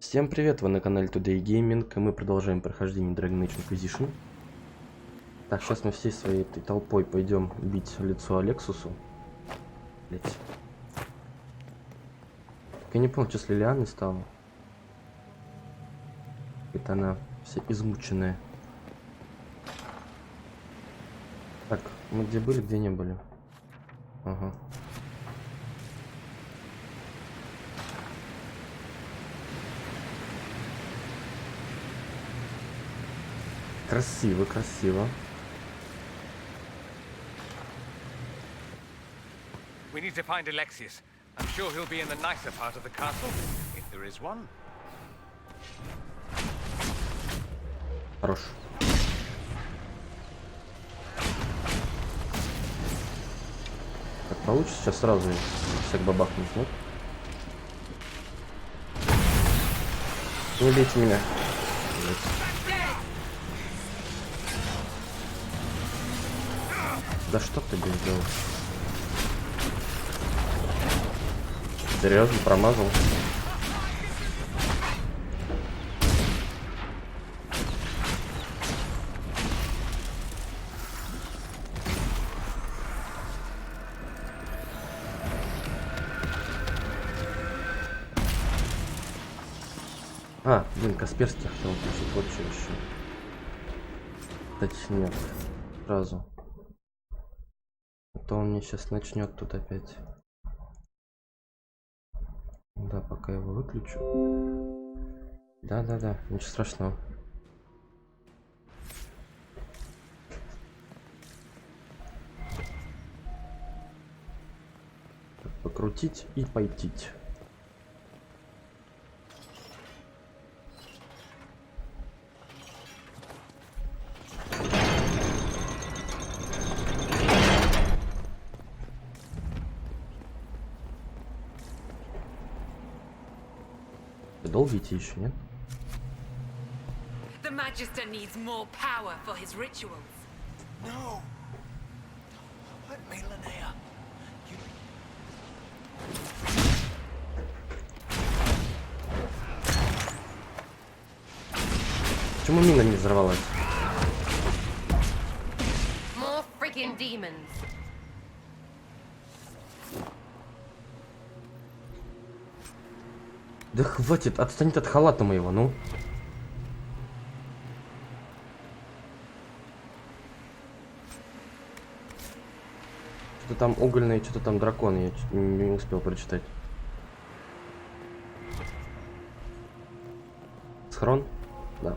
Всем привет, вы на канале Today Gaming, и мы продолжаем прохождение Dragon Age Inquisition. Так, сейчас мы всей своей этой толпой пойдем бить лицо Алексусу. Блять. Я не помню, что с Лилианой стало. Это она вся измученная. Так, мы где были, где не были? Ага. Красиво, красиво. We need to find Alexius. I'm sure he'll be in the nicer part of the castle, if there is one. Хорош. Так, получится сейчас сразу всех бабахнуть, нет? Не бейте меня. Да что ты будешь делать? Серьезно, промазал? А, блин, Касперский хотел включить, вот что еще. Кстати, нет, сразу. А то он мне сейчас начнет тут опять. Да, пока его выключу. Да-да-да, ничего страшного. Так, покрутить и пойтить. Долго идти еще, нет? The Magister needs more power for his rituals. No! Don't let me, Linnea. Почему мина не взорвалась? More freaking demons. Да хватит, отстанет от халата моего, ну. Что-то там угольные, что-то там драконы, я не успел прочитать. Схрон? Да.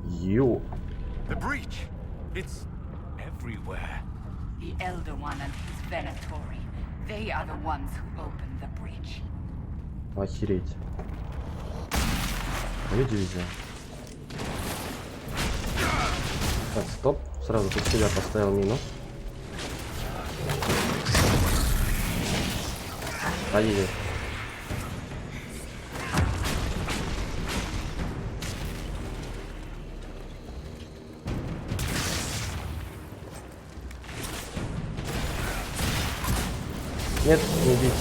Ю. The breach! It's everywhere. The Elder One and his Venatori. They are the ones who opened the breach. Охереть. Твою дивизию. Так, стоп. Сразу под себя поставил мину. Поедет. Нет, не бить.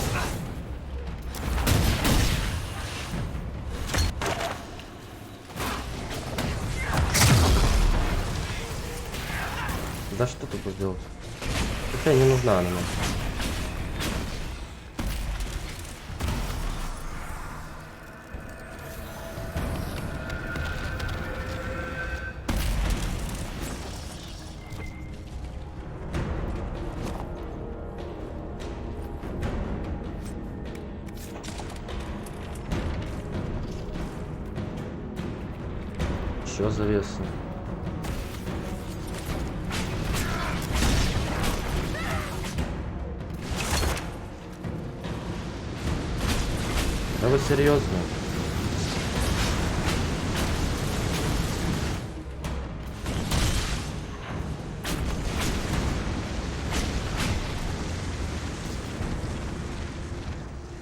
Да что тут сделать? Хотя не нужна она нам. Еще завеса. Да вы серьезно?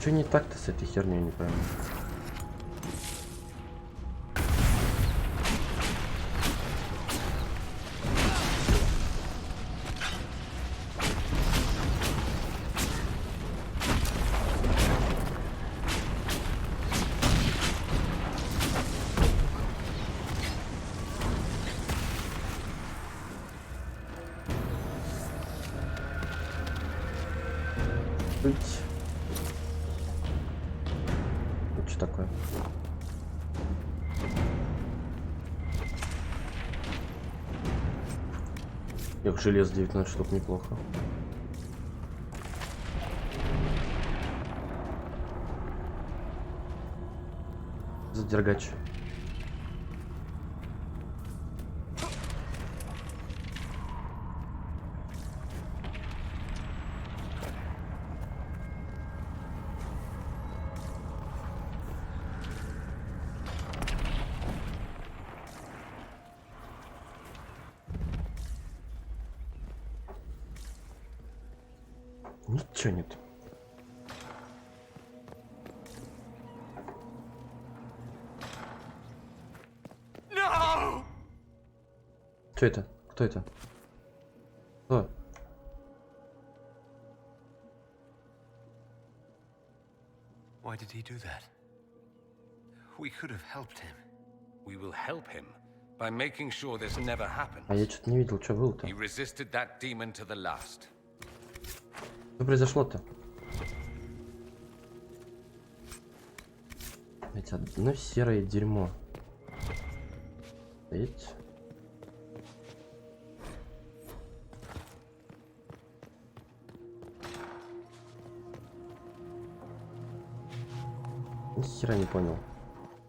Что не так-то с этой херней, не пойму. Что такое? Эх, желез 19 штук, неплохо. Задергач. Ничего нет. No! Что это? Кто это? Кто? Why did he do that? We could have helped him. We will help him by making sure this never happened. А я что-то не видел, что было-то. He resisted that demon to the last. Что произошло-то? Ведь одно серое дерьмо. Ведь... Ни хера не понял.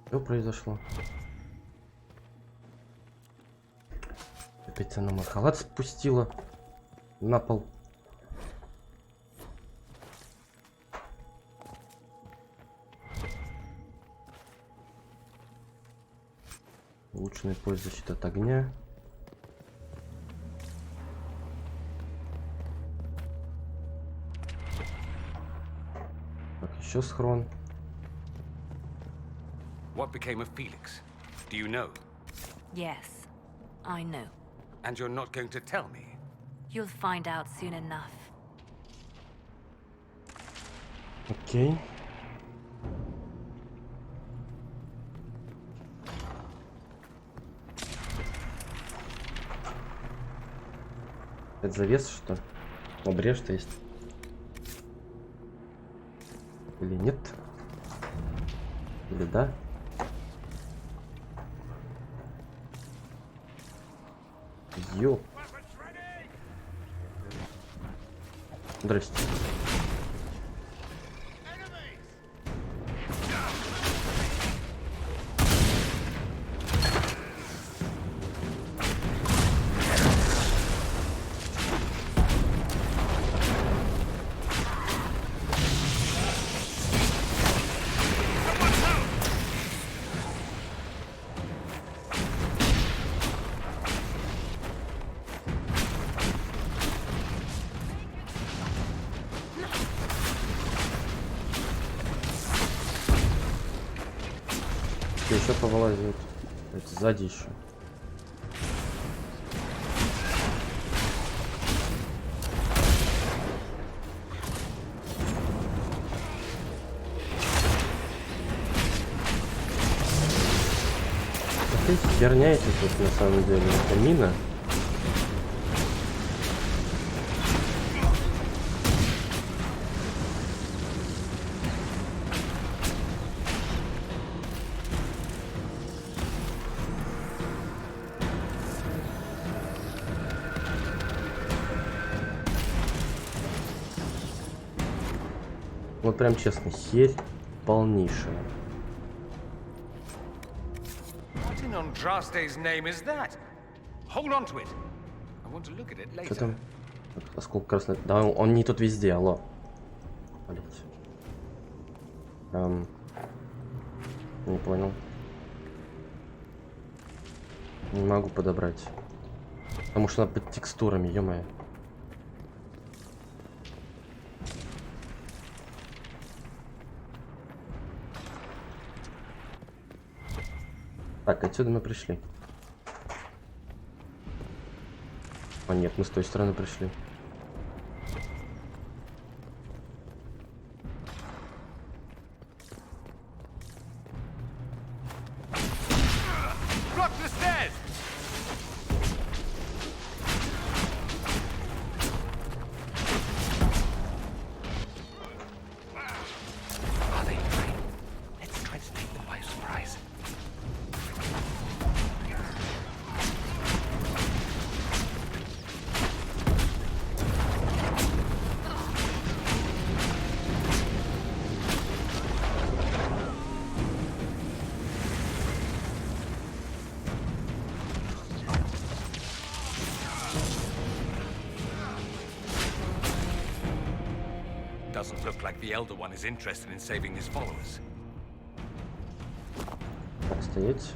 Что произошло? Опять она мой халат спустила на пол. Улучшенный пояс защиты от огня. Так, еще схрон. What became of Felix? Do you know? Yes, I know. And you're not going to tell me? You'll find out soon enough. Окей. Это завес, что? Обрежь-то есть. Или нет? Или да? Ёп. Здрасте. Еще повылазит. Это сзади еще. Это херня эти тут на самом деле. Это мина. Вот прям честно, херь полнейшая. What in Andraste's name is that? Hold on to it. I want to look at it Что later. там? Осколок красный. Да, он не тут везде, алло. Блять. Не понял. Не могу подобрать. Потому что она под текстурами, ё-моё. Так, отсюда мы пришли. А нет, мы с той стороны пришли. Block the stairs! Are they free? Let's try to take them by surprise. Doesn't look like the Elder One is interested in saving his followers. Так, стоять.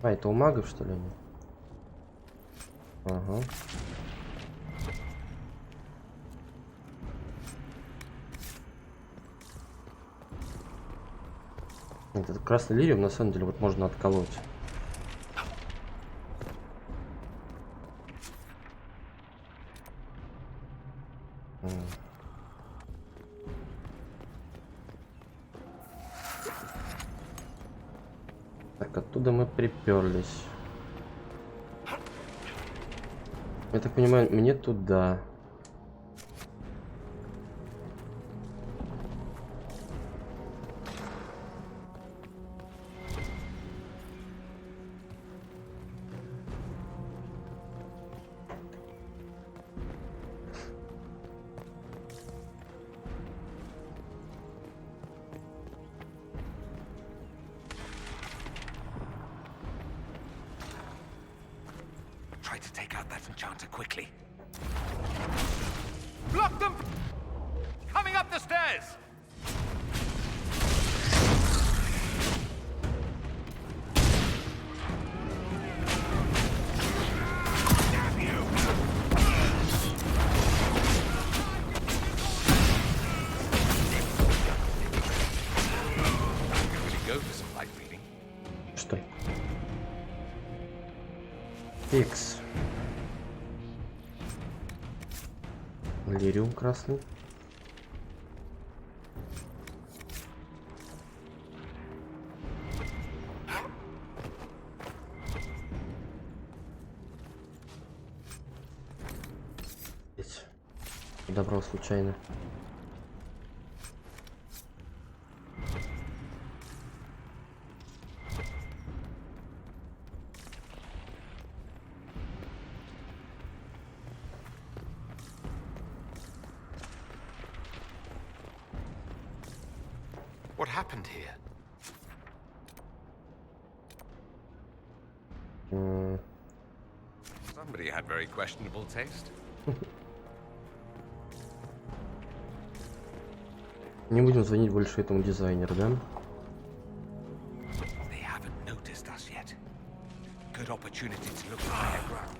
А, это у магов, что ли, они? Ага. Этот красный лириум на самом деле вот можно отколоть. Так, оттуда мы приперлись. Я так понимаю, мне туда. Try to take out that enchanter quickly. Block them! Coming up the stairs! Damn you! Really go for some light reading. Что? Икс. Лириум красный. Здесь. Добро случайно. What happened here? Somebody had very questionable taste. Не будем звонить больше этому дизайнеру, да? They haven't noticed us yet. Good opportunity to look for higher ground.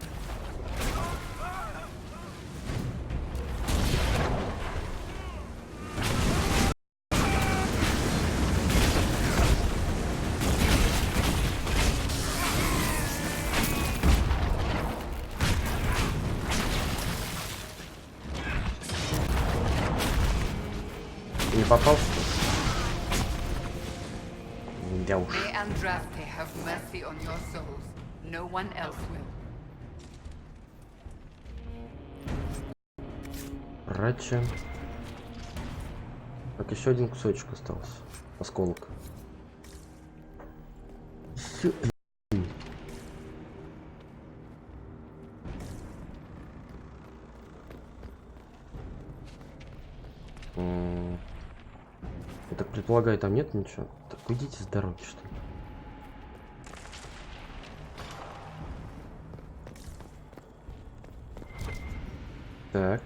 Не попался? Я уж. May Andraste have mercy on your souls. No one else will. Рача. Так, еще один кусочек остался. Осколок. Всё, я так предполагаю, там нет ничего. Так уйдите с дороги, что ли. Так.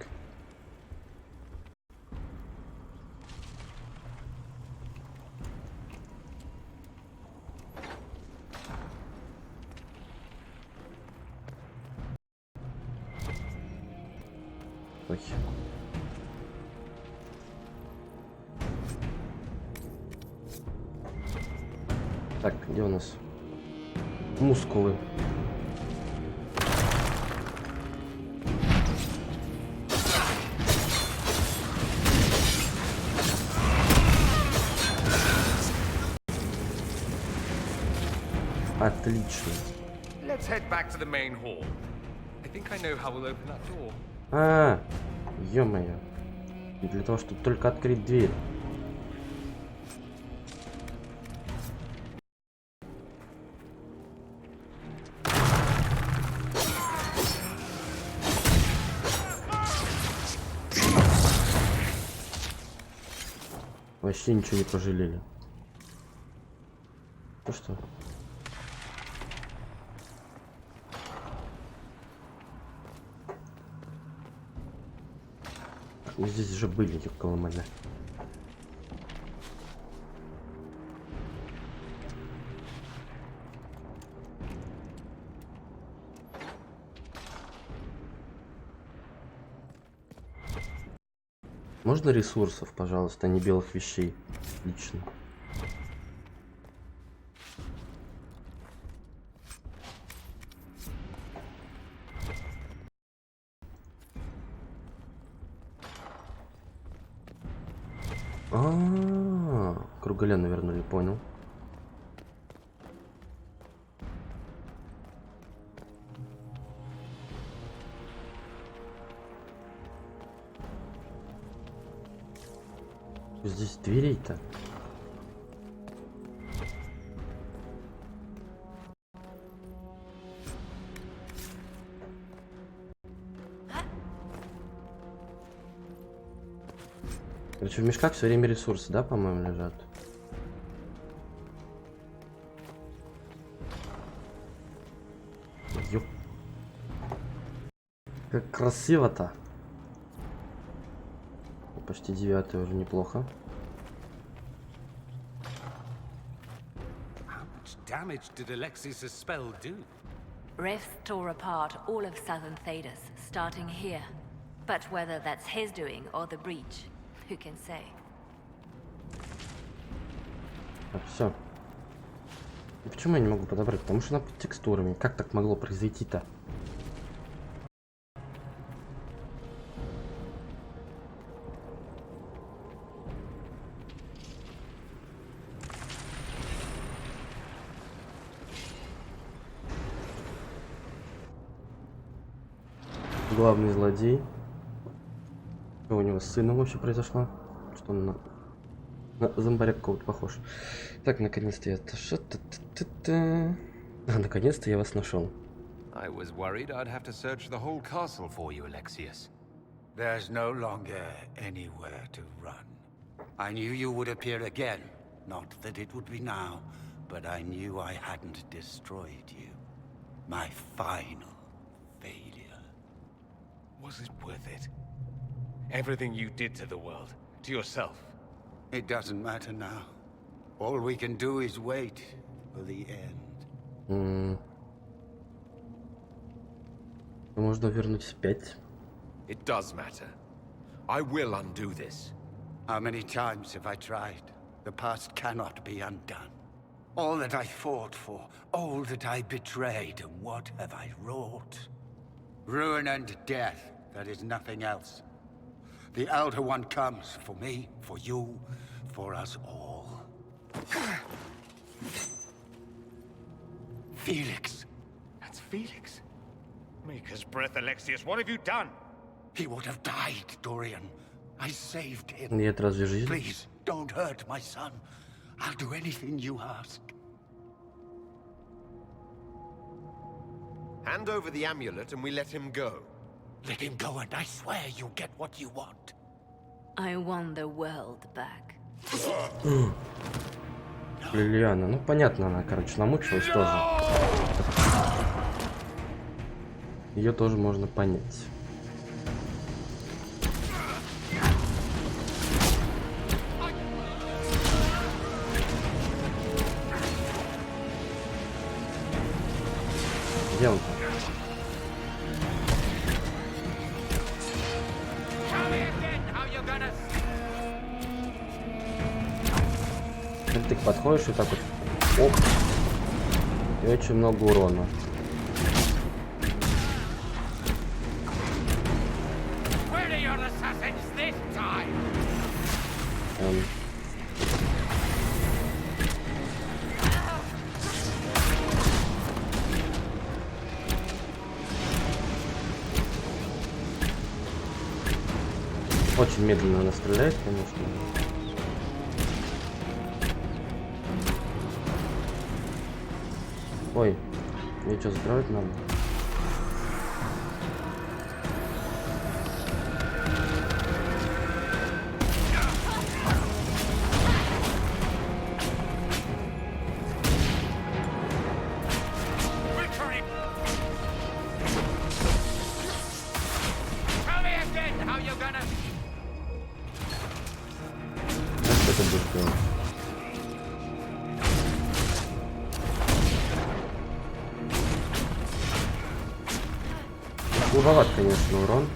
Ой. Так, где у нас мускулы? Отлично. Let's head back to the main hall. I think I know how we'll open that door. Ё-моё. И для того, чтобы только открыть дверь. Вообще ничего не пожалели. Ну что? Мы здесь же были, ёкаломаны. Можно ресурсов, пожалуйста, а не белых вещей? Отлично. Круголя навернули, понял. Здесь дверей-то. Короче, в мешках все время ресурсы, да, по-моему, лежат. Ёп. Как красиво-то. Почти 9 уже неплохо. How much damage did Alexius' spell do? Rifts tore apart all of southern Thedas, starting here. But whether that's his doing or the breach, who can say? Так, все. Почему я не могу подобрать? Потому что она под текстурами. Как так могло произойти-то? Главный злодей. Что у него с сыном вообще произошло? Что он на зомбаря какого-то похож. Так, наконец-то я... наконец-то я вас нашел. I was worried I'd have to search the whole castle for you, Alexius. There's no longer anywhere to run. I knew you would appear again. Not that it would be now, but I knew I hadn't destroyed you. My final failure. Was it worth it? Everything you did to the world, to yourself. It doesn't matter now. All we can do is wait for the end. Можно вернуть вспять. It does matter. I will undo this. How many times have I tried? The past cannot be undone. All that I fought for, all that I betrayed, and what have I wrought? Ruin and death, that is nothing else. The Elder One comes for me, for you, for us all. Felix. That's Felix. Maker's breath, Alexius. What have you done? He would have died, Dorian. I saved him. Нет, разве жизнь? Please, don't hurt my son. I'll do anything you ask. Hand over the amulet and we let him go. Let him go and I swear you'll get what you want. I want the world back. Лилиана, ну понятно, она, короче, намучилась тоже. Ее тоже можно понять. Где он там? впритык подходишь и так вот. Оп. И очень много урона. Очень медленно она стреляет, конечно. Ой, мне что, закрывать надо? Что ты будешь делать? Слабоват, конечно, урон.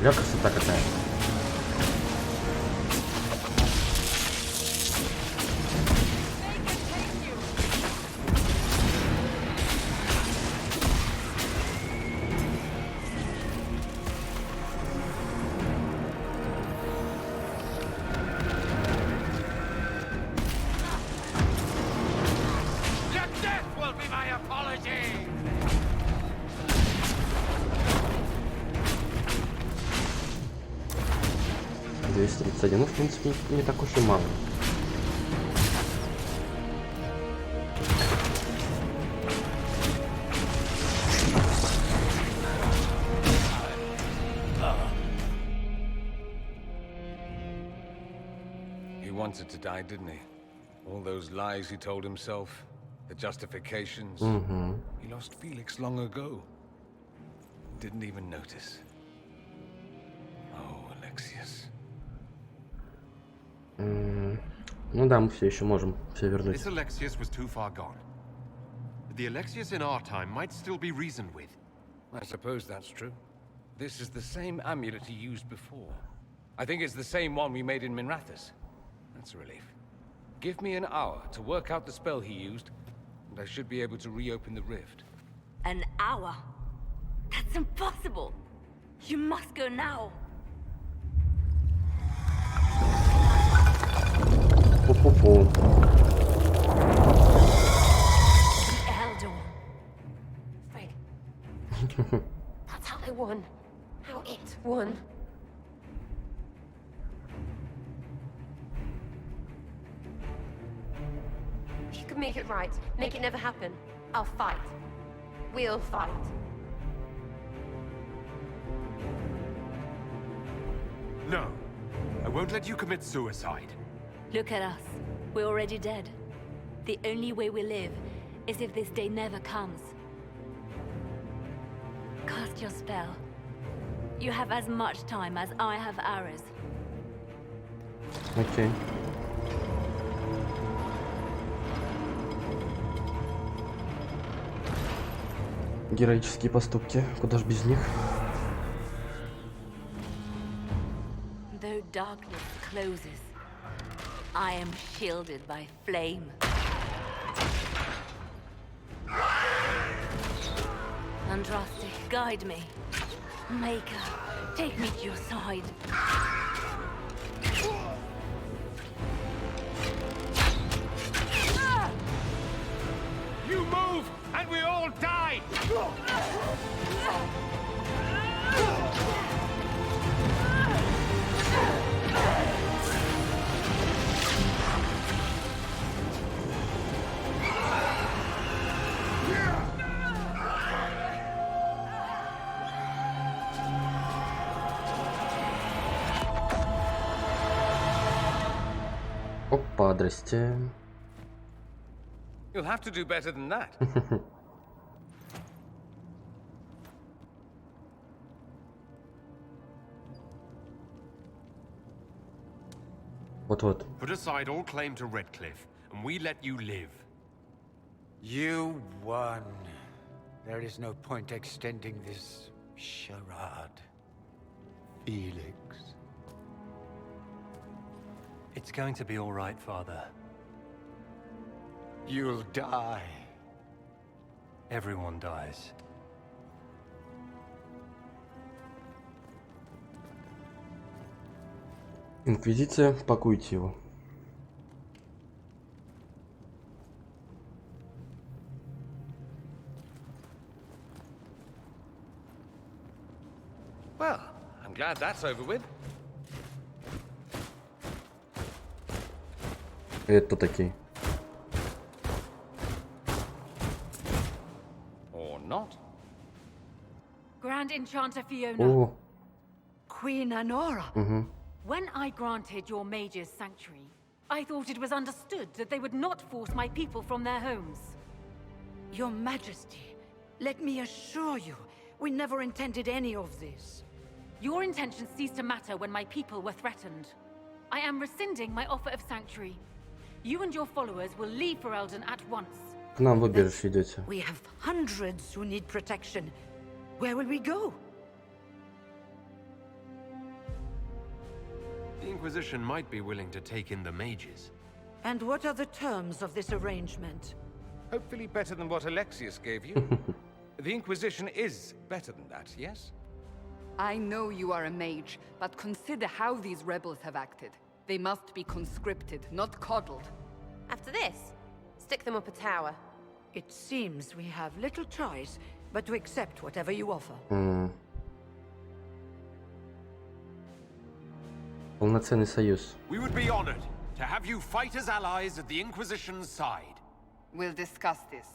Бля, красота какая. Ну, в принципе, не так уж и мало. He wanted to die, didn't he? All those lies he told himself, the justifications. He lost Felix long ago. Didn't even notice. Oh, Alexius. Ну да, мы все еще можем все вернуть. This Alexius was too far gone. The Alexius in our time might still be reasoned with. I suppose that's true. This is the same amulet he used before. I think it's the same one we made in Minrathous. That's a relief. Give me an hour to work out the spell he used, and I should be able to reopen the rift. An hour? That's impossible! You must go now! Пу-пу-пу. Frig. That's how I won. How it won. If you could make it right, make it never happen, I'll fight. We'll fight. No. I won't let you commit suicide. Look at us. We're already dead. The only way we live is if this day never comes. Cast your spell. You have as much time as I have hours. Окей. Героические поступки. Куда ж без них? Though darkness closes, I am shielded by flame. Andraste, guide me. Maker, take me to your side. You move, and we all die! Опа, здрасте. You'll have to do better than that. Вот-вот. Put aside all claim to Redcliffe, and we let you live. You won. There is no point extending this charade. Felix. It's going to be all right, Father. You'll die. Everyone dies. Инквизиция, пакуйте его. Well, I'm glad that's over with. Это кто такие? Or not. Grand Enchanter Fiona. О, Queen Anora. угу. When I granted your mage's sanctuary, I thought it was understood that they would not force my people from their homes. Your Majesty, let me assure you, we never intended any of this. Your intentions ceased to matter when my people were threatened. I am rescinding my offer of sanctuary. You and your followers will leave Ferelden at once. К нам в убежище идете. We have hundreds who need protection. Where will we go? The Inquisition might be willing to take in the mages. And what are the terms of this arrangement? Hopefully better than what Alexius gave you. The Inquisition is better than that, yes? I know you are a mage, but consider how these rebels have acted. They must be conscripted, not coddled. After this, stick them up a tower. It seems we have little choice but to accept whatever you offer. Полноценный союз. We would be honored to have you fight as allies at the Inquisition's side. We'll discuss this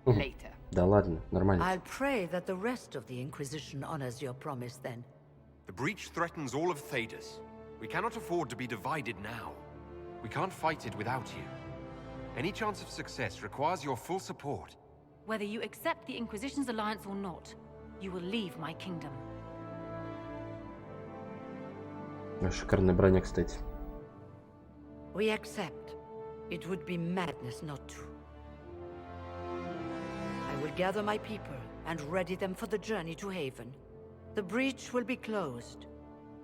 later. Да ладно, нормально. I'll pray that the rest of the Inquisition honors your promise then. The breach threatens all of Thedas. We cannot afford to be divided now. We can't fight it without you. Any chance of success requires your full support. Whether you accept the Inquisition's alliance or not, you will leave my kingdom. Шикарная броня, кстати. We accept. It would be madness not to. I will gather my people and ready them for the journey to Haven. The breach will be closed.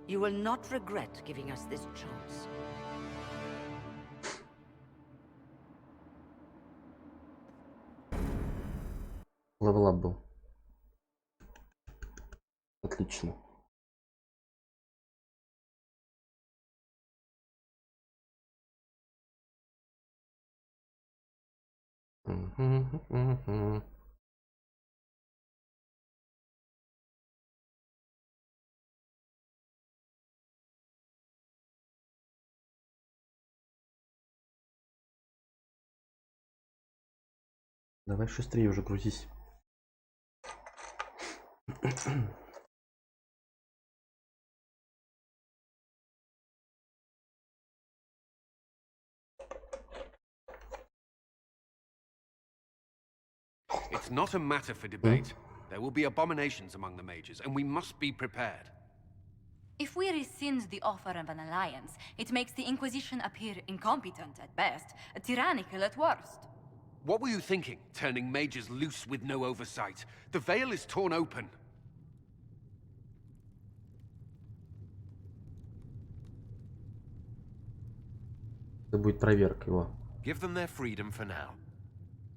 You will not regret giving us this chance. Левелап был. Отлично. Давай шустрее уже грузись. It's not a matter for debate. There will be abominations among the mages, and we must be prepared. If we rescind the offer of an alliance, it makes the Inquisition appear incompetent at best, tyrannical at worst. What were you thinking, turning mages loose with no oversight? The veil is torn open. Это будет проверка его. Give them their freedom for now.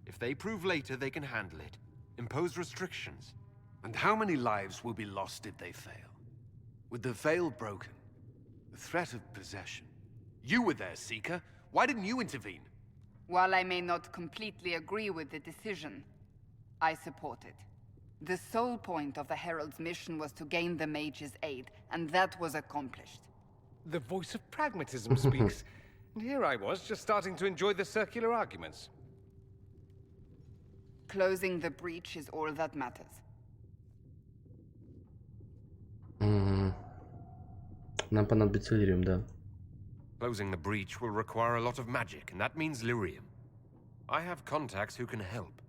If they prove later they can handle it, impose restrictions. And how many lives will be lost if they fail? With the veil broken, the threat of possession. You were there, Seeker. Why didn't you intervene? While I may not completely agree with the decision, I support it. The sole point of the Herald's mission was to gain the mage's aid, and that was accomplished. The voice of pragmatism speaks. And here I was, just starting to enjoy the circular arguments. Closing the breach is all that matters. Нам понадобится лириум, да. Closing the breach will require a lot of magic, and that means lyrium. I have contacts who can help.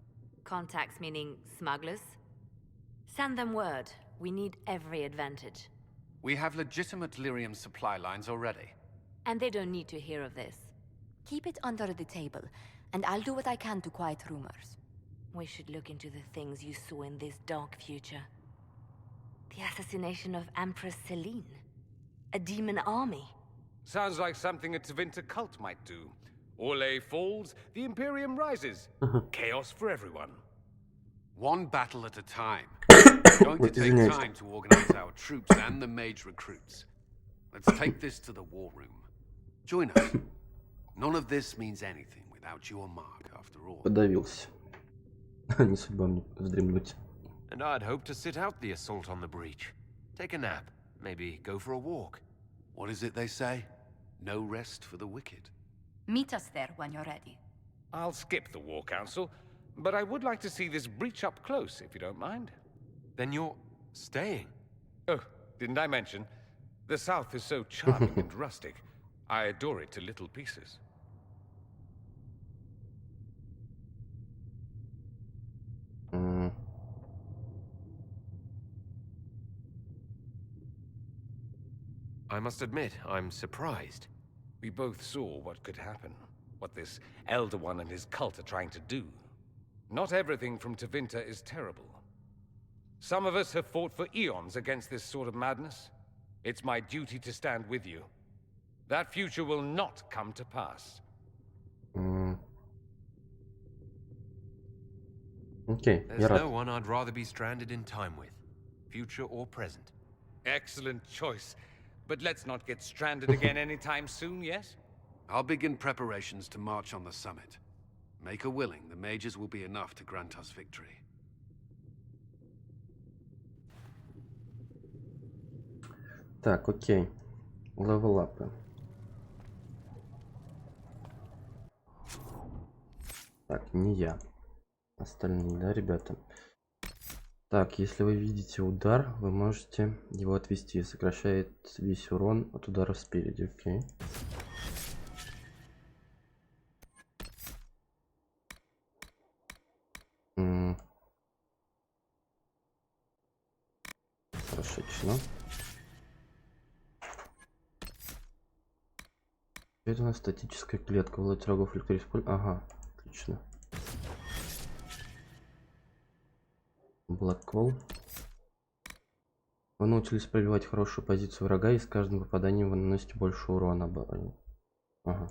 Contacts meaning smugglers? Send them word. We need every advantage. We have legitimate lyrium supply lines already. And they don't need to hear of this. Keep it under the table, and I'll do what I can to quiet rumors. We should look into the things you saw in this dark future. The assassination of Empress Celine. A demon army. Sounds like something a Tevinter cult might do. Orlais falls, the Imperium rises. Chaos for everyone. One battle at a time. It's going to take Извиняюсь. time to organize our troops and the mage recruits. Let's take this to the war room. Join us. None of this means anything without your mark, after all. Подавился. Не судьба мне вздремнуть. And I'd hoped to sit out the assault on the breach. Take a nap. Maybe go for a walk. What is it they say? No rest for the wicked. Meet us there when you're ready. I'll skip the War Council, but I would like to see this breach up close, if you don't mind. Then you're staying. Oh, didn't I mention? The South is so charming and rustic. I adore it to little pieces. I must admit, I'm surprised. We both saw what could happen, what this Elder One and his cult are trying to do. Not everything from Tevinter is terrible. Some of us have fought for eons against this sort of madness. It's my duty to stand with you. That future will not come to pass. Окей, я There's рад. no one I'd rather be stranded in time with, future or present. Excellent choice. But let's not get stranded again anytime soon, yes? I'll begin preparations to march on the summit. Make a willing, the mages will be enough to grant us victory. Так, окей. Левелапы. Так, не я. Остальные, да, ребята? Так, если вы видите удар, вы можете его отвести. Сокращает весь урон от ударов спереди. Окей. Хорошечно. Это у нас статическая клетка. Владеть врагов электроиспользования. Ага, отлично. Блокол. Вы научились пробивать хорошую позицию врага, и с каждым попаданием вы наносите больше урона обороне. Ага.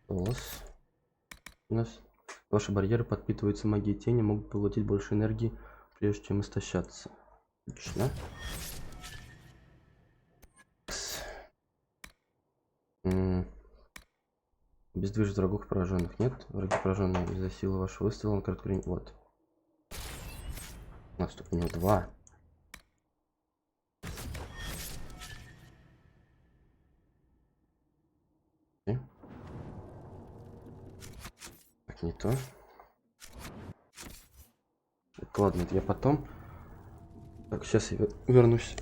Волос. У нас ваши барьеры подпитываются магией тени, могут поглотить больше энергии, прежде чем истощаться. Отлично. Обездвижить врагов пораженных нет. Враги пораженные из-за силы вашего выстрела на короткое время. Вот. У нас тут у него 2. Так, не то. Так, ладно, это я потом. Так, сейчас я вернусь.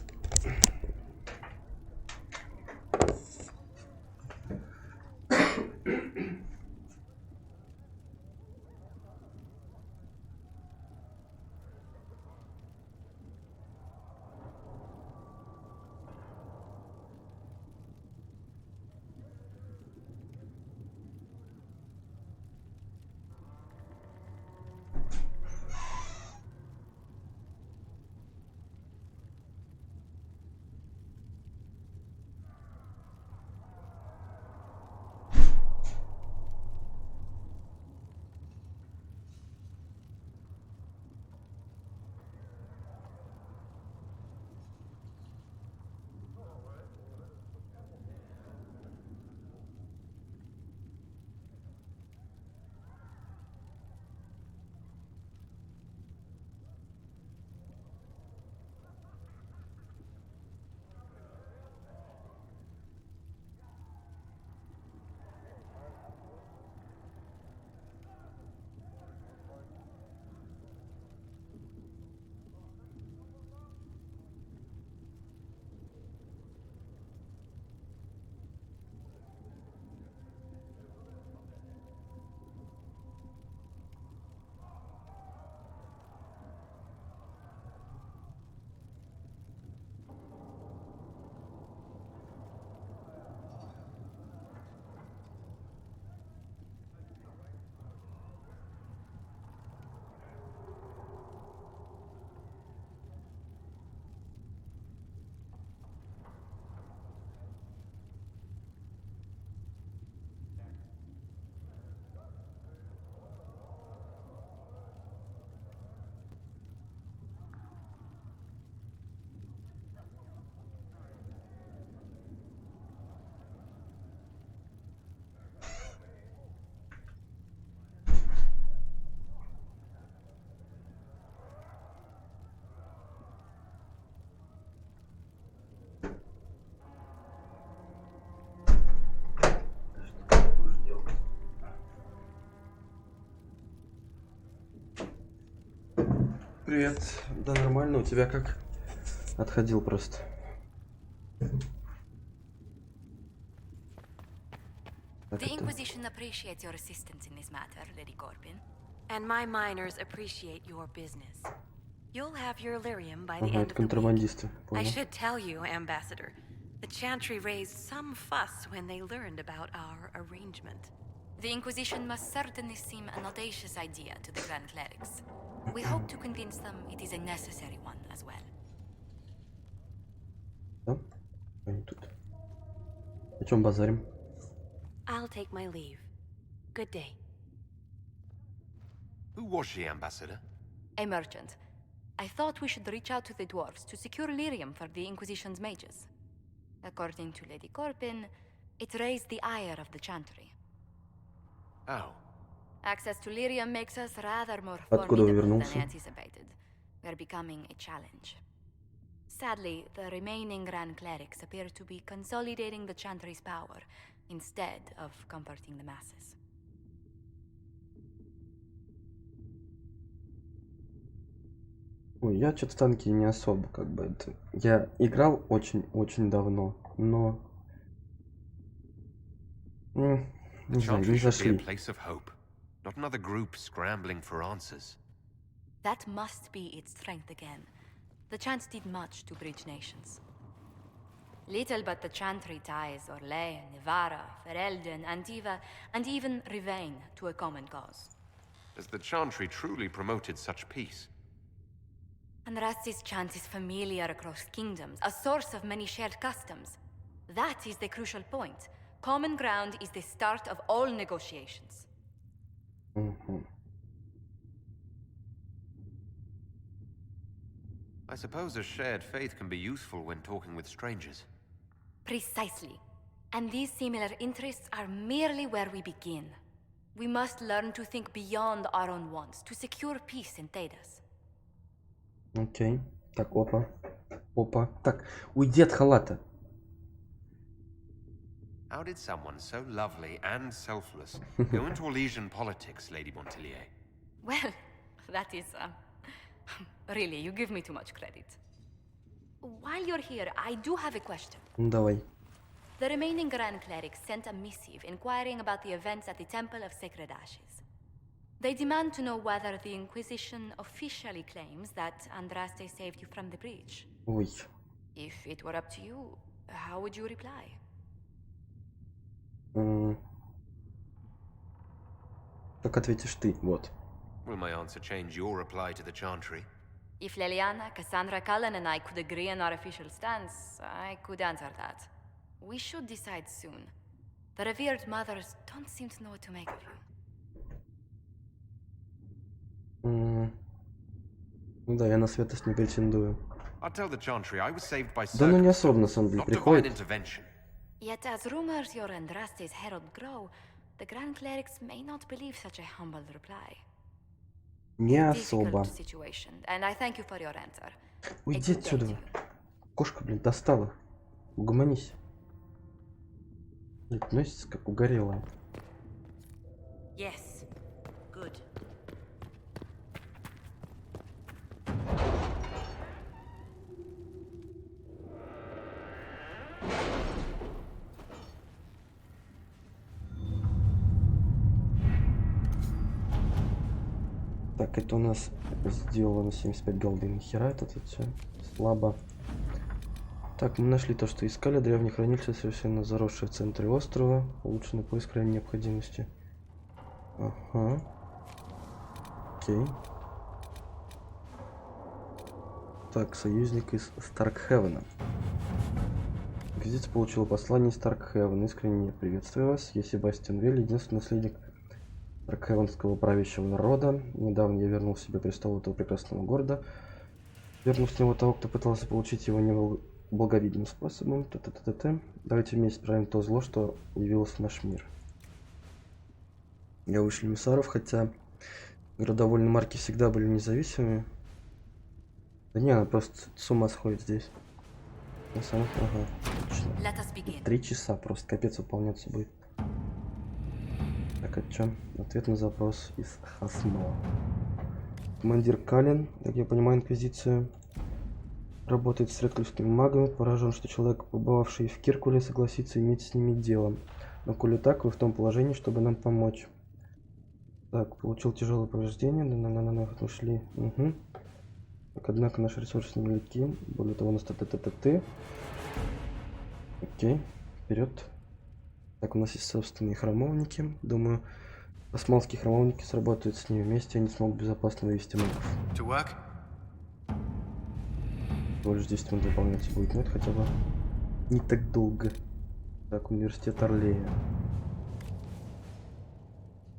Привет. Да нормально, у тебя как? Отходил просто. The Inquisition appreciates your assistance in this matter, Lady Corbin. And my miners appreciate your business. You'll have your lyrium by the Ага, end это of the week. контрабандисты. I Понял. should tell you, Ambassador, the Chantry raised some fuss when they learned about our arrangement. The Inquisition must certainly seem an audacious idea to the Grand Clerics. We hope to convince them it is a necessary one as well. Да? Они тут. О чем базарим? I'll take my leave. Good day. Who was she, Ambassador? A merchant. I thought we should reach out to the dwarves to secure lyrium for the Inquisition's mages. According to Lady Corbin, it raised the ire of the Chantry. Oh. Access to lyrium makes us rather more Откуда formidable вернулся? than anticipated. We're becoming a challenge. Sadly, the remaining Grand Clerics appear to be consolidating the Chantry's power instead of comforting the masses. Ой, я что-то танки не особо, как бы это. Я играл очень-очень давно, но не The знаю, Chantry не should be a зашли. place of hope, not another group scrambling for answers. That must be its strength again. The Chants did much to bridge nations. Little but the Chantry ties Orlais, Nevara, Ferelden, Antiva, and even Rivain to a common cause. Has the Chantry truly promoted such peace? Andras's chant is familiar across kingdoms, a source of many shared customs. That is the crucial point. Common ground is the start of all negotiations. Мгм. I suppose a shared faith can be useful when talking with strangers. Precisely. And these similar interests are merely where we begin. We must learn to think beyond our own wants, to secure peace in Thedas. Окей. Так, опа. Опа. Так, уйди от халата. How did someone so lovely and selfless go into Orlesian politics, Lady Montillier? Well, that is, really, you give me too much credit. While you're here, I do have a question. Ну давай. The remaining Grand Clerics sent a missive inquiring about the events at the Temple of Sacred Ashes. They demand to know whether the Inquisition officially claims that Andraste saved you from the breach. Ой. If it were up to you, how would you reply? Как ответишь ты? Вот. Will my answer change your reply to the Chantry? If Leliana, Cassandra Cullen, and I could agree on our official stance, I could answer that. We should decide soon. The revered mothers don't seem to know what to make of you. Ну да, я на Светос не претендую. I'll tell the Chantry I was saved by Да ну не circumstance, особо на самом деле not divine приходит. intervention. Yet as rumors your Andraste's herald grow, the Grand Clerics may not believe such a humble reply. Не особо. Difficult situation, and I thank you for your answer. Уйди отсюда. Кошка, блин, достала. Угомонись. Блин, носится как угорелая. Yes. Good. Так, это у нас сделано 75 голды. Нахера это тут все слабо. Так, мы нашли то, что искали. Древнее хранилище, совершенно заросшее в центре острова. Улучшенный поиск крайней необходимости. Ага. Окей. Так, союзник из Старкхевена. Инквизиция получила послание из Старкхевена. Искренне приветствую вас. Я Себастьян Вель, единственный наследник Старкхевенского правящего народа. Недавно я вернул себе престол этого прекрасного города. Вернув с него того, кто пытался получить его неблаговидным способом. Т-т-т-т-т. Давайте вместе исправим то зло, что явилось в наш мир. Я вышли эмиссаров, хотя городовольные марки всегда были независимыми. Да не, она просто с ума сходит здесь. На самом... Ага, отлично. 3 часа просто, капец, выполняться будет. Так, а чё? Ответ на запрос из Хасмо. Командир Калин, как я понимаю, Инквизиция. Работает с реклевскими магами. Поражен, что человек, побывавший в Киркуле, согласится иметь с ними дело. Но коли так, вы в том положении, чтобы нам помочь. Так, получил тяжелое повреждение. Да, ушли. Угу. Так, однако наши ресурсы невелики. Более того, у нас ТТТТ. Окей, вперед. Так, у нас есть собственные храмовники. Думаю, османские храмовники сработают с ними вместе, они смогут безопасно вывести магов. Всего лишь 10 минут выполняться будет, но это хотя бы не так долго. Так, университет Орлея.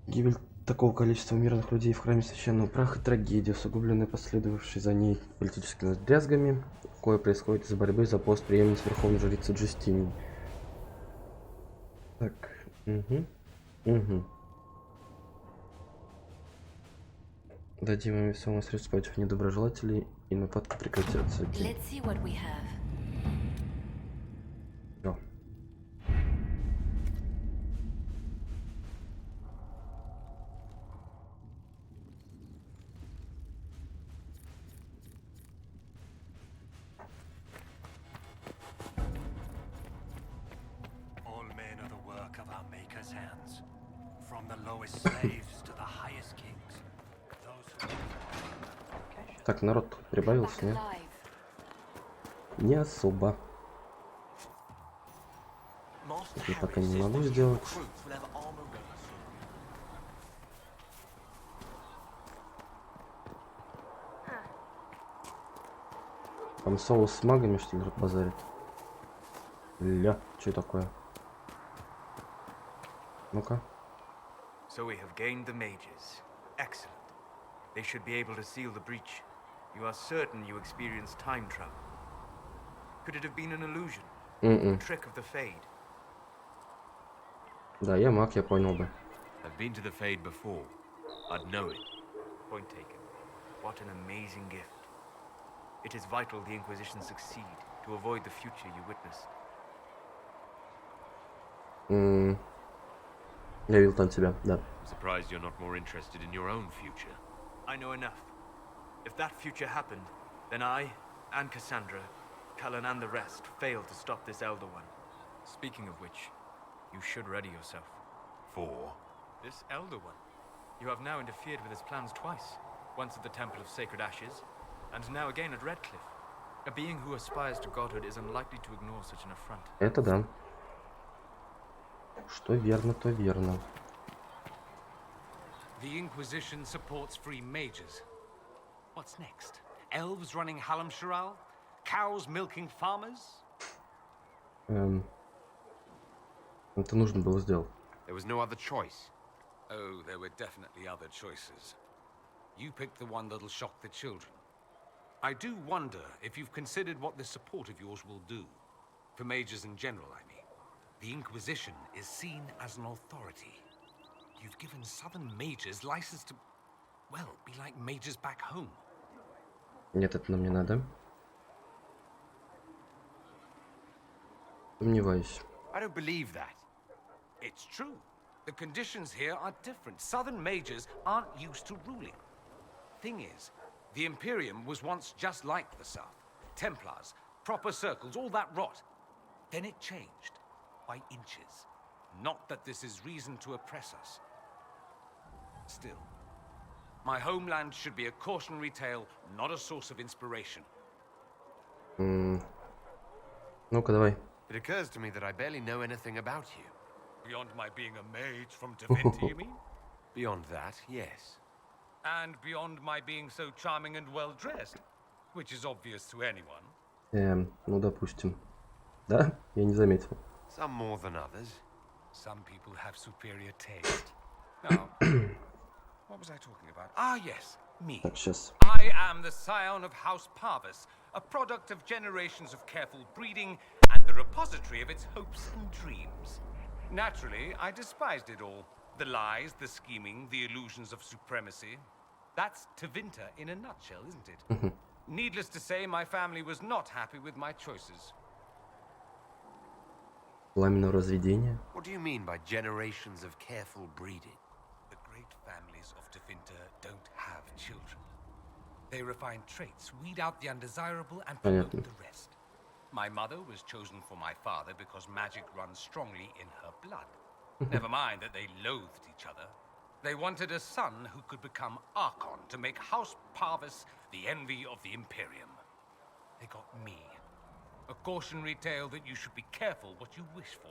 Гибель такого количества мирных людей в храме священного праха — трагедия, усугубленная последовавшей за ней политическими дрязгами, кое происходит из-за борьбы за пост преемницы верховной жрицы Джустини. Так, угу. Дадим им весомое средство против недоброжелателей, и нападки прекратятся. Окей. Всё. All men are the work of our Maker's hands, from the lowest slaves to the highest kings. Those who... Так, народ прибавился, нет? Не особо. Я пока не могу сделать. Там соус с магами, что ли, базарит? Ля, что такое? Ну-ка. So we have gained the mages. Excellent. They should be able to seal the breach. You are certain you experienced time travel? Could it have been an illusion? A trick of the Fade? Да, я маг, я понял бы. I've been to the Fade before. I'd know it. Point taken. What an amazing gift. It is vital the Inquisition succeed to avoid the future you witnessed. Я видел там тебя, да. I'm surprised you're not more interested in your own future. I know enough. If that future happened, then I, and Cassandra, Cullen and the rest, failed to stop this Elder One. Speaking of which, you should ready yourself. For? This Elder One. You have now interfered with his plans twice. Once at the Temple of Sacred Ashes, and now again at Redcliffe. A being who aspires to godhood is unlikely to ignore such an affront. Это да. Что верно, то верно. The Inquisition supports free mages. What's next? Elves running Hallam-Sharal? Cows milking farmers? Это нужно было сделать. There was no other choice. Oh, there were definitely other choices. You picked the one that'll shock the children. I do wonder if you've considered what this support of yours will do. For mages in general, I mean. The Inquisition is seen as an authority. You've given southern mages license to, well, be like mages back home. Нет, это нам не надо. Сомневаюсь. I don't believe that. It's true. The conditions here are different. Southern mages aren't used to ruling. Thing is, the Imperium was once just like the South. Templars, proper circles, all that rot. Then it changed. By inches. Not that this is reason to oppress us. Still, my homeland should be a cautionary tale, not a source of inspiration. Ну-ка, давай. It occurs to me that I barely know anything about you. Beyond my being a mage from Divinity, you mean? Beyond that, yes. And beyond my being so charming and well-dressed, which is obvious to anyone. Ну, допустим. Да? Я не заметил. Some more than others. Some people have superior taste. Now, what was I talking about? Ah, yes, me. Так, сейчас. I am the scion of House Parvis, a product of generations of careful breeding and the repository of its hopes and dreams. Naturally, I despised it all. The lies, the scheming, the illusions of supremacy. That's Tevinter in a nutshell, isn't it? Needless to say, my family was not happy with my choices. Пламенное разведение. What do you mean by generations of careful breeding? The great families of Tevinter don't have children. They refine traits, weed out the undesirable, and promote the rest. My mother was chosen for my father because magic runs strongly in her blood. Never mind that they loathed each other. They wanted a son who could become Archon to make House Parvis the envy of the Imperium. They got me. A cautionary tale that you should be careful what you wish for.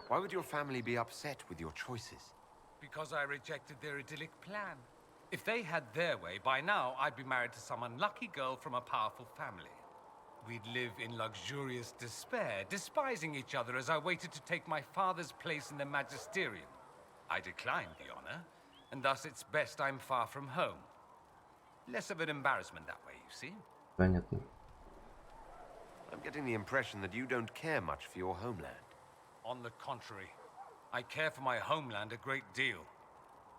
Why would your family be upset with your choices? Because I rejected their idyllic plan. If they had their way, by now I'd be married to some unlucky girl from a powerful family. We'd live in luxurious despair, despising each other as I waited to take my father's place in the magisterium. I declined the honor, and thus it's best I'm far from home. Less of an embarrassment that way, you see? Понятно. I'm getting the impression that you don't care much for your homeland. On the contrary, I care for my homeland a great deal.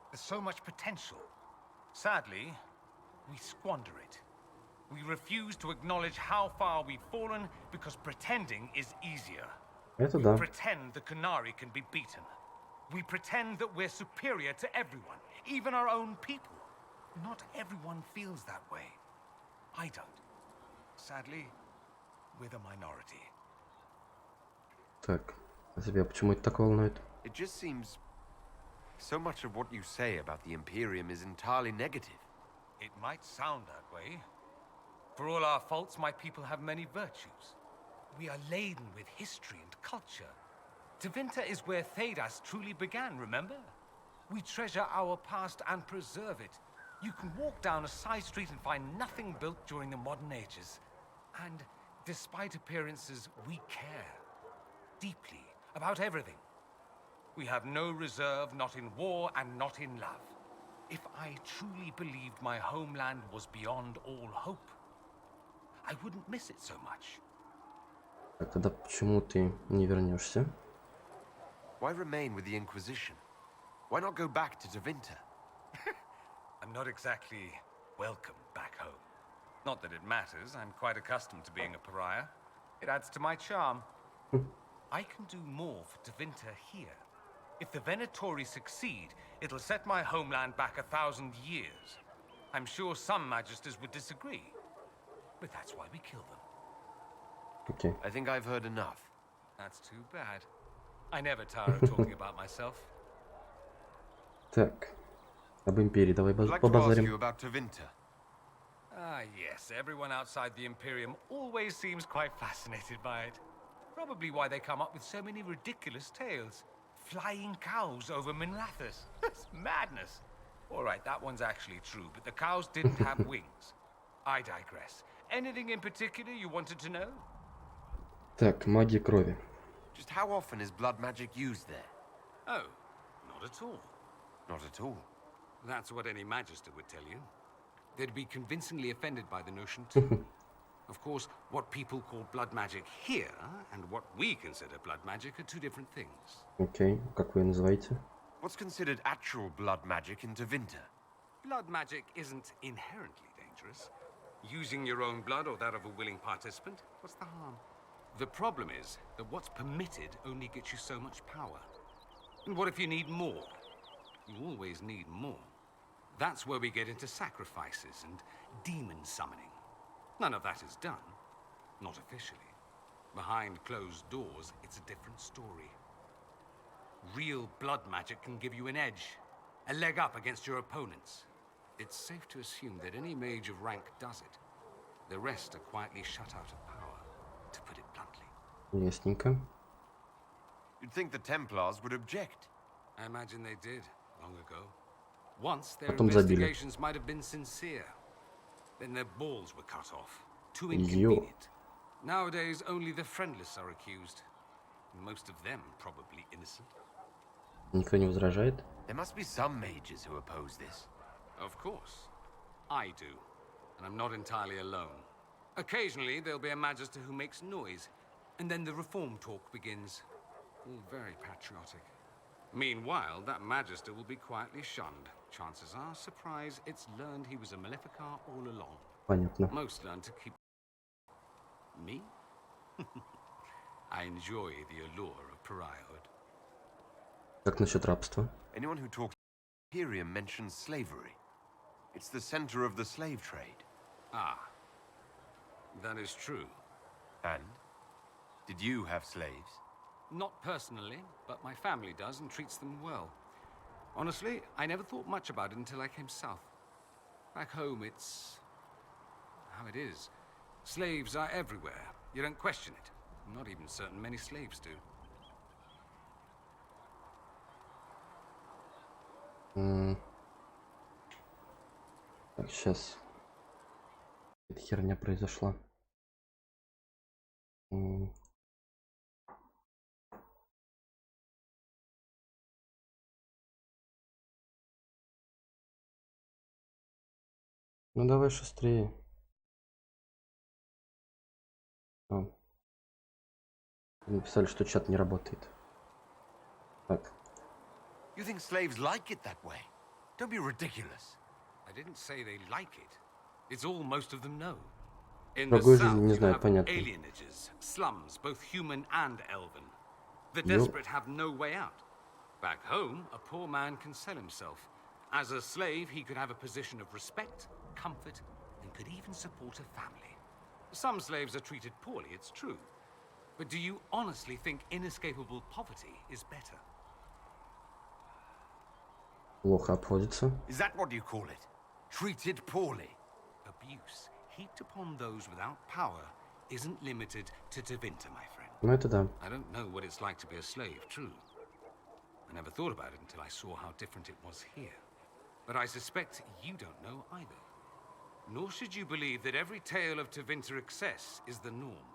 There's so much potential. Sadly, we squander it. We refuse to acknowledge how far we've fallen because pretending is easier. Это да. We pretend the Canary can be beaten. We pretend that we're superior to everyone, even our own people. Not everyone feels that way. I don't. Sadly, we're the minority. Так, а тебя почему это так волнует? It just seems so much of what you say about the Imperium is entirely negative. It might sound that way. For all our faults, my people have many virtues. We are laden with history and culture. Tevinter is where Thedas truly began, remember? We treasure our past and preserve it. You can walk down a side street and find nothing built during the modern ages. And despite appearances, we care. Deeply. About everything. We have no reserve, not in war and not in love. If I truly believed my homeland was beyond all hope, I wouldn't miss it so much. А тогда почему ты не вернешься? Why remain with the Inquisition? Why not go back to Tevinter? I'm not exactly welcome back home. Not that it matters, I'm quite accustomed to being a pariah. It adds to my charm. I can do more for Tevinter here. If the Venatori succeed, it'll set my homeland back 1,000 years. I'm sure some magisters would disagree, but that's why we kill them. Okay. I think I've heard enough. That's too bad. I never tire of talking about myself. Так, об Империи давай I'd like to ask побазарим. you about Tevinter. Ah, yes, everyone outside the Imperium always seems quite fascinated by it. Probably why they come up with so many ridiculous tales. Flying cows over Minrathous. That's madness. All right, that one's actually true, but the cows didn't have wings. I digress. Anything in particular you wanted to know? Так, магия крови. Just how often is blood magic used there? Oh, not at all. Not at all. That's what any magister would tell you. They'd be convincingly offended by the notion too. Of course, what people call blood magic here and what we consider blood magic are two different things. Окей, как вы ее называете? What's considered actual blood magic in Tevinter? Blood magic isn't inherently dangerous. Using your own blood or that of a willing participant, what's the harm? The problem is that what's permitted only gets you so much power. And what if you need more? You always need more. That's where we get into sacrifices and demon summoning. None of that is done. Not officially. Behind closed doors, it's a different story. Real blood magic can give you an edge, a leg up against your opponents. It's safe to assume that any mage of rank does it. The rest are quietly shut out of power, to put it bluntly. Ясненько. You'd think the Templars would object. I imagine they did, long ago. Once their Потом забили. investigations might have been sincere. Then their balls were cut off. Too inconvenient. Nowadays, only the friendless are accused. Most of them probably innocent. Никто не возражает? There must be some mages who oppose this. Of course. I do. And I'm not entirely alone. Occasionally, there'll be a magister who makes noise. And then the reform talk begins. All very patriotic. Meanwhile, that magister will be quietly shunned. Chances are, surprise, it's learned he was a Maleficar all along. Понятно. Most learn to keep... Me? I enjoy the allure of pariahhood. Как насчет рабства? Anyone who talks Imperium mentions slavery. It's the center of the slave trade. Ah, that is true. And? Did you have slaves? Not personally, but my family does and treats them well. Honestly, I never thought much about it until I came south. Back home, it's how it is. Slaves are everywhere. You don't question it. I'm not even certain many slaves do. Так, сейчас. Эта херня произошла. Ну давай шустрее. Написали, что чат не работает. Так. You think slaves like it that way? Don't be ridiculous. I didn't say they like it. It's all most of them know. In Другой the жизни south, не you знаю, have понятно. alienages, slums, both human and elven. The desperate have no way out. Back home, a poor man can sell himself. As a slave, he could have a position of respect, comfort, and could even support a family. Some slaves are treated poorly, it's true. But do you honestly think inescapable poverty is better? Плохо обходится. Is that what you call it? Treated poorly? Abuse heaped upon those without power isn't limited to Tevinter, my friend. Ну это да. I don't know what it's like to be a slave, true. I never thought about it until I saw how different it was here. But I suspect you don't know either. Nor should you believe that every tale of Tevinter excess is the norm.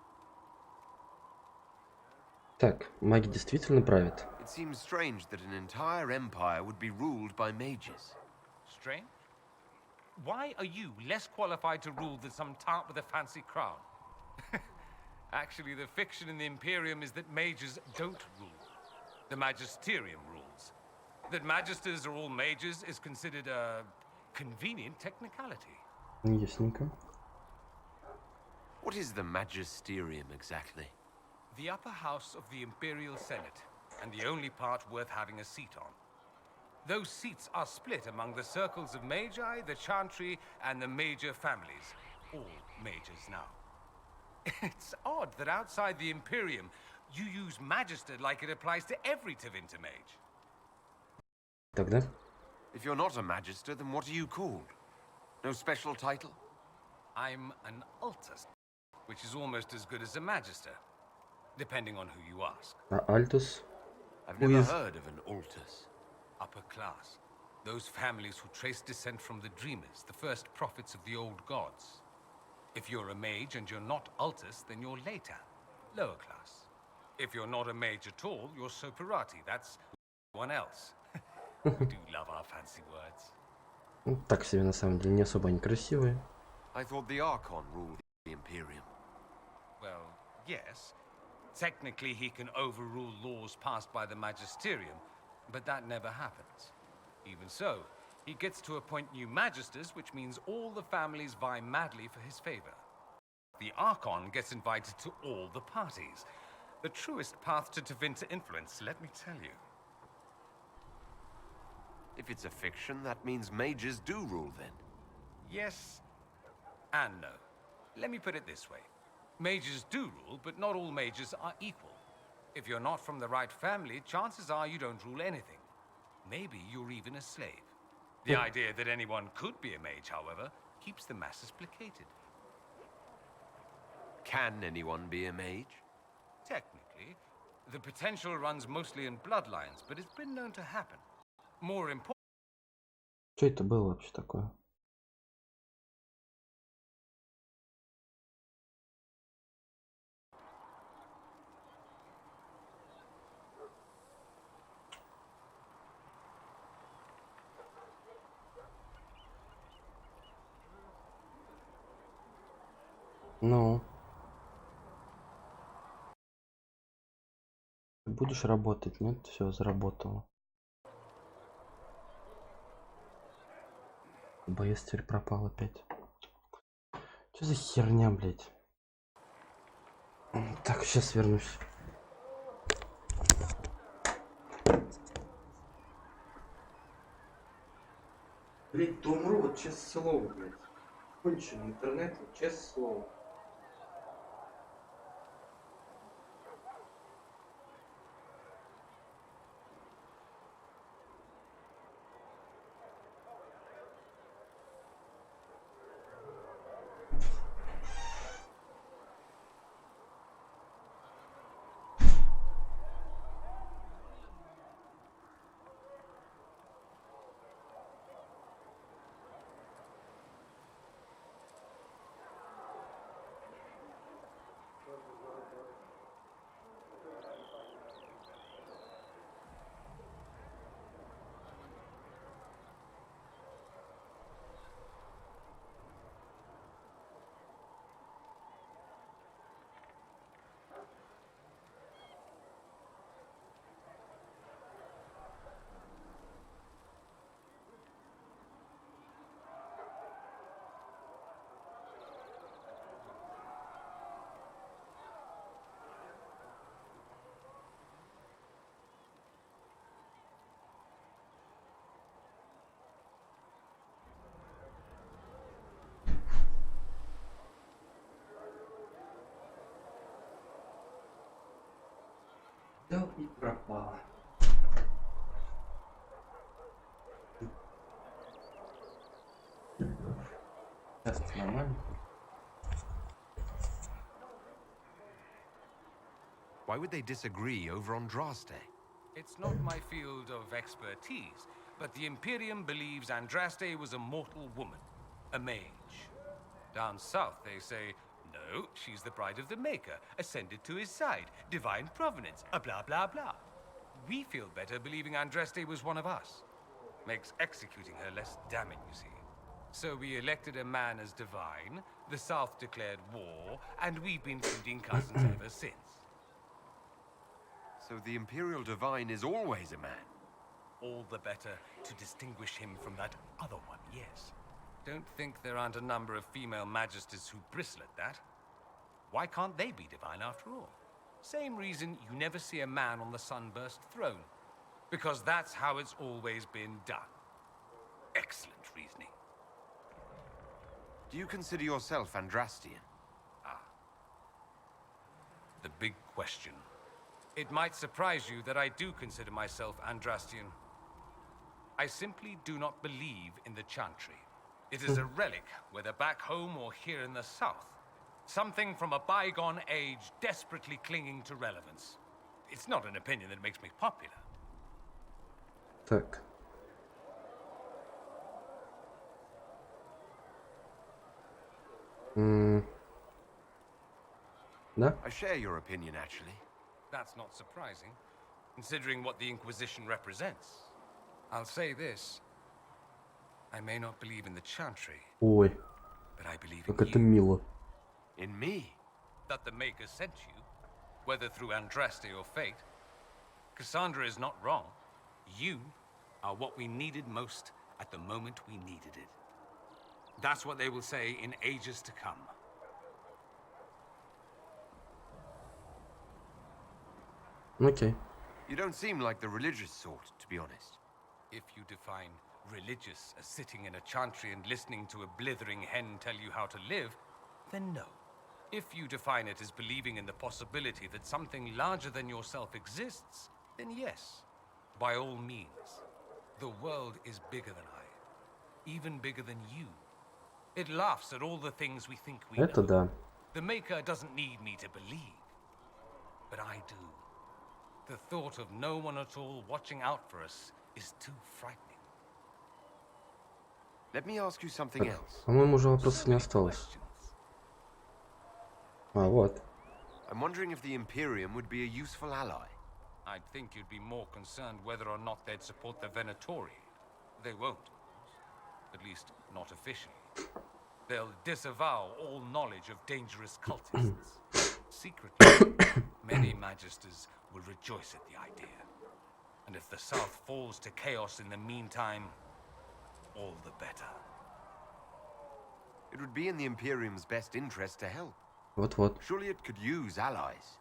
Так, маги действительно правят. It seems strange that an entire empire would be ruled by mages. Strange? Why are you less qualified to rule than some tart with a fancy crown? Actually, the fiction in the Imperium is that mages don't rule. The Magisterium rules. That magisters are all mages is considered a convenient technicality. Ясненько. What is the Magisterium exactly? The upper house of the Imperial Senate, and the only part worth having a seat on. Those seats are split among the circles of Magi, the Chantry, and the major families. All majors now. It's odd that outside the Imperium, you use Magister like it applies to every Tevinter mage. Тогда? If you're not a Magister, then what are you called? No special title? I'm an Altus, which is almost as good as a Magister, depending on who you ask. Altus? I've never heard of an Altus. Upper class. Those families who trace descent from the Dreamers, the first prophets of the old gods. If you're a mage and you're not Altus, then you're later, lower class. If you're not a mage at all, you're Soperati. That's one else. We do love our fancy words. Так себе на самом деле, не особо они красивые. I thought the Archon ruled the Imperium. Well, yes. Technically, he can overrule laws passed by the Magisterium, but that never happens. Even so, he gets to appoint new magisters, which means all the families vie madly for his favor. The Archon gets invited to all the parties. The truest path to Tevinter influence, let me tell you. If it's a fiction, that means mages do rule then. Yes and no. Let me put it this way. Mages do rule, but not all mages are equal. If you're not from the right family, chances are you don't rule anything. Maybe you're even a slave. The idea that anyone could be a mage, however, keeps the masses placated. Can anyone be a mage? Technically, the potential runs mostly in bloodlines, but it's been known to happen. More important. Что это было вообще такое? Ну. Будешь работать, нет? Все, заработала. Боец теперь пропал опять. Что за херня, блядь? Так, сейчас вернусь. Блять, да умру, вот честное слово, блядь. Конченый интернет, вот честное слово. Да и пропала. Сейчас нормально. Why would they disagree over Andraste? It's not my field of expertise, but the Imperium believes Andraste was a mortal woman, a mage. Down south, they say, no, she's the bride of the Maker, ascended to his side, divine provenance, a blah blah blah. We feel better believing Andraste was one of us. Makes executing her less damning, you see. So we elected a man as divine, the South declared war, and we've been feuding cousins ever since. So the Imperial Divine is always a man? All the better to distinguish him from that other one, yes. Don't think there aren't a number of female magisters who bristle at that. Why can't they be divine after all? Same reason you never see a man on the sunburst throne. Because that's how it's always been done. Excellent reasoning. Do you consider yourself Andrastian? Ah. The big question. It might surprise you that I do consider myself Andrastian. I simply do not believe in the Chantry. It is a relic, whether back home or here in the south. Something from a bygone age desperately clinging to relevance. It's not an opinion that makes me popular. Так. Да? I share your opinion, actually. That's not surprising, considering what the Inquisition represents. I'll say this. I may not believe in the Chantry, Ой, but I believe как in это you. мило. In me? That the Maker sent you, whether through Andraste or fate. Cassandra is not wrong. You are what we needed most at the moment we needed it. That's what they will say in ages to come. Окей. You don't seem like the religious sort, to be honest. If you define religious as sitting in a chantry and listening to a blithering hen tell you how to live, then no. If you define it as believing in the possibility that something larger than yourself exists, then yes, by all means. The world is bigger than I, even bigger than you. It laughs at all the things we think we Это know. да. The Maker doesn't need me to believe, but I do. The thought of no one at all watching out for us is too frightening. Let me ask you something else. По-моему, уже вопросов не осталось. А, вот. I'm wondering if the Imperium would be a useful ally. I'd think you'd be more concerned whether or not they'd support the Venatori. They won't. At least, not officially. They'll disavow all knowledge of dangerous cultists. Secretly, many magisters will rejoice at the idea. And if the South falls to chaos in the meantime, all the better. It would be in the Imperium's best interest to help. Вот-вот. Surely it could use allies.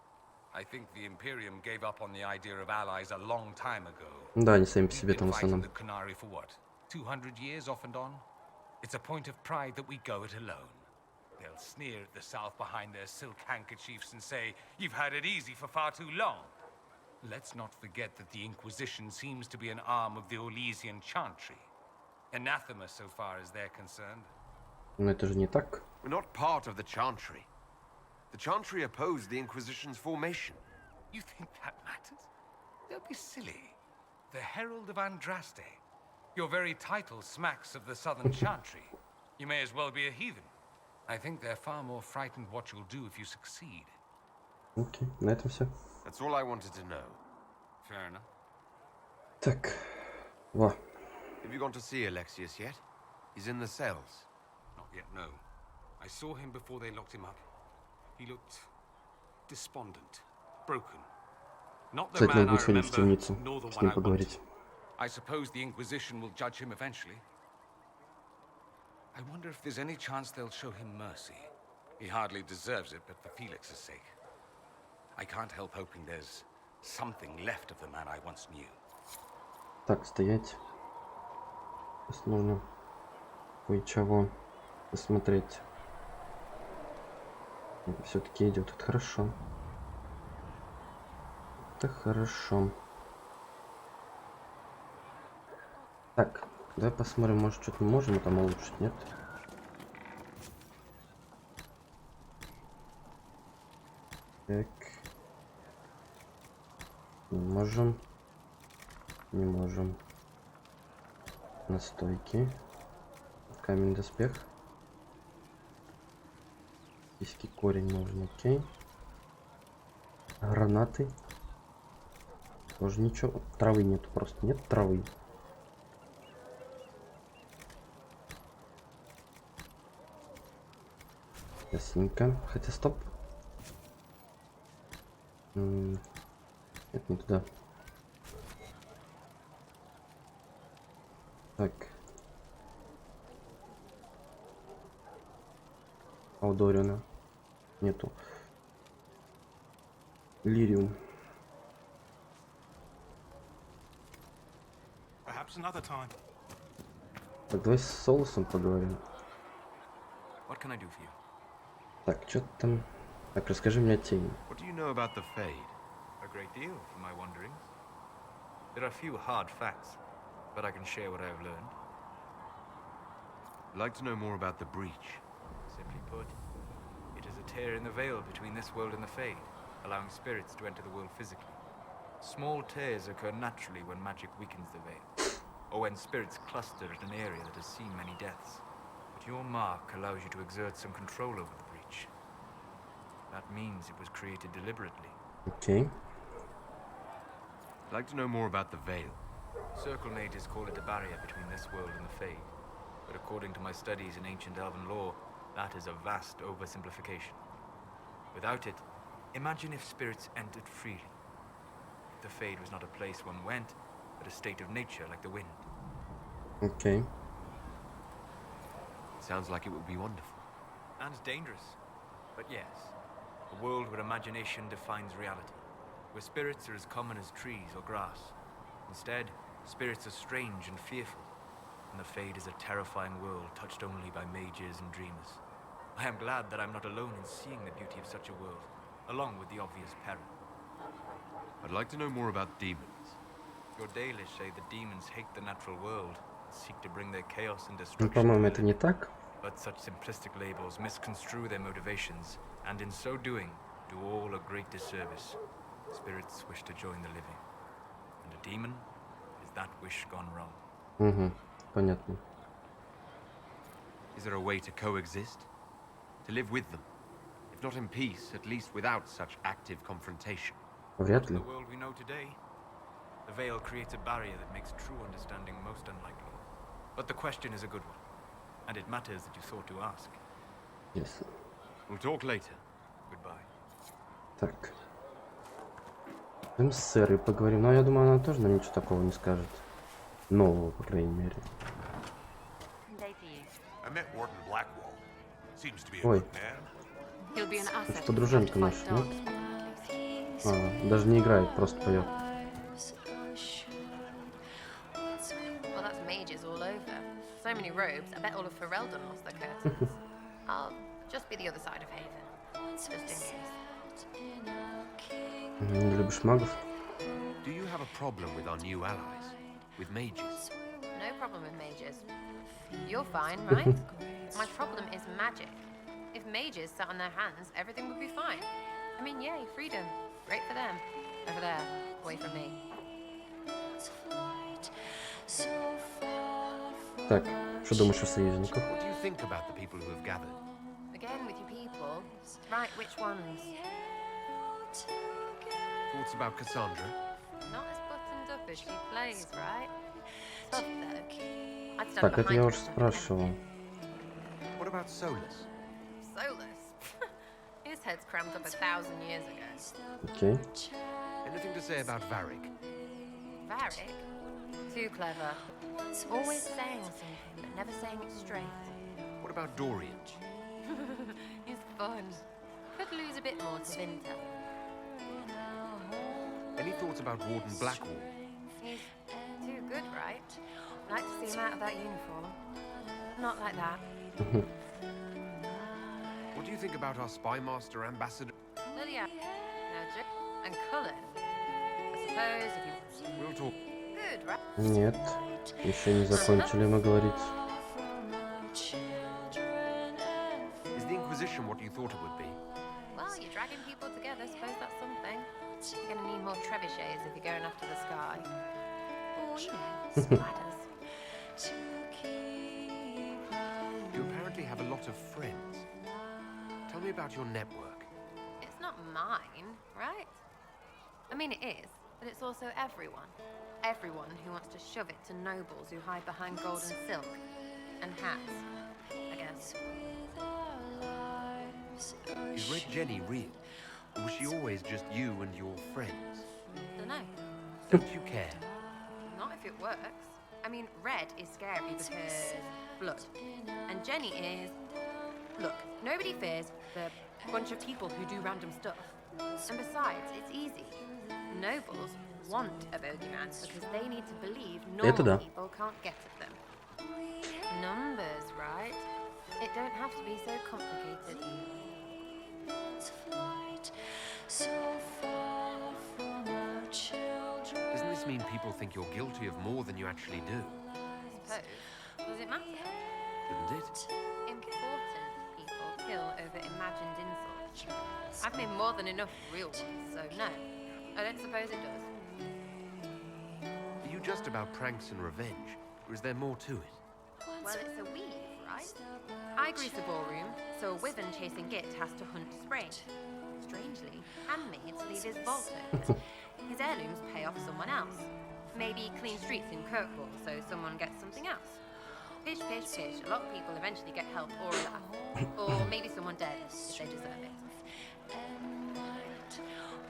I think the Imperium gave up on the idea of allies a long time ago. Да, они сами по себе We've там been в fighting основном. the Canary for what? 200 years off and on. It's a point of pride that we go it alone. They'll sneer at the South behind their silk handkerchiefs and say, "You've had it easy for far too long." Let's not forget that the Inquisition seems to be an arm of the Orlesian Chantry. Anathema so far as they're concerned. Но это же не так. We're not part of the Chantry. The Chantry opposed the Inquisition's formation. You think that matters? Don't be silly. The Herald of Andraste. Your very title smacks of the Southern Chantry. You may as well be a heathen. I think they're far more frightened what you'll do if you succeed. Окей, на этом все. That's all I wanted to know. Fair enough. Так, во. Have you gone to see Alexius yet? He's in the cells. Not yet, no. I saw him before they locked him up. He looked despondent, broken. Not the Кстати, надо man I будет сходить в remember, темницу, nor the с one ним I поговорить. wanted. I suppose the Inquisition will judge him eventually. I wonder if there's any chance they'll show him mercy. He hardly deserves it, but for Felix's sake. I can't help hoping there's something left of the man I once knew. Так, стоять. Сейчас нужно кое-чего посмотреть. Все-таки идет. Это хорошо. Это хорошо. Так, давай посмотрим, может что-то мы можем там улучшить, нет? Так. Не можем. Не можем. Настойки. Камень доспех. Киский корень можно, окей. Гранаты. Тоже ничего. Травы нету, просто нет травы. Ясненько. Хотя стоп. Нет, не туда. Так. Аудориона. Нету. Лириум. Так, давай с Солусом поговорим. What can I do for you? Так, что там? Так, расскажи мне о тени. What do you know about the Fade? A great deal from my wanderings. There are few hard facts, but I can share what I have learned. I'd like to know more about the Breach. Simply put, it is a tear in the veil between this world and the Fade, allowing spirits to enter the world physically. Small tears occur naturally when magic weakens the veil, or when spirits cluster at an area that has seen many deaths. But your mark allows you to exert some control over the Breach. That means it was created deliberately. Okay. I'd like to know more about the Veil. Circle mages call it a barrier between this world and the Fade. But according to my studies in ancient elven lore, that is a vast oversimplification. Without it, imagine if spirits entered freely. If the Fade was not a place one went, but a state of nature like the wind. Okay. Sounds like it would be wonderful. And dangerous. But yes, a world where imagination defines reality. Where spirits are as common as trees or grass. Instead, spirits are strange and fearful. And the Fade is a terrifying world touched only by mages and dreamers. I am glad that I'm not alone in seeing the beauty of such a world, along with the obvious peril. I'd like to know more about demons. Your Dalish say the demons hate the natural world, and seek to bring their chaos and Ну, destruction. по-моему, это не так. But such simplistic labels misconstrue their motivations, and in so doing, do all a great disservice. Spirits wish to join the living, and a demon is that wish gone wrong. Угу, понятно. Is there a way to coexist? To live with them? If not in peace, at least without such active confrontation. Вряд In ли. the world we know today, the veil creates a barrier that makes true understanding most unlikely. But the question is a good one, and it matters that you thought to ask. Yes. We'll talk later. Goodbye. Так. С Сэрой поговорим. Но я думаю, она тоже нам ничего такого не скажет. Нового, по крайней мере. I met Warden Blackwall. Seems to be a Ой. good man. He'll be an Это asset. подруженька наша, нет? А, даже не играет, просто поет. Well, that's mages all over. So many robes, I bet all of Ferelden lost their curtains. I'll just be the other side of Haven. Just in case. Не любишь магов? Do you have a problem with our new allies? With mages? No problem with mages. You're fine, right? My problem is magic. If mages sat on their hands, everything would be fine. I mean, yay, freedom. Great for them. Over there, away from me. Так, что думаешь о союзниках? What do you think about the people who have gathered? Again with your people. Right, which ones? Thoughts about Cassandra? Not as buttoned up as she plays, right? Tough though. I'd stand Так, это behind я her уже or something. спрашивал. What about Solus? Solus. His head's cramped up 1,000 years ago. Окей. Anything to say about Varric? Varric? Too clever. Always saying something, but never saying it straight. What about Dorian? He's fun. Could lose a bit more to Vinter. Any thoughts about Warden Blackwall? He's too good, right? Like to see him out of that uniform. Not like that. What do you think about our spy master ambassador? Lilia, magic, and colour. I suppose if you... We'll talk. Good, right? Нет, еще не закончили мы говорить. Is the Inquisition what you thought it would be? Well, you're dragging people together, suppose that's something. You're gonna need more trebuchets if you're going after the sky. Or, you know, splatters. You apparently have a lot of friends. Tell me about your network. It's not mine, right? I mean, it is, but it's also everyone. Everyone who wants to shove it to nobles who hide behind gold and silk. And hats, I guess. Is Red Jenny real? Or was she always just you and your friends? Dunno. Don't you care? Not if it works. I mean, Red is scary because blood. And Jenny is... Look, nobody fears the bunch of people who do random stuff. And besides, it's easy. Nobles want a bogeyman because they need to believe normal people can't get at them. Numbers, right? It don't have to be so complicated. Doesn't this mean people think you're guilty of more than you actually do? Suppose. Does it matter? Didn't it? Important people kill over imagined insults. I've made more than enough real ones, so no. I don't suppose it does. Are you just about pranks and revenge? Or is there more to it? Well, it's a weave, right? I grease a ballroom, so a wyvern chasing Git has to hunt Sprain. Strangely, handmaids leave his vault open. His heirlooms pay off someone else. Maybe clean streets in Kirkwall, so someone gets something else. Pish, pish, pish. A lot of people eventually get help or a laugh. Or maybe someone dead, if they deserve it.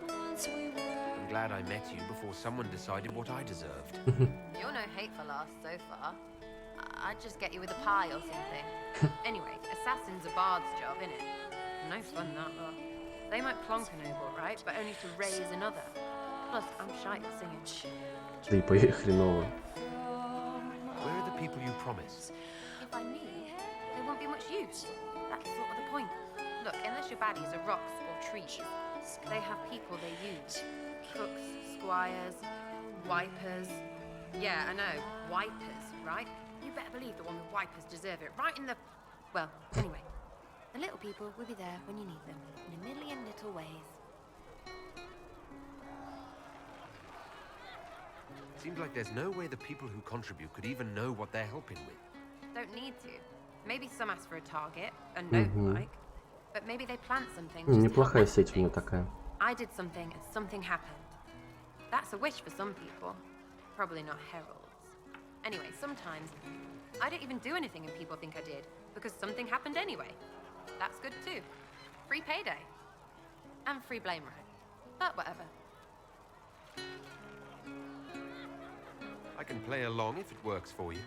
I'm glad I met you before someone decided what I deserved. You're no hateful ass so far. I'd just get you with a pie or something. Anyway, assassin's a bard's job, innit? No fun that lot. They might plonk a noble, right? But only to raise another. Plus, I'm shy at singing. Да и поехали хреново. Where are the people you promised? If I knew, there won't be much use. That's sort of the point. Look, unless your baddies are rocks or trees, they have people they use. Cooks, squires, wipers. Yeah, I know, wipers, right? You better believe the one with wipers deserve it, right in the... Well, anyway. The little people will be there when you need them, in a million little ways. Seems like there's no way the people who contribute could even know what they're helping with. Don't need to. Maybe some ask for a target, a note like. But maybe they plant something. Неплохая сеть у меня такая. I did something and something happened. That's a wish for some people. Probably not heralds. Anyway, sometimes I don't even do anything and people think I did because something happened anyway. That's good too. Free payday. And free blame right. But whatever. I can play along if it works for you.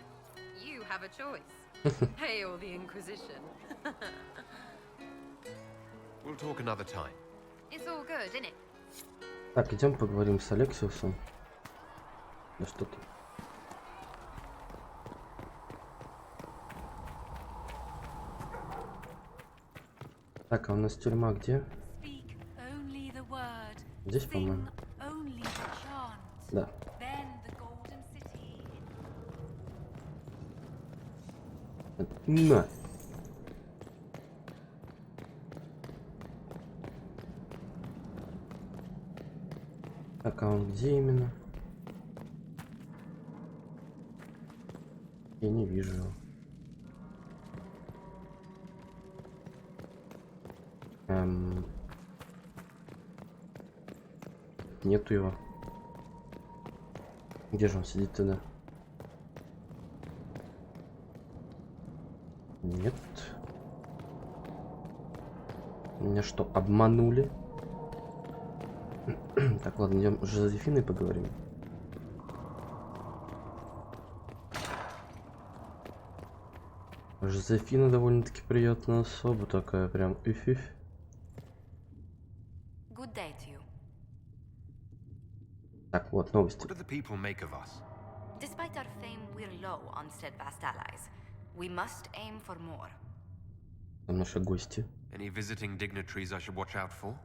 You have a choice. Hail the Inquisition. We'll talk another time. It's all good, isn't it? Так, идем поговорим с Алексиусом. Да что ты? Так, а у нас тюрьма где? Здесь, по-моему. Да. На. Так, а он где именно? Я не вижу его. Нету его. Где же он сидит тогда? Нет. Меня что, обманули? Так, ладно, идем с Жозефиной поговорим. Жозефина довольно-таки приятная особа такая, прям иф-иф. Good day to you. Так, вот новости. What do the people make of us? Despite our fame, we're low on steadfast allies. We must aim for more. Там наши гости. Any visiting dignitaries I should watch out for?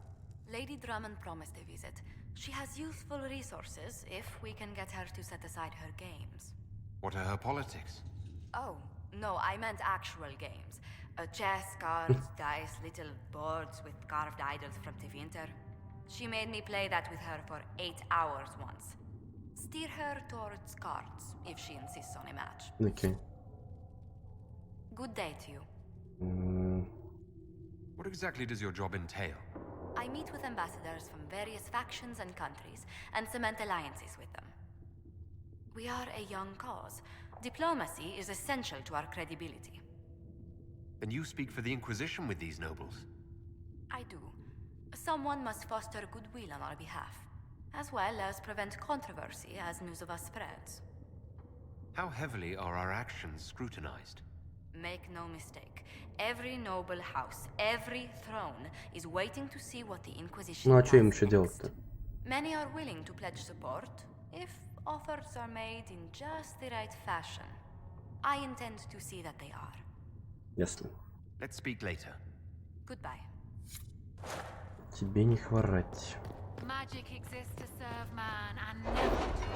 Lady Drummond promised a visit. She has useful resources if we can get her to set aside her games. What are her politics? Oh, no, I meant actual games. Chess, cards, dice, little boards with carved idols from Tevinter. She made me play that with her for 8 hours once. Steer her towards cards, if she insists on a match. Okay. Good day to you. What exactly does your job entail? I meet with ambassadors from various factions and countries, and cement alliances with them. We are a young cause. Diplomacy is essential to our credibility. Then you speak for the Inquisition with these nobles? I do. Someone must foster goodwill on our behalf, as well as prevent controversy as news of us spreads. How heavily are our actions scrutinized? Make no mistake. Every noble house, every throne is waiting to see what the Inquisition Ну а does что им еще next. делать-то? Many are willing to pledge support if offers are made in just the right fashion. I intend to see that they are. Ясно. Let's speak later. Goodbye. Тебе не хворать. Magic exists to serve man and never to.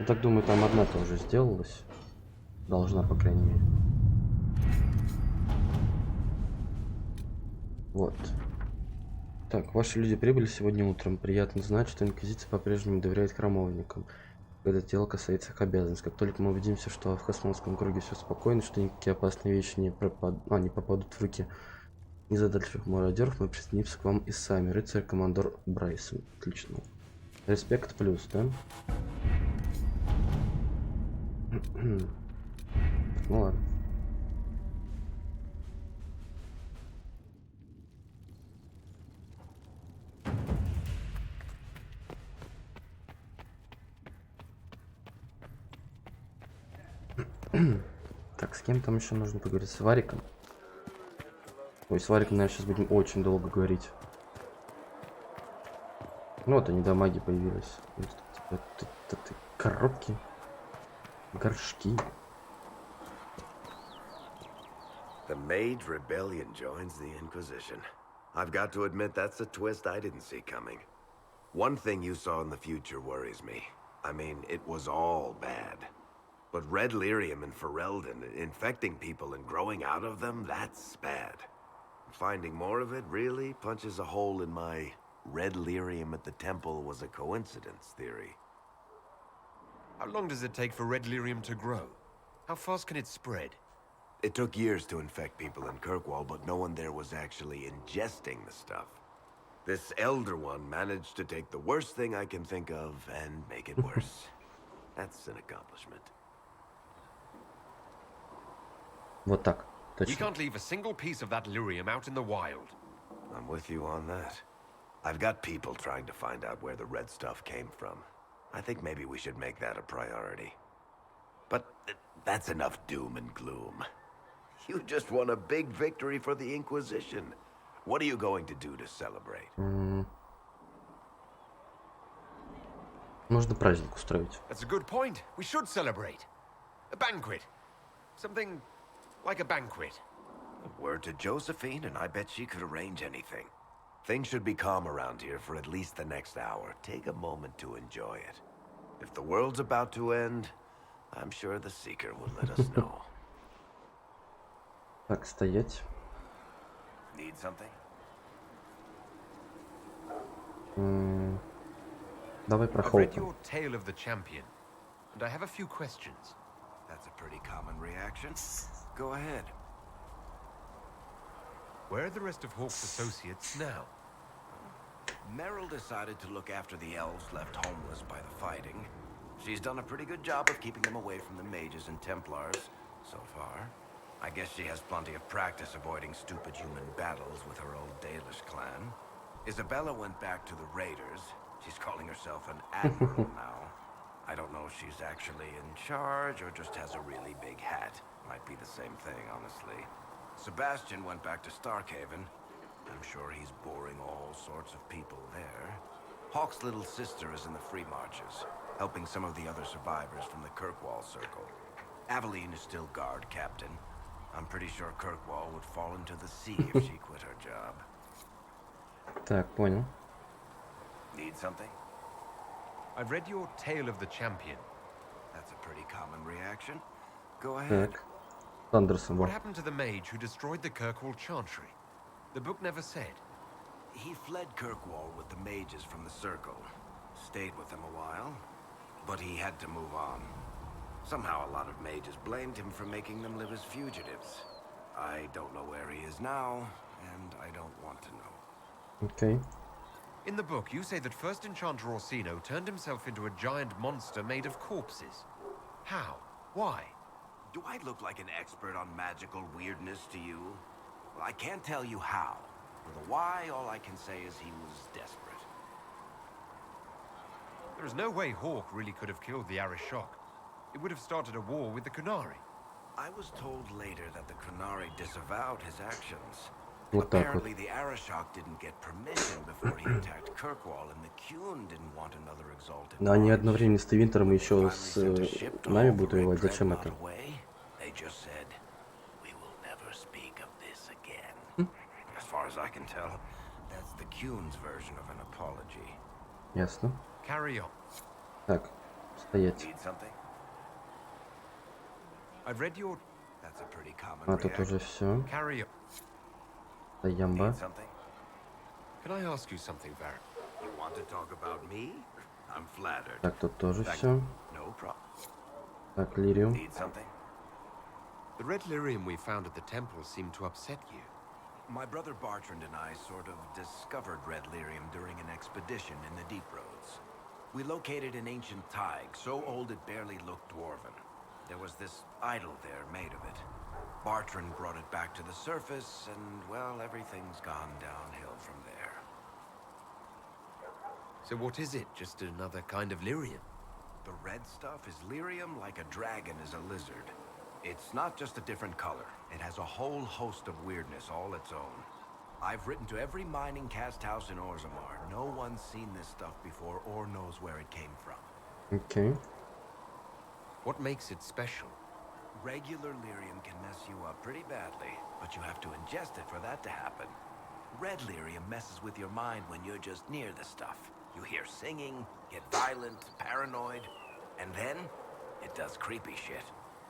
Я так думаю, там одна-то уже сделалась. Должна, по крайней мере. Вот. Так, ваши люди прибыли сегодня утром. Приятно знать, что Инквизиция по-прежнему доверяет храмовникам. Когда дело касается их обязанностей. Как только мы убедимся, что в Космонском круге все спокойно, что никакие опасные вещи не попадут в руки незадачливых мародеров, мы присоединимся к вам и сами. Рыцарь-командор Брайсон. Отлично. Респект плюс, да? Ну ладно. Так, с кем там еще нужно поговорить? С Вариком? Ой, с Вариком, наверное, сейчас будем очень долго говорить. Ну вот они, да, маги появились. Коробки. Горшки. The Mage Rebellion joins the Inquisition. I've got to admit that's a twist I didn't see coming. One thing you saw in the future worries me. I mean, it was all bad. But red lyrium and Ferelden, infecting people and growing out of them, that's bad. Finding more of it really punches a hole in my red lyrium at the temple was a coincidence theory. How long does it take for red lyrium to grow? How fast can it spread? It took years to infect people in Kirkwall, but no one there was actually ingesting the stuff. This Elder One managed to take the worst thing I can think of and make it worse. That's an accomplishment. Вот так. We Точно. can't leave a single piece of that lyrium out in the wild. I'm with you on that. I've got people trying to find out where the red stuff came from. I think maybe we should make that a priority. But that's enough doom and gloom. You just won a big victory for the Inquisition. What are you going to do to celebrate? Можно праздник устроить. That's a good point. We should celebrate. A banquet. Something Like a banquet. Word to Josephine, and I bet she could arrange anything. Things should be calm around here for at least the next hour. Take a moment to enjoy it. If the world's about to end, I'm sure the Seeker will let us know. Так, стоять. Need something? Давай про I've read Хоука. your Tale of the Champion, and I have a few questions. That's a pretty common reaction. Go ahead. Where are the rest of Hawke's associates now? Meryl decided to look after the elves left homeless by the fighting. She's done a pretty good job of keeping them away from the mages and Templars, so far. I guess she has plenty of practice avoiding stupid human battles with her old Dalish clan. Isabella went back to the Raiders. She's calling herself an admiral now. I don't know if she's actually in charge or just has a really big hat. Might be the same thing, honestly. Sebastian went back to Starkhaven. I'm sure he's boring all sorts of people there. Hawke's little sister is in the Free Marches, helping some of the other survivors from the Kirkwall Circle. Aveline is still guard captain. I'm pretty sure Kirkwall would fall into the sea if she quit her job. Так, понял. Need something? I've read your Tale of the Champion. That's a pretty common reaction. Go ahead. Так. Сандерсон, What вот. happened to the mage who destroyed the Kirkwall Chantry? The book never said. He fled Kirkwall with the mages from the Circle. Stayed with them a while, but he had to move on. Somehow a lot of mages blamed him for making them live as fugitives. I don't know where he is now, and I don't want to know. Okay. In the book, you say that first Enchanter Orsino turned himself into a giant monster made of corpses. How? Why? Do I look like an expert on magical weirdness to you? Well, I can't tell you how. For the why, all I can say is he was desperate. There is no way Hawke really could have killed the Arishok. It would have started a war with the Qunari. I was told later that the Qunari disavowed his actions. Вот так вот. Apparently, the Arishok didn't get permission before he attacked Kirkwall, and the Qun didn't want another exalted. Но они одновременно с Твинтером еще с нами будут воевать. Зачем это? They just said, "We will never speak of this again." As far as I can tell, that's the Qun's version of an apology. Ясно. Carry on. Так, стоять. Need something? I've read your... That's a pretty common А тут уже все. Carry on. Ямба. Need something? Can I ask you something, Varric? You want to talk about me? I'm flattered. Так, тут тоже все. No problem. Так, Лириум. Need something? The red lyrium we found at the temple seemed to upset you. My brother Bartrand and I sort of discovered red lyrium during an expedition in the Deep Roads. We located an ancient thaig, so old it barely looked dwarven. There was this idol there made of it. Bartrand brought it back to the surface, and, well, everything's gone downhill from there. So what is it? Just another kind of lyrium? The red stuff is lyrium like a dragon is a lizard. It's not just a different color. It has a whole host of weirdness all its own. I've written to every mining cast house in Orzammar. No one's seen this stuff before or knows where it came from. Okay. What makes it special? Regular lyrium can mess you up pretty badly, but you have to ingest it for that to happen. Red lyrium messes with your mind when you're just near the stuff. You hear singing, get violent, paranoid, and then it does creepy shit.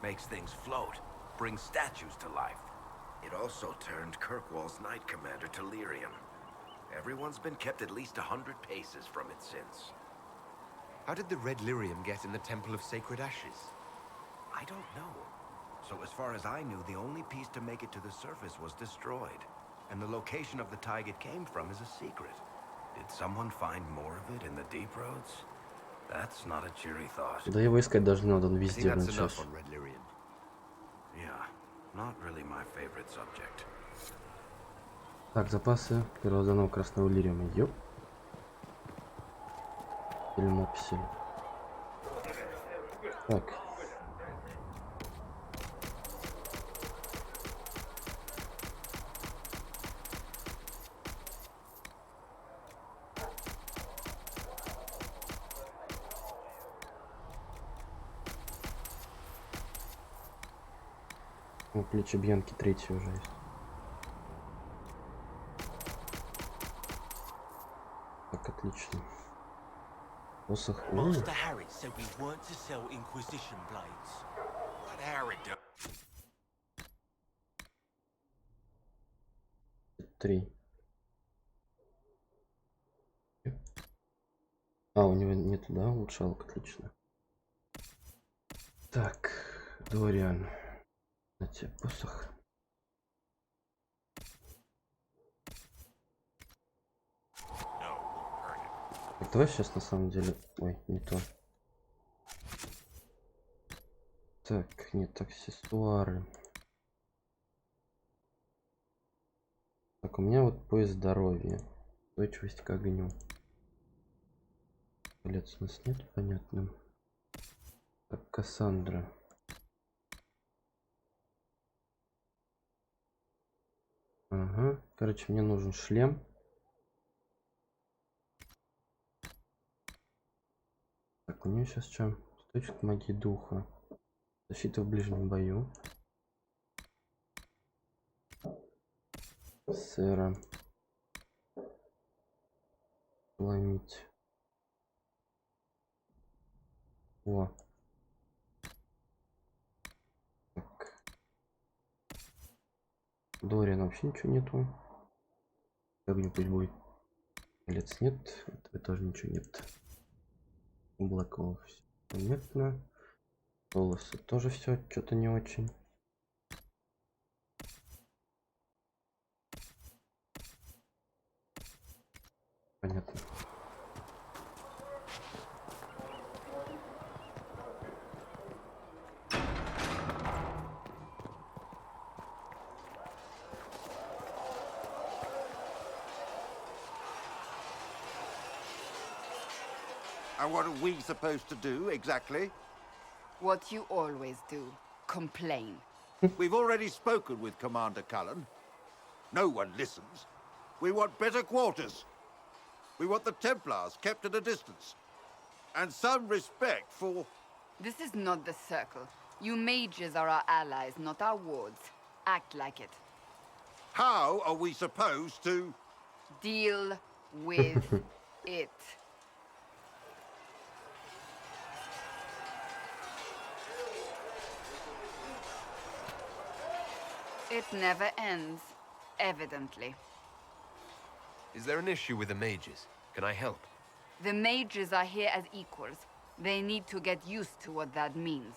Makes things float, brings statues to life. It also turned Kirkwall's Knight Commander to lyrium. Everyone's been kept at least 100 paces from it since. How did the red lyrium get in the Temple of Sacred Ashes? I don't know. So as far as I knew, the only piece to make it to the surface was destroyed. And the location of the thaig it came from is a secret. Did someone find more of it in the Deep Roads? That's not a cheery thought. Да его искать даже надо, он I think везде, that's блин, enough сейчас. on red lyrium. Yeah, not really my favorite subject. Так, запасы первозданного красного лириума. Ёп. Или написи. Так. Ну, ключ Бьянки третий уже есть. Так, отлично. Посох. Master Harry said we weren't to sell Inquisition blades. What Harry do? 3. А, у него нету, да, улучшалок, отлично. Так, Дориан. На тебе посох. Так, давай сейчас на самом деле... Ой, не то. Так, нет, аксессуары. Так, у меня вот пояс здоровья. Устойчивость к огню. Колец у нас нет, понятно. Так, Кассандра. Ага. Короче, мне нужен шлем. Так, у нее сейчас что? Устойчивость к магии духа. Защита в ближнем бою. Сэра. Ломить. О. Так. Дориан вообще ничего нету. Огню пусть будет. Колец нет. Этого тоже ничего нет. Облаков все понятно. Волосы тоже все что-то не очень. Понятно. And what are we supposed to do, exactly? What you always do. Complain. We've already spoken with Commander Cullen. No one listens. We want better quarters. We want the Templars kept at a distance. And some respect for... This is not the Circle. You mages are our allies, not our wards. Act like it. How are we supposed to... Deal with it. It never ends, evidently. Is there an issue with the mages? Can I help? The mages are here as equals. They need to get used to what that means.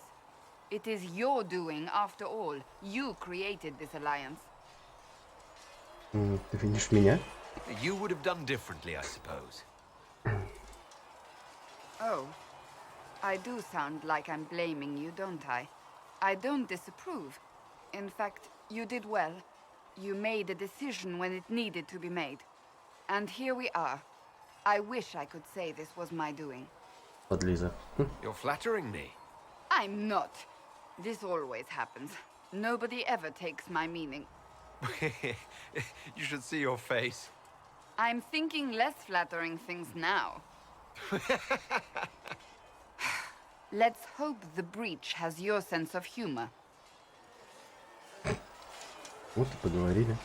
It is your doing, after all. You created this alliance. Ты видишь меня? You would have done differently, I suppose. Oh. I do sound like I'm blaming you, don't I? I don't disapprove. In fact, you did well. You made a decision when it needed to be made. And here we are. I wish I could say this was my doing. Подлиза. You're flattering me. I'm not. This always happens. Nobody ever takes my meaning. You should see your face. I'm thinking less flattering things now. Let's hope the breach has your sense of humor. Вот и поговорили.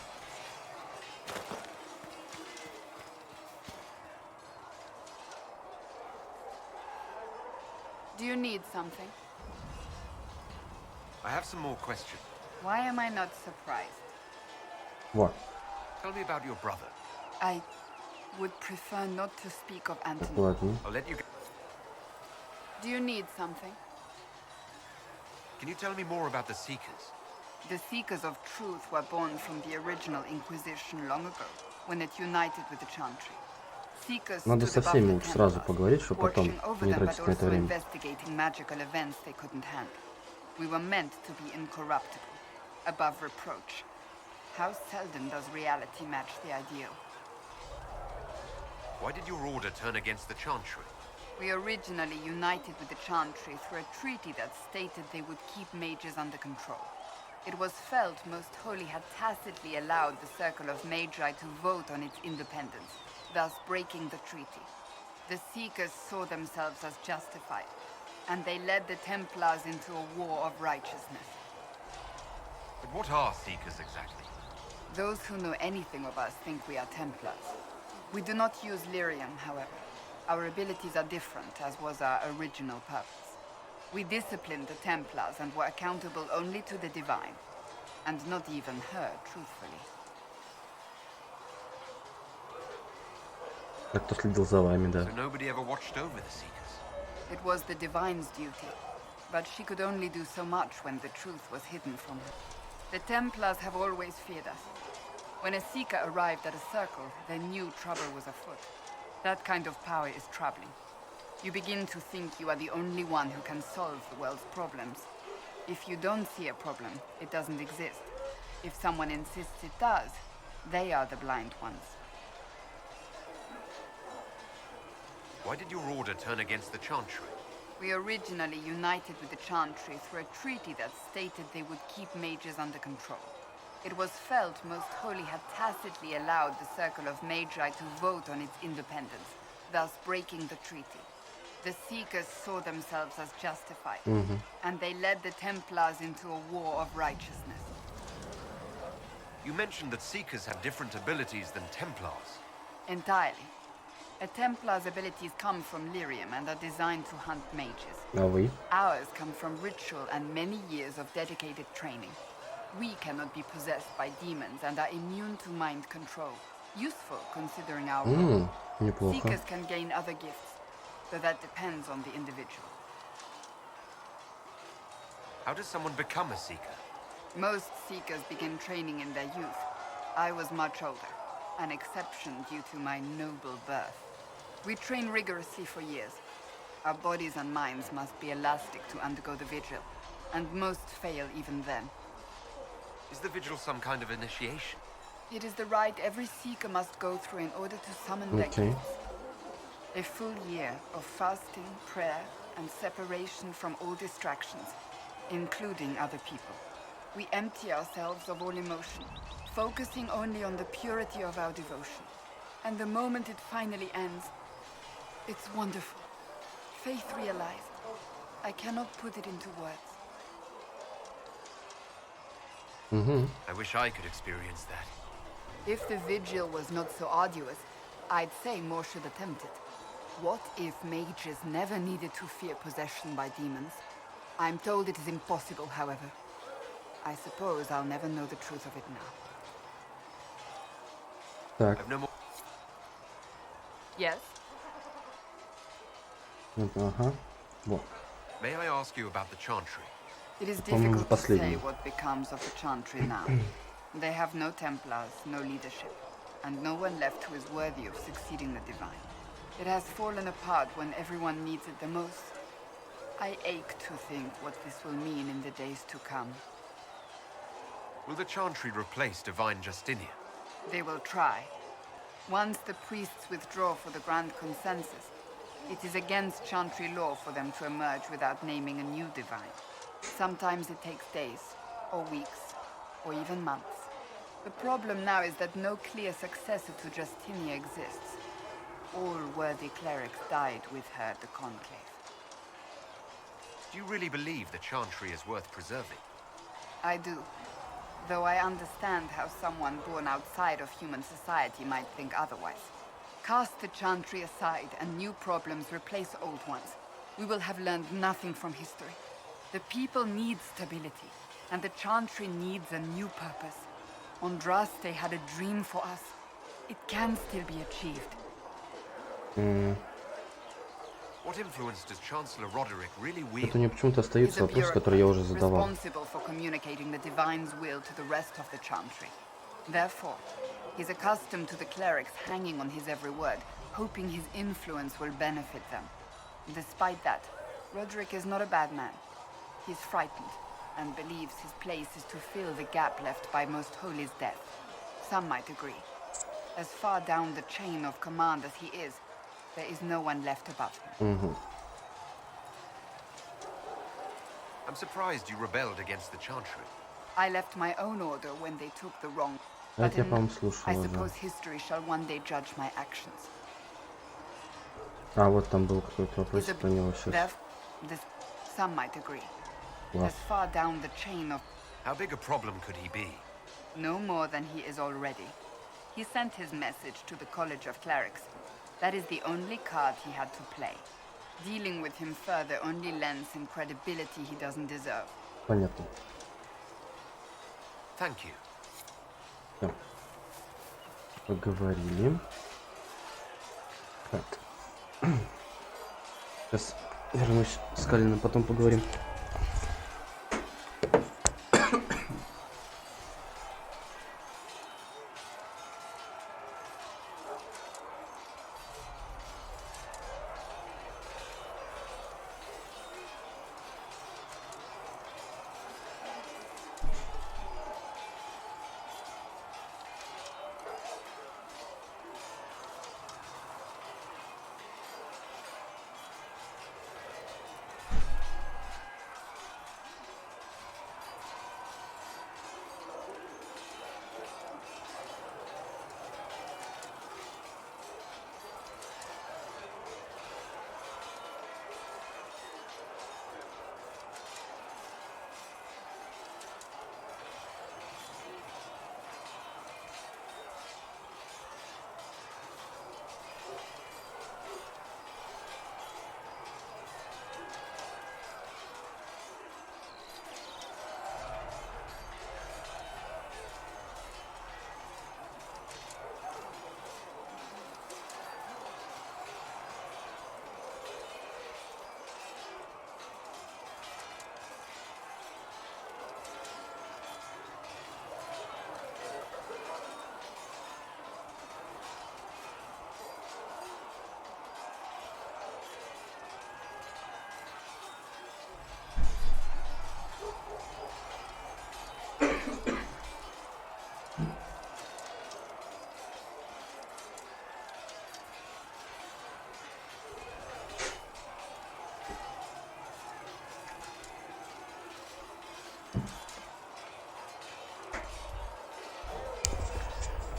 Do you need something? I have some more questions. Why am I not surprised? What? Tell me about your brother. I would prefer not to speak of Anthony. Ладно. I'll let you go. Do you need something? Can you tell me more about the Seekers? The Seekers of Truth were born from the original Inquisition long ago, when it united with the Chantry. Seekers Надо stood со above всеми the лучше сразу Templars, поговорить, чтобы потом watching over не them, but тратить на это also время. investigating magical events they couldn't handle. We were meant to be incorruptible, above reproach. How seldom does reality match the ideal? Why did your order turn against the Chantry? We originally united with the Chantry through a treaty that stated they would keep mages under control. It was felt Most Holy had tacitly allowed the Circle of Magi to vote on its independence, thus breaking the treaty. The Seekers saw themselves as justified, and they led the Templars into a war of righteousness. But what are Seekers exactly? Those who know anything of us think we are Templars. We do not use lyrium, however. Our abilities are different, as was our original purpose. We disciplined the Templars and were accountable only to the Divine. And not even her, truthfully. Кто следил за вами, да? So nobody ever watched over the Seekers? It was the Divine's duty. But she could only do so much when the truth was hidden from her. The Templars have always feared us. When a Seeker arrived at a circle, they knew trouble was afoot. That kind of power is troubling. You begin to think you are the only one who can solve the world's problems. If you don't see a problem, it doesn't exist. If someone insists it does, they are the blind ones. Why did your order turn against the Chantry? We originally united with the Chantry through a treaty that stated they would keep mages under control. It was felt Most Holy had tacitly allowed the Circle of Magi to vote on its independence, thus breaking the treaty. The Seekers saw themselves as justified, and they led the Templars into a war of righteousness. You mentioned that Seekers have different abilities than Templars. Entirely. A Templar's abilities come from lyrium and are designed to hunt mages. А вы? Ours come from ritual and many years of dedicated training. We cannot be possessed by demons and are immune to mind control. Useful considering our role. Неплохо. Seekers can gain other gifts, though that depends on the individual. How does someone become a Seeker? Most Seekers begin training in their youth. I was much older, an exception due to my noble birth. We train rigorously for years. Our bodies and minds must be elastic to undergo the vigil, and most fail even then. Is the vigil some kind of initiation? It is the rite every Seeker must go through in order to summon their gifts. A full year of fasting, prayer, and separation from all distractions, including other people. We empty ourselves of all emotion, focusing only on the purity of our devotion. And the moment it finally ends, it's wonderful. Faith realized. I cannot put it into words. I wish I could experience that. If the vigil was not so arduous, I'd say more should attempt it. What if mages never needed to fear possession by demons? I'm told it is impossible, however. I suppose I'll never know the truth of it now. Так. I've no more. Yes? Ага. Вот. May I ask you about the Chantry? It is По-моему, difficult to say последний. what becomes of the Chantry now. They have no Templars, no leadership, and no one left who is worthy of succeeding the Divine. It has fallen apart when everyone needs it the most. I ache to think what this will mean in the days to come. Will the Chantry replace Divine Justinian? They will try. Once the priests withdraw for the Grand Consensus, it is against Chantry law for them to emerge without naming a new Divine. Sometimes it takes days, or weeks, or even months. The problem now is that no clear successor to Justinia exists. All worthy clerics died with her at the Conclave. Do you really believe the Chantry is worth preserving? I do. Though I understand how someone born outside of human society might think otherwise. Cast the Chantry aside and new problems replace old ones. We will have learned nothing from history. The people need stability, and the Chantry needs a new purpose. Andraste had a dream for us. It can still be achieved. What influence does Chancellor Roderick really wield? Это у меня почему-то остается вопрос, который я уже задавал. Responsible for communicating the Divine's will to the rest of the Chantry. Therefore, he's accustomed to the clerics hanging on his every word, hoping his influence will benefit them. Despite that, Roderick is not a bad man. He's frightened, and believes his place is to fill the gap left by Most Holy's death. Some might agree. As far down the chain of command as he is, there is no one left above him. I'm surprised you rebelled against the Chantry. I left my own order when they took the wrong. Это я, in- по-моему, слушал I уже. suppose history shall one day judge my actions. А, вот там был какой-то Is вопросик a- про него сейчас. Some might agree. Класс. As far down the chain of... How big a problem could he be? No more than he is already. He sent his message to the College of Clerics. That is the only card he had to play. Dealing with him further only lends him credibility he doesn't deserve. Понятно. Thank you. Всё. Поговорили. Так. Сейчас вернусь с Калином, потом поговорим.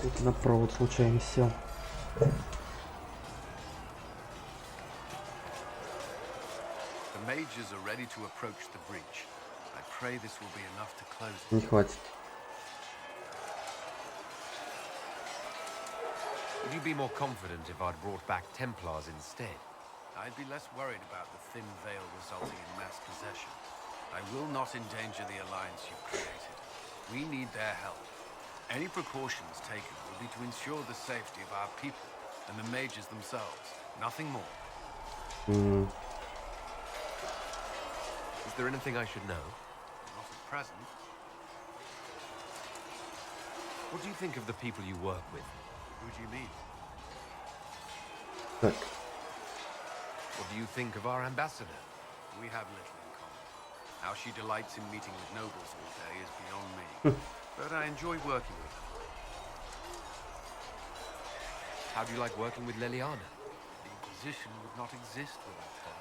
Тут на провод случайно сел. The mages are ready to approach the breach. I pray this will be enough to close it. Не хватит. Would you be more confident if I'd brought back Templars instead? I'd be less worried about the thin veil resulting in mass possession. I will not endanger the alliance you've created. We need their help. Any precautions taken will be to ensure the safety of our people and the mages themselves. Nothing more. Is there anything I should know? Not at present. What do you think of the people you work with? Who do you mean? Так. What do you think of our ambassador? We have little in common. How she delights in meeting with nobles all day is beyond me. But I enjoy working with her. How do you like working with Leliana? The Inquisition would not exist without her.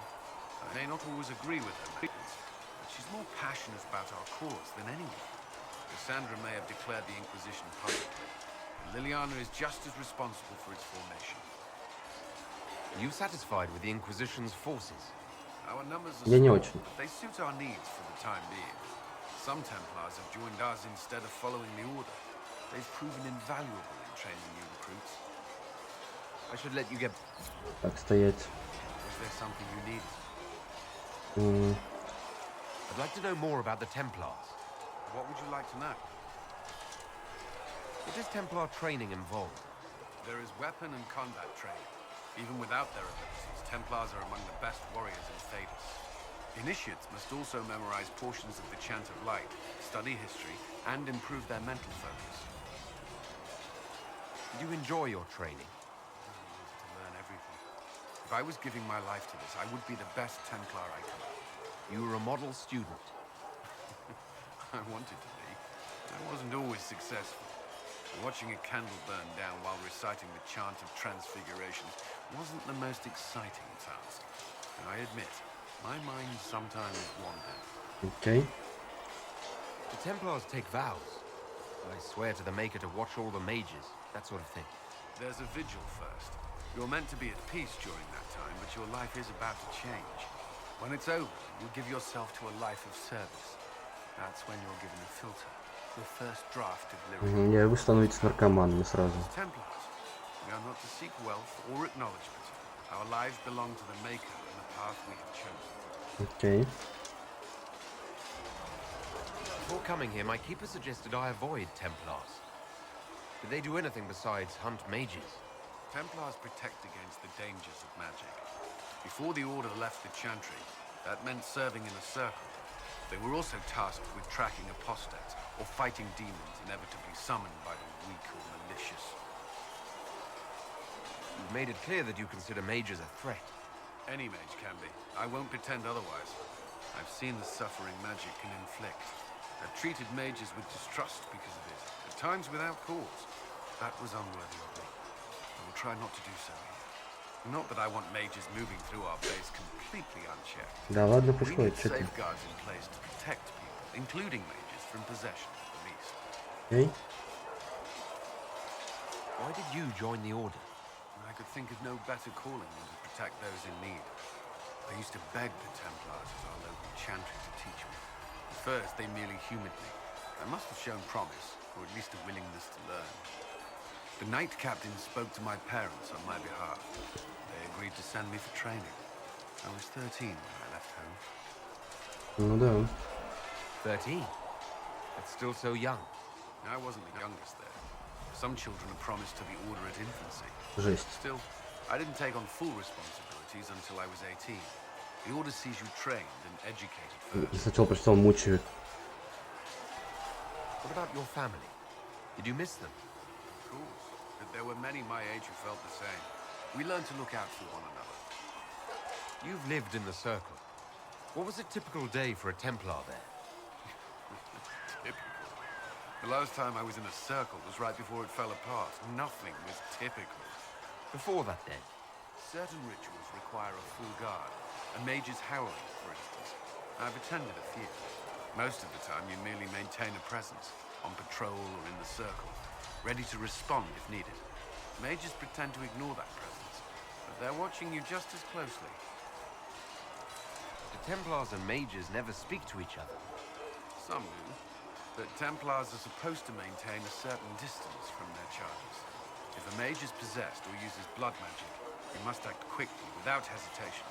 I may not always agree with her methods, but she's more passionate about our cause than anyone. Cassandra may have declared the Inquisition publicly, and Liliana is just as responsible for its formation. Are you satisfied with the Inquisition's forces? Our numbers are Я не small, очень. but they suit our needs for the time being. Some Templars have joined us instead of following the Order. They've proven invaluable in training new recruits. I should let you get... Так, стоять. Is there something you need? I'd like to know more about the Templars. What would you like to know? What does Templar training involve? There is weapon and combat training. Even without their abilities, Templars are among the best warriors in Thedas. Initiates must also memorize portions of the Chant of Light, study history, and improve their mental focus. Do you enjoy your training? To learn everything. If I was giving my life to this, I would be the best Templar I could. You were a model student. I wanted to be. I wasn't always successful. Watching a candle burn down while reciting the Chant of Transfiguration wasn't the most exciting task. And I admit, my mind sometimes wandered. Okay. Do Templars take vows? I swear to the Maker to watch all the mages, that sort of thing. There's a vigil first. You're meant to be at peace during that time, but your life is about to change. When it's over, you give yourself to a life of service. That's when you're given a filter. The first draft of lyric. Я вы становитесь наркоманами сразу. Templars. We are not to seek wealth or acknowledgement. Our lives belong to the Maker and the path we have chosen. Окей. Before coming here, my keeper suggested I avoid Templars. Do they do anything besides hunt mages? Templars protect against the dangers of magic. Before the Order left the Chantry, that meant serving in a circle. They were also tasked with tracking apostates or fighting demons inevitably summoned by the weak or malicious. You've made it clear that you consider mages a threat. Any mage can be. I won't pretend otherwise. I've seen the suffering magic can inflict. I've treated mages with distrust because of it, at times without cause. That was unworthy of me. I will try not to do so here. Not that I want mages moving through our base completely unchecked. Да ладно, We пришло, need что ты. safeguards in place to protect people, including mages, from possession at the least. Окей. Why did you join the Order? I could think of no better calling than to protect those in need. I used to beg the Templars as our local chantry to teach me. At first, they merely humoured me. I must have shown promise, or at least a willingness to learn. The Knight Captain spoke to my parents on my behalf. They agreed to send me for training. I was 13 when I left home. Ну да. 13? That's still so young. I wasn't the youngest there. Some children are promised to the Order at infancy. Жесть. Still, I didn't take on full responsibilities until I was 18. The Order sees you trained and educated first. Сначала прочитал, мучают. What about your family? Did you miss them? Of course, but there were many my age who felt the same. We learned to look out for one another. You've lived in the Circle. What was a typical day for a Templar there? Typical. The last time I was in a circle was right before it fell apart. Nothing was typical. Before that, then? Certain rituals require a full guard. A mage's howling, for instance. I've attended a few. Most of the time, you merely maintain a presence, on patrol or in the circle, ready to respond if needed. Mages pretend to ignore that presence, but they're watching you just as closely. The Templars and mages never speak to each other. Some do, but Templars are supposed to maintain a certain distance from their charges. If a mage is possessed or uses blood magic, you must act quickly, without hesitation.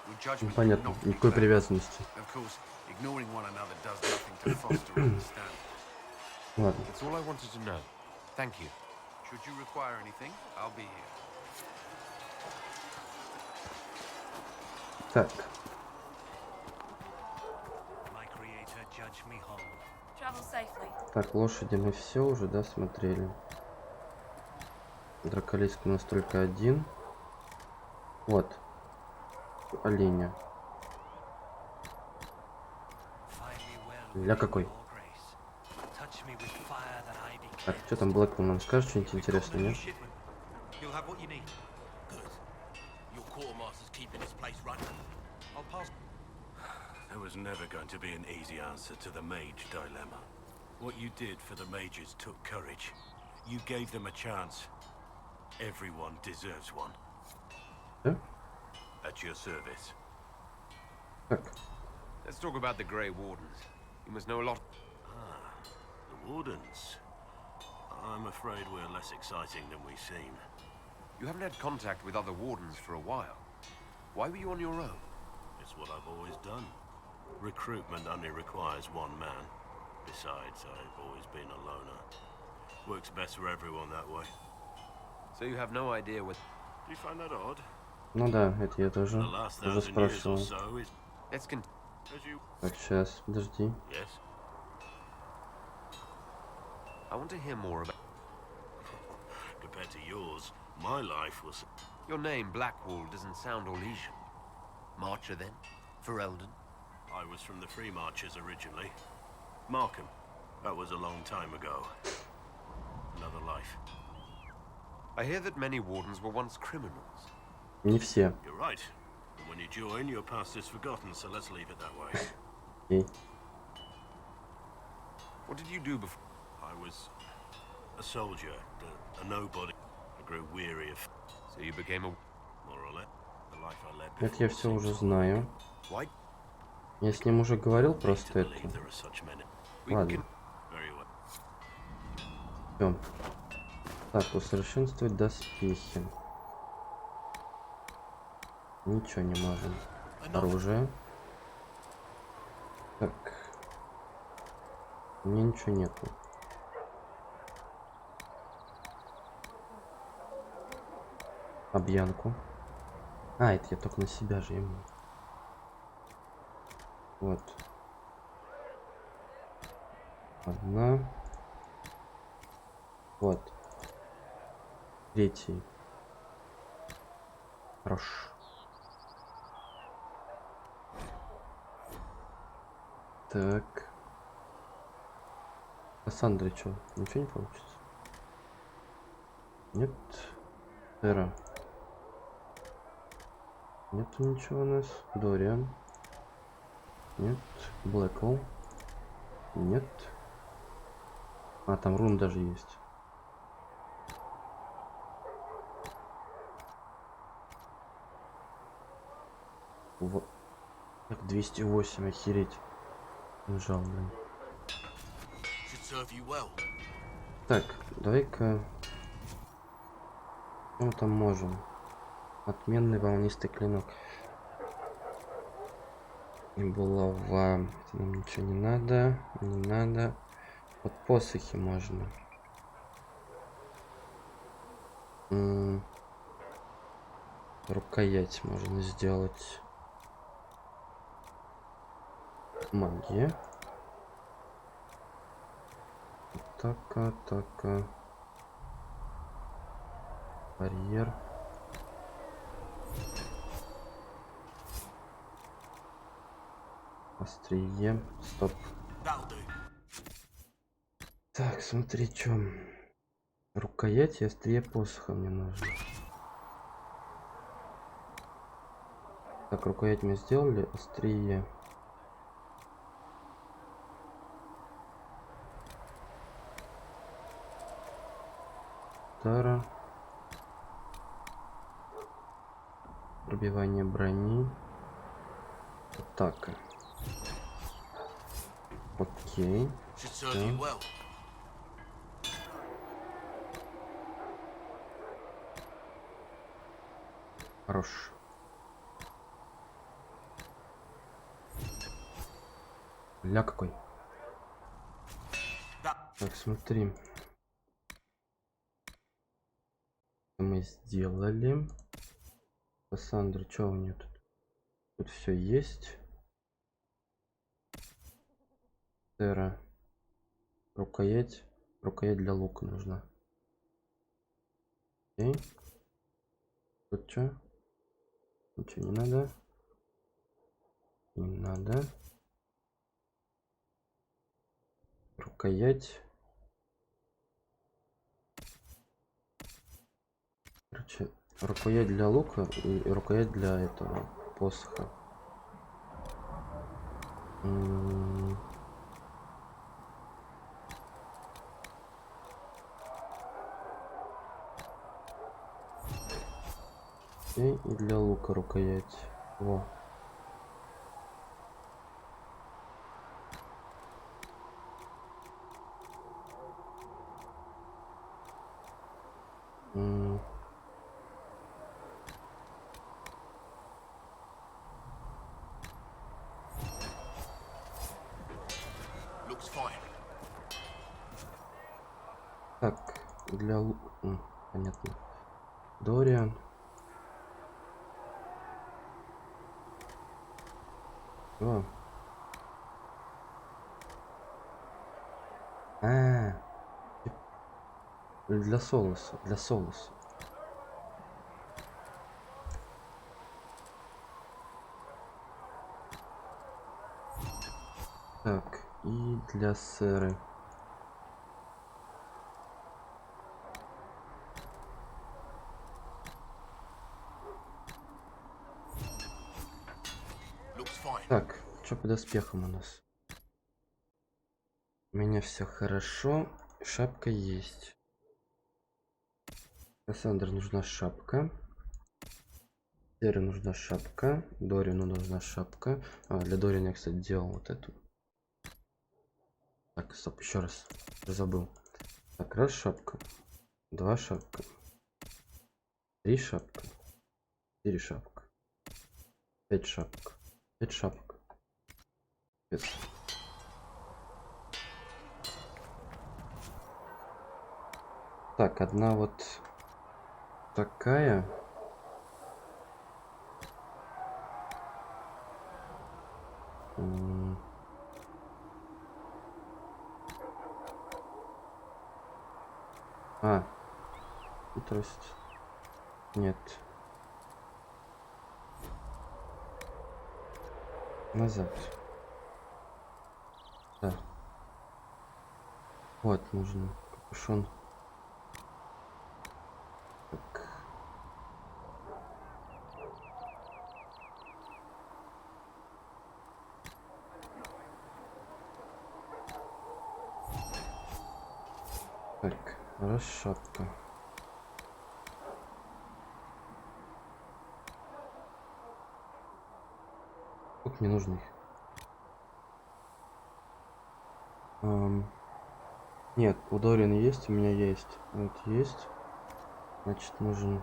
Your judgment Понятно, cannot be никакой clouded. привязанности. Of course, ignoring one another does nothing to foster understanding. Ладно. That's all I wanted to know. Thank you. Should you require anything, I'll be here. Так. My creator judge me whole. Travel safely. Так, лошади мы все уже, да, смотрели. Драколийск у нас только один. Вот. Оленя. Ля какой. Так, что там Блэквилл нам скажет что-нибудь интересное, нет? You'll have what you need. Good. Your quartermaster's keeping this place running. I'll pass. There was never going to be an easy answer to the mage dilemma. What you did for the mages took courage. You gave them a chance. Everyone deserves one. Yeah? At your service. Так. Let's talk about the Grey Wardens. You must know a lot. Ah, the Wardens. I'm afraid we're less exciting than we seem. You haven't had contact with other Wardens for a while. Why were you on your own? It's what I've always done. Recruitment only requires one man. Besides, I've always been a loner. Works best for everyone that way. So you have no idea what... Do you find that odd? Ну да, это я тоже уже спрашивал. Let's continue. Так, сейчас, подожди. Yes. I want to hear more about... Compared to yours, my life was... Your name, Blackwall, doesn't sound Orlesian. Marcher, then? For Eldon? I was from the Free Marchers originally. Markham. That was a long time ago. Another life. I hear that many Wardens were once criminals. Не все. You're right. But when you join, your past is forgotten, so let's leave it that way. Okay. What did you do before? I was a soldier, a nobody. I grew weary of... So you became a... More or less. The life I led Это я before все уже seems знаю. Why? Я с ним уже говорил, просто это... Ладно. Всё. Так, усовершенствовать доспехи. Ничего не можем. Оружие. Так. У меня ничего нету. Объянку. А, это я только на себя же ему. Вот. Одна. Вот. Третий. Хорош. Так. Кассандра, что? Ничего не получится? Нет. Эра. Нету ничего у нас. Дориан. Нет. Блэквелл. Нет. А, там рун даже есть. Вот. Так, 208, охереть. Нажал, блин. Так, давай-ка... Что мы там можем? Отменный волнистый клинок. И булава. Нам ничего не надо. Не надо. Вот посохи можно. Рукоять можно сделать. Магия. Атака. Барьер. Острие. Стоп. Так, смотри, что. Рукоять и острие посоха мне нужно. Так, рукоять мы сделали. Острие. Тара. Пробивание брони. Атака. Окей. Да. Хорош. Ля какой. Так, смотри. Мы сделали. Кассандра, что у нее тут? Тут все есть. Тера. Рукоять. Рукоять для лука нужна. Окей. Тут что? Ничего не надо. Не надо. Рукоять. Короче, рукоять для лука и рукоять для этого посоха. И для лука рукоять. Во. Так, для понятно. Дориан. О. Для солоса, для солоса. Так, и для сыры. Так, что по доспехам у нас? У меня все хорошо. Шапка есть. Кассандре нужна шапка. Сере нужна шапка. Дорину нужна шапка. Для Дорина я, кстати, делал вот эту. Так, стоп, еще раз. Я забыл. Так, раз шапка. 2 шапка. 3 шапка. 4 шапка. 5 шапок. 5 шапок. 5. Так, одна вот такая. Хитрость. Нет. Назад. Да. Вот, нужно капюшон. Так. Так, раз шапка. Сколько мне нужно их? Нет, у Дорина есть, у меня есть. Вот есть. Значит, нужен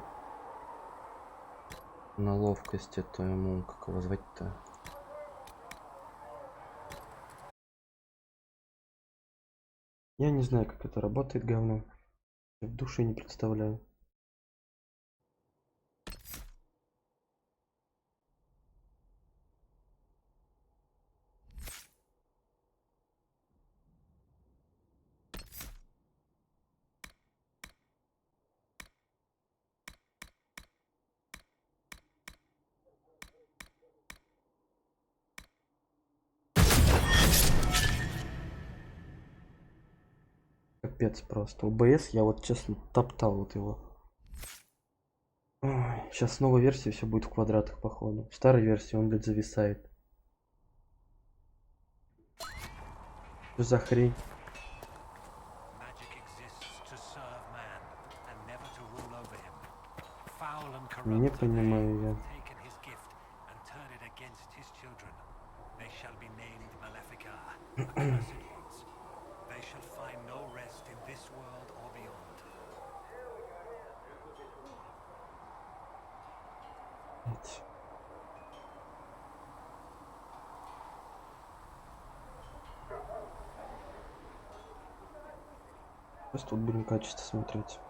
на ловкость, это ему, как его звать-то? Я не знаю, как это работает, говно. Я в душе не представляю. Капец просто. ОБС я вот честно топтал вот его. Сейчас с новой версии все будет в квадратах, походу. В старой версии он, блядь, зависает. Что за хрень? Не понимаю я. Просто тут будем качество смотреть.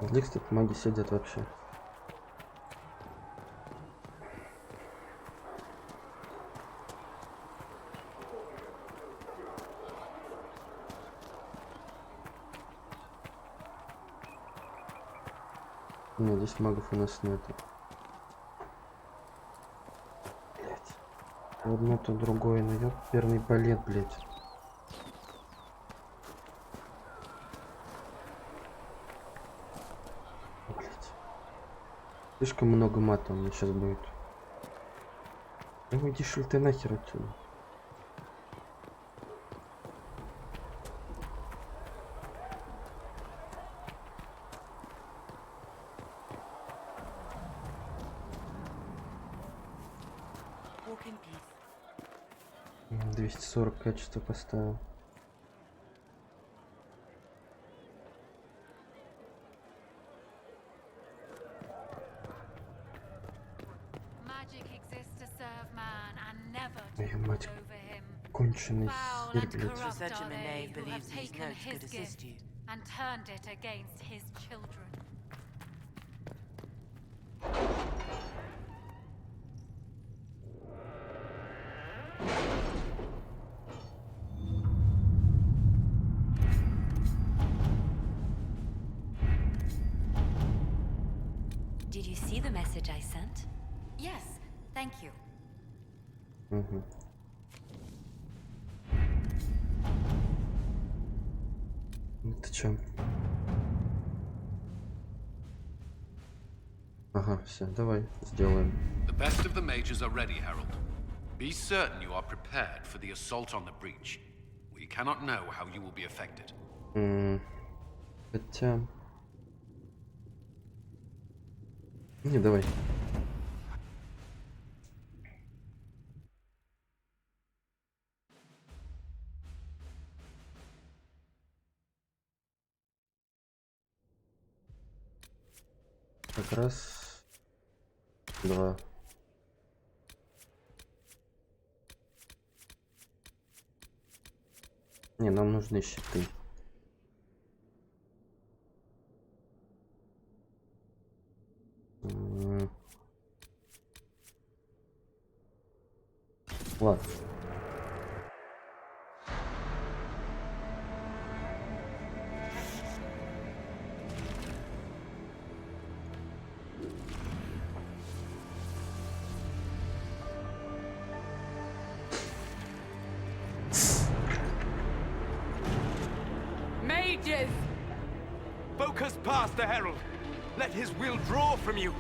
Где, кстати, маги сидят вообще? Нет, здесь магов у нас нету. Блять. Одно то другое, ну ёперный балет, блять. Слишком много мата у меня сейчас будет. Ну иди шел ты нахер отсюда. Walk in peace. 240 качество поставил. Твою мать, конченый хер, блядь. Did you see the message I sent? Yes, thank you. Угу. Ты чё? Ага, все, давай, сделаем. The best of the mages are ready, Harold. Be certain you are prepared for the assault on the breach. We cannot know how you will be affected. Хотя... Не, давай. Как раз... Два. Не, нам нужны щиты. Ладно. Mages! Focus past the Herald. Let his will draw from you.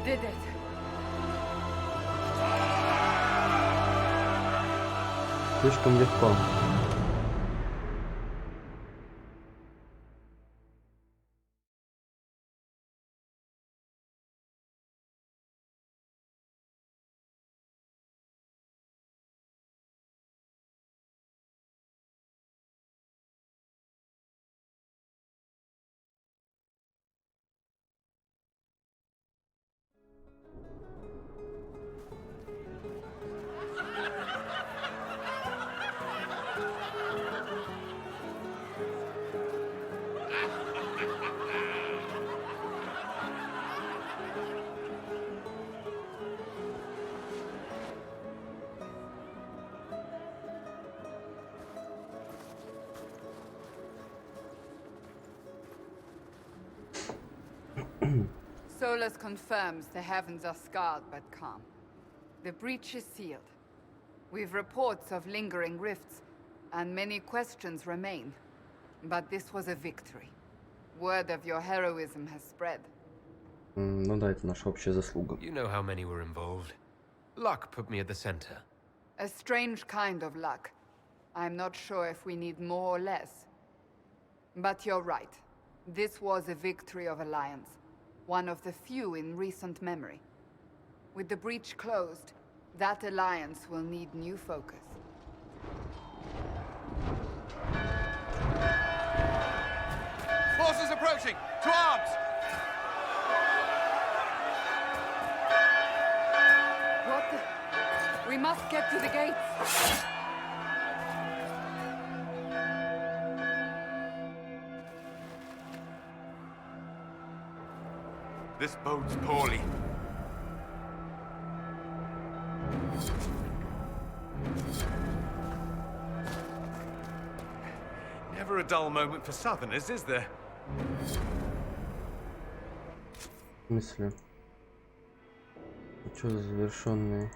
Did it. Слишком легко. Solus confirms the heavens are scarred but calm. The breach is sealed. We've reports of lingering rifts, and many questions remain. But this was a victory. Word of your heroism has spread. Ну да, это наша общая заслуга. You know how many were involved. Luck put me at the center. A strange kind of luck. I'm not sure if we need more or less. But you're right. This was a victory of Alliance. One of the few in recent memory. With the breach closed, that alliance will need new focus. Forces approaching! To arms! What the... We must get to the gates! This bodes poorly. Never a dull moment for Southerners, is there? В смысле? Что за завершенные?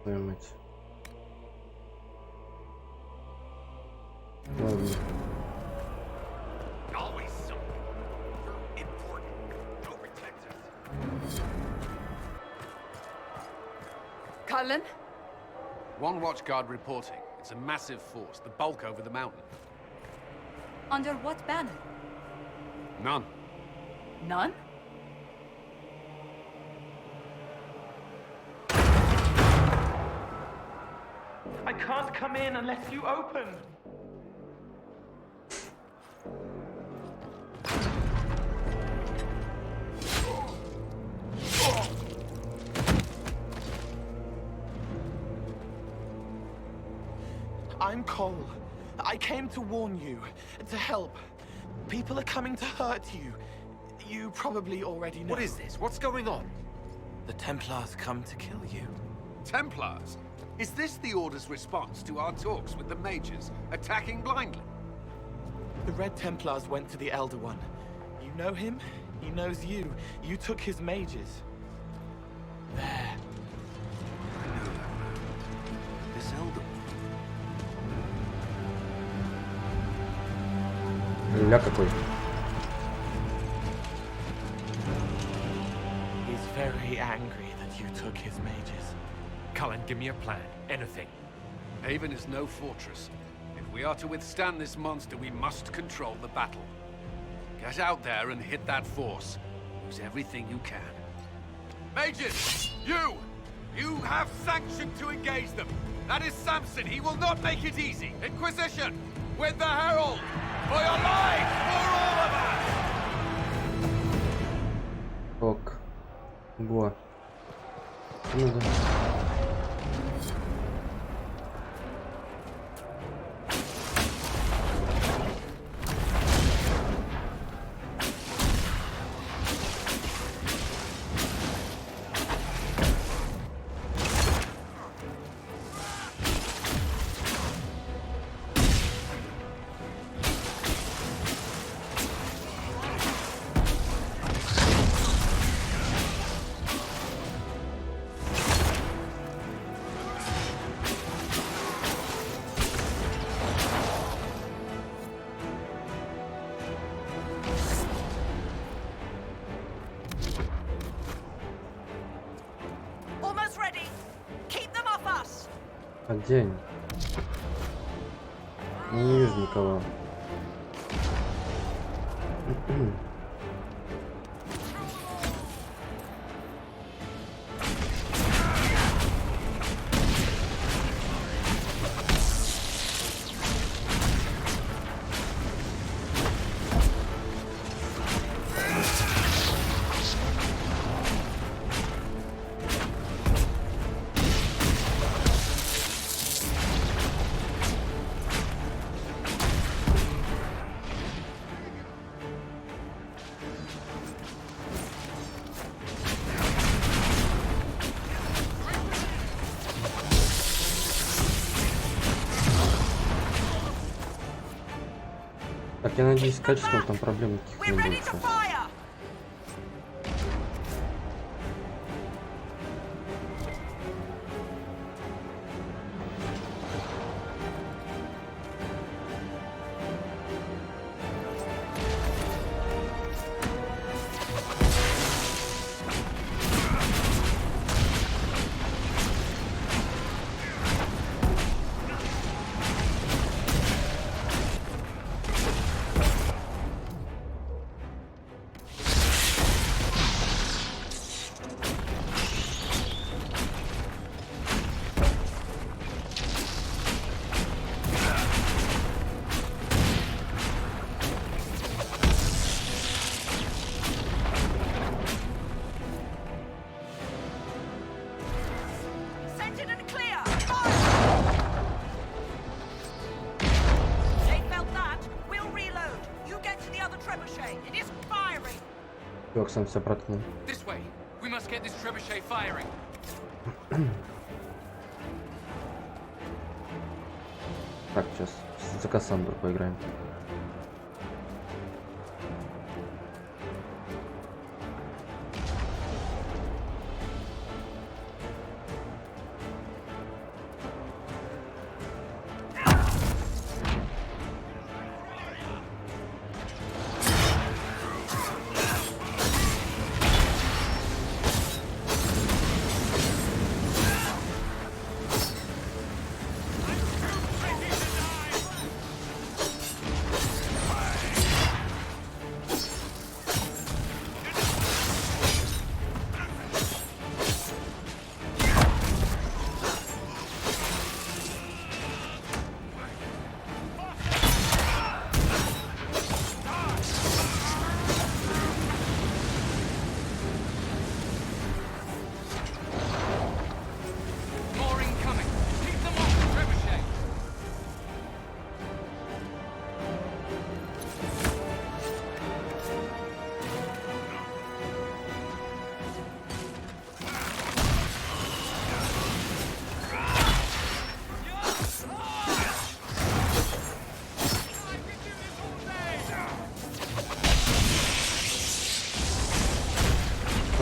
Твою мать. Ладно. Always something. You're important. Go protect us. Cullen? One watchguard reporting. It's a massive force, the bulk over the mountain. Under what banner? None. None? I can't come in unless you open. I'm Cole. I came to warn you, to help. People are coming to hurt you. You probably already know. What is this? What's going on? The Templars come to kill you. Templars? Is this the Order's response to our talks with the mages, attacking blindly? The Red Templars went to the Elder One. You know him? He knows you. You took his mages. There. I know that man. This Elder Ля какой. He's very angry that you took his mages. Cullen, give me a plan. Anything. Haven is no fortress. If we are to withstand this monster, we must control the battle. Get out there and hit that force. Use everything you can. Mages! You have sanction to engage them. That is Samson. He will not make it easy. Inquisition! With the Herald! For your lives! For all of us! Ок. Го. Ну да. Almost ready. Keep them off us. А где они? Не вижу никого. Так, я надеюсь, с качеством там проблем никаких не будет сейчас. Чувак сам себя проткнул. This way. We must get this trebuchet firing. Так, сейчас за Кассандру поиграем.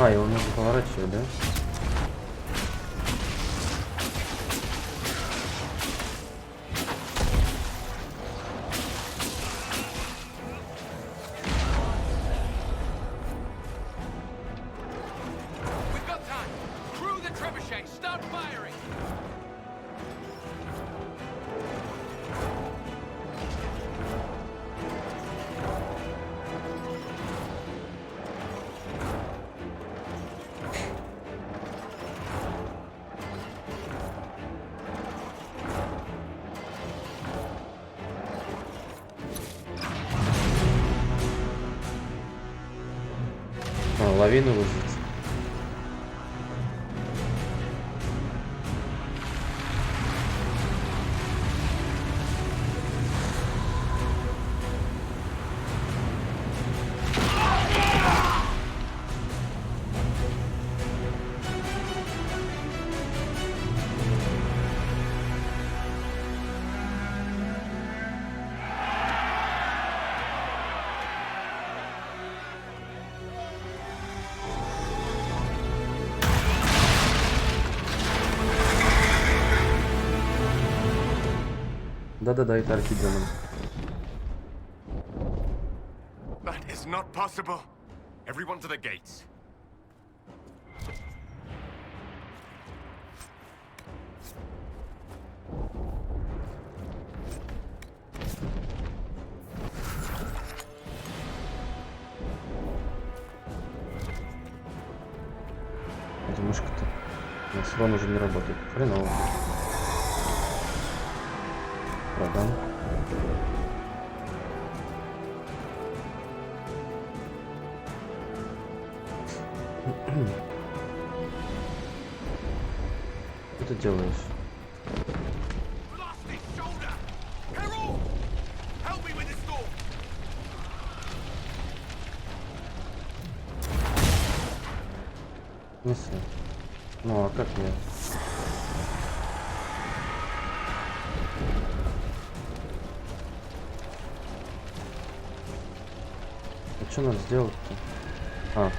А, его нужно поворачивать, да? We've got time. Crew the trebuchet. Start firing. А, лавину выжить. Да-да-да, это архидемон. That is not possible. Everyone to the gates. Эта мышка-то. У нас урон уже не работает. Хреново. Продам. Что ты делаешь? В смысле? Ну а как мне? А что надо сделать-то? А.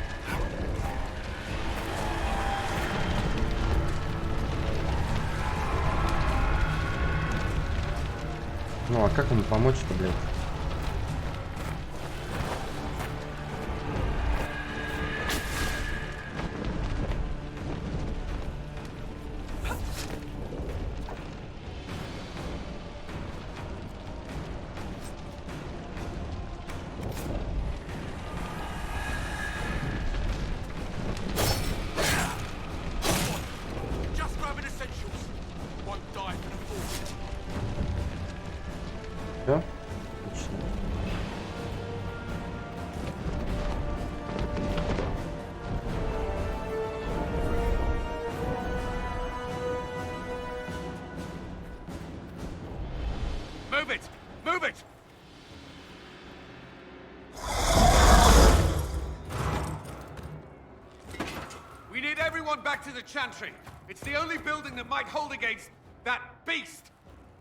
Ну а как ему помочь-то, блядь? Все? Отлично. Move it! Move it! We need everyone back to the Chantry. It's the only building that might hold against that beast.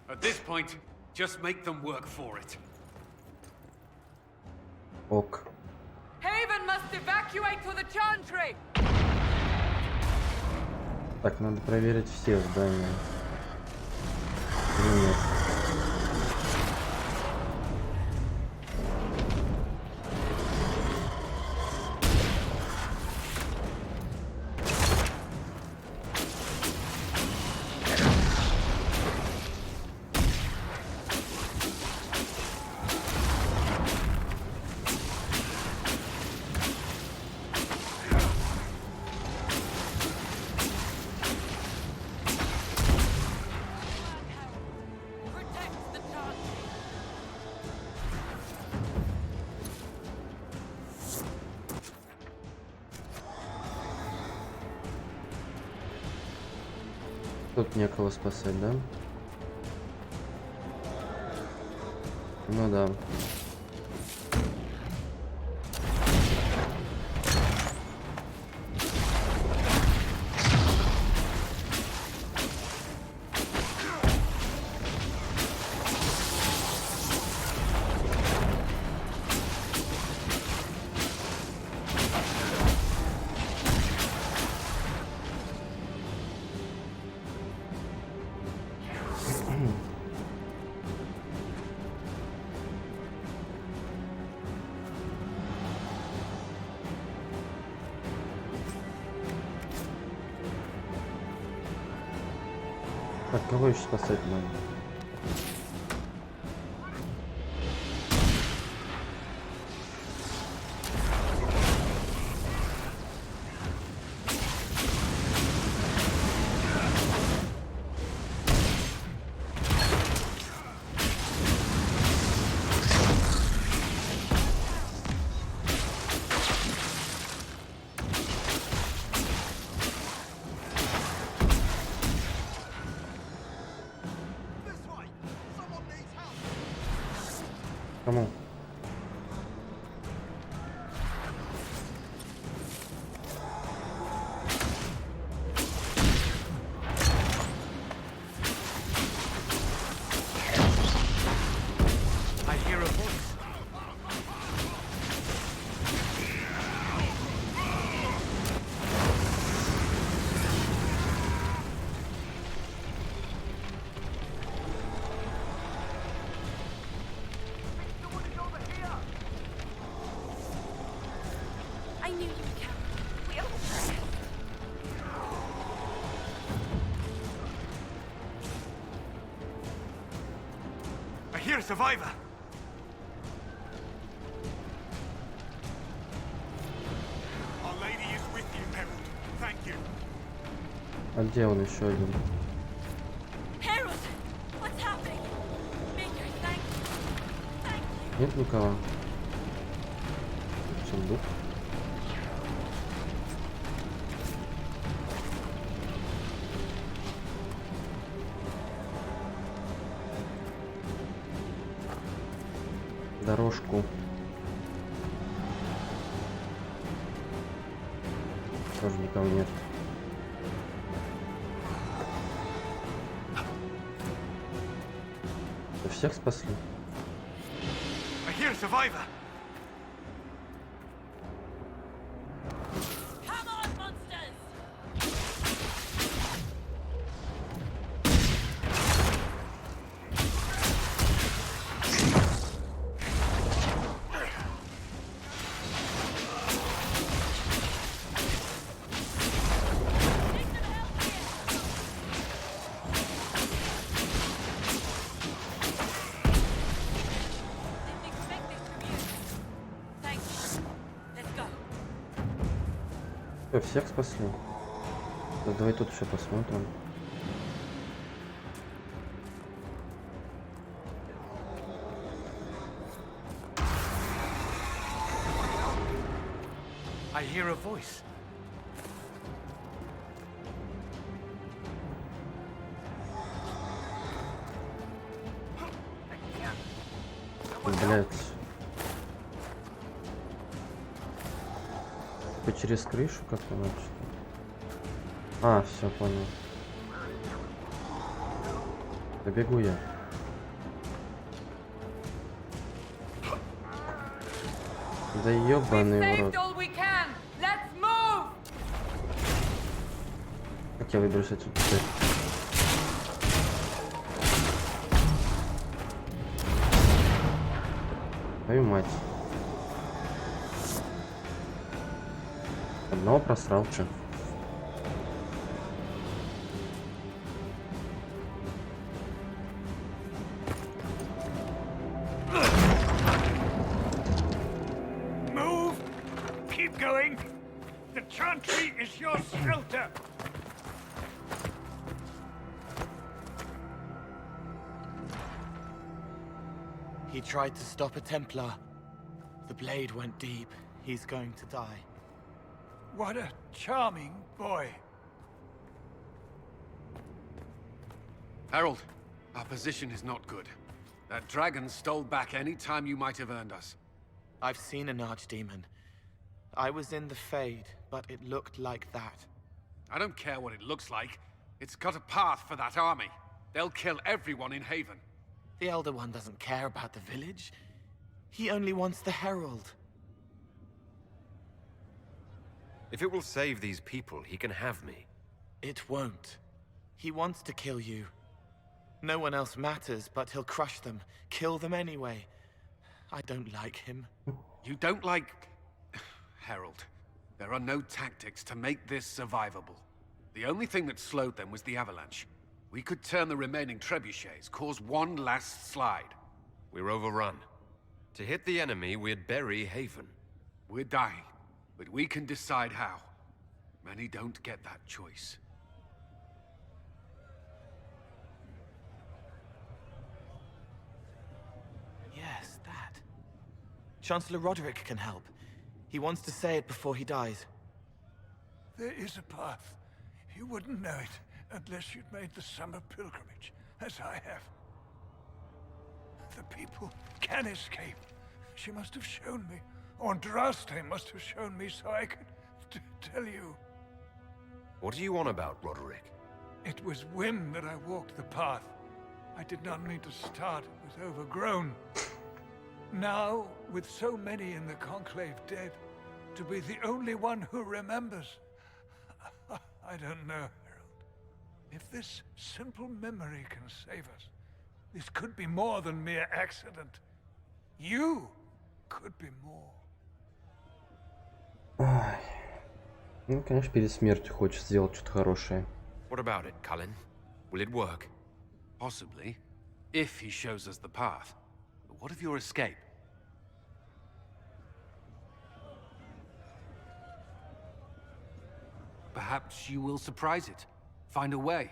At this point, just make them work for it. Ок. Haven must evacuate to the Chantry! Так, надо проверить все здания. Или нет? Тут некого спасать, да? Ну да. Кого еще спасать надо? Кому? I hear a voice. I knew you would come. We all I hear a survivor. Our Lady is with you, Herald. Thank you. А где он еще один? Harold! What's happening? Maker, thank you. Thank you. Нет никого. Сундук. Дорожку. Тоже никого нет. Вы всех спасли? I hear a survivor. Come on, monsters! Thank you. Let's go. Что, всех спасли? Да, давай тут еще посмотрим. I hear a voice. Блять. Через крышу как-то надо, что ли? А, все, понял. Добегу я. Да ёбаный в рот. All we can. Let's move. Как я выберусь отсюда теперь? Твою мать. Одного просрал, чё? Move! Keep going! The Chantry is your shelter! He tried to stop a Templar. The blade went deep. He's going to die. What a charming boy. Harold, our position is not good. That dragon stole back any time you might have earned us. I've seen an archdemon. I was in the Fade, but it looked like that. I don't care what it looks like. It's got a path for that army. They'll kill everyone in Haven. The Elder One doesn't care about the village. He only wants the Herald. If it will save these people, he can have me. It won't. He wants to kill you. No one else matters, but he'll crush them, kill them anyway. I don't like him. You don't like... Herald, there are no tactics to make this survivable. The only thing that slowed them was the avalanche. We could turn the remaining trebuchets, cause one last slide. We're overrun. To hit the enemy, we'd bury Haven. We're dying, but we can decide how. Many don't get that choice. Yes, that. Chancellor Roderick can help. He wants to say it before he dies. There is a path. You wouldn't know it unless you'd made the summer pilgrimage, as I have. The people can escape. She must have shown me. Or Andraste must have shown me so I could tell you. What are you on about, Roderick? It was whim that I walked the path. I did not mean to start. It was overgrown. Now, with so many in the Conclave dead, to be the only one who remembers. I don't know, Harold. If this simple memory can save us, this could be more than mere accident. You could be more. Ай. Ну, конечно, перед смертью хочешь сделать что-то хорошее. What about it, Cullen? Will it work? Possibly, if he shows us the path. But what of your escape? Perhaps you will surprise it. Find a way.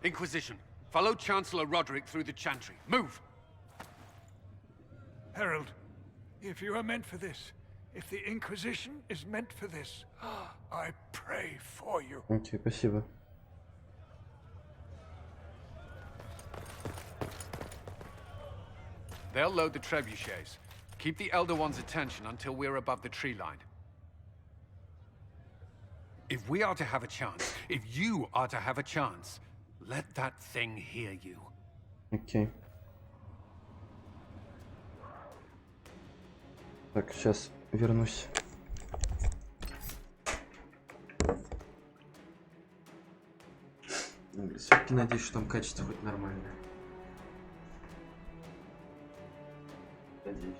Inquisition, follow Chancellor Roderick through the Chantry. Move! Harold, if you are meant for this, if the Inquisition is meant for this, I pray for you. Окей, спасибо. They'll load the trebuchets. Keep the Elder One's attention until we're above the tree line. If we are to have a chance, if you are to have a chance, let that thing hear you. Окей. Так, сейчас вернусь. Все-таки надеюсь, что там качество хоть нормальное. Надеюсь.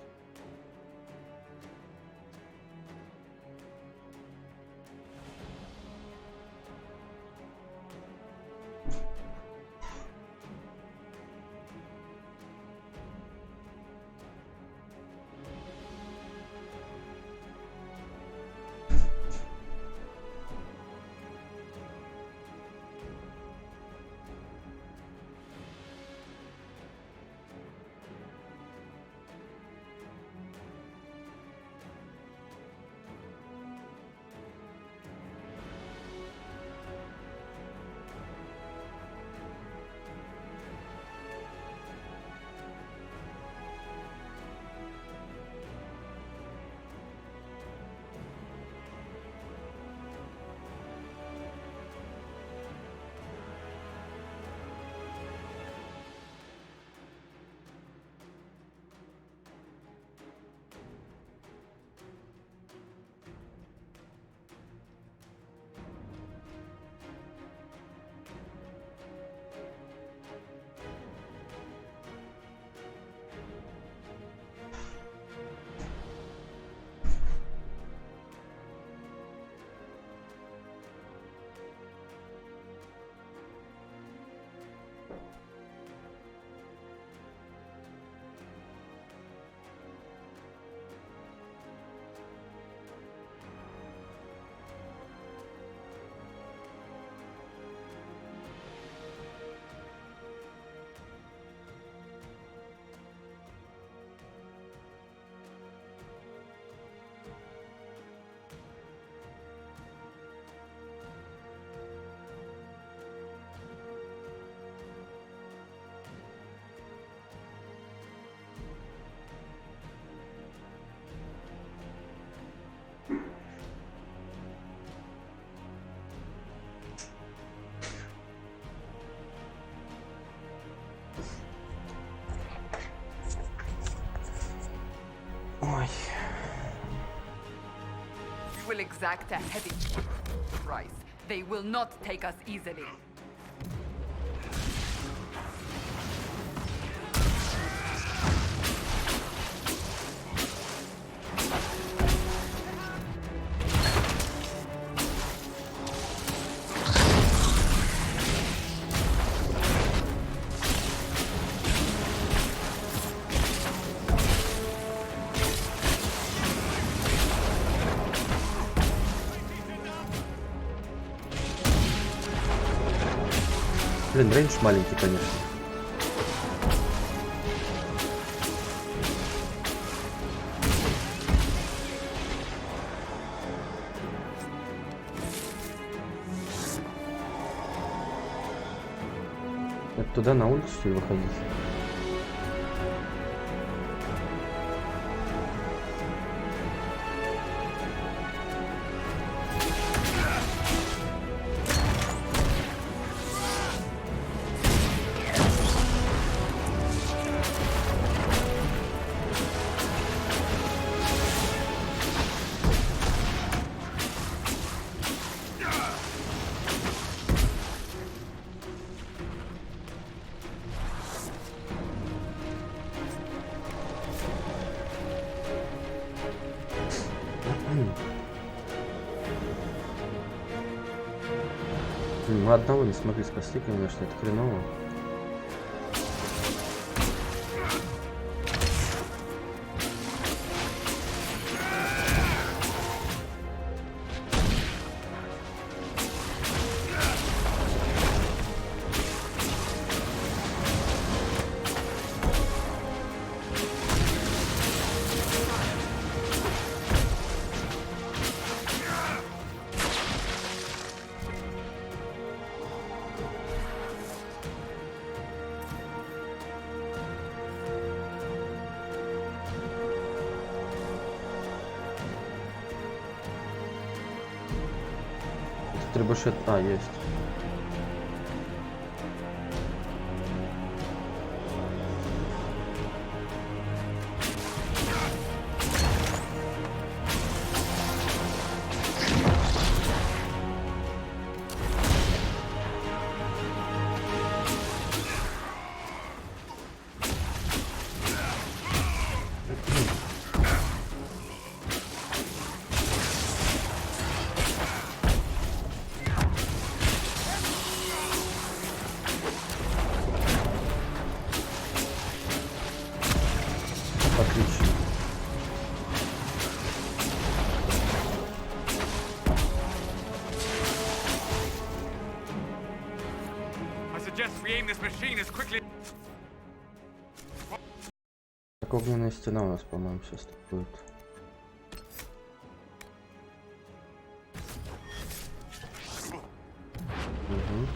Ой. We will exact a heavy price. They will not take us easily. Блин, рейндж маленький, конечно. Это туда на улицу, что ли, выходить? Мы одного не смогли спасти, конечно, это хреново. Требушет, есть. Отлично. Так, огненная стена у нас, по-моему, сейчас будет. Угу.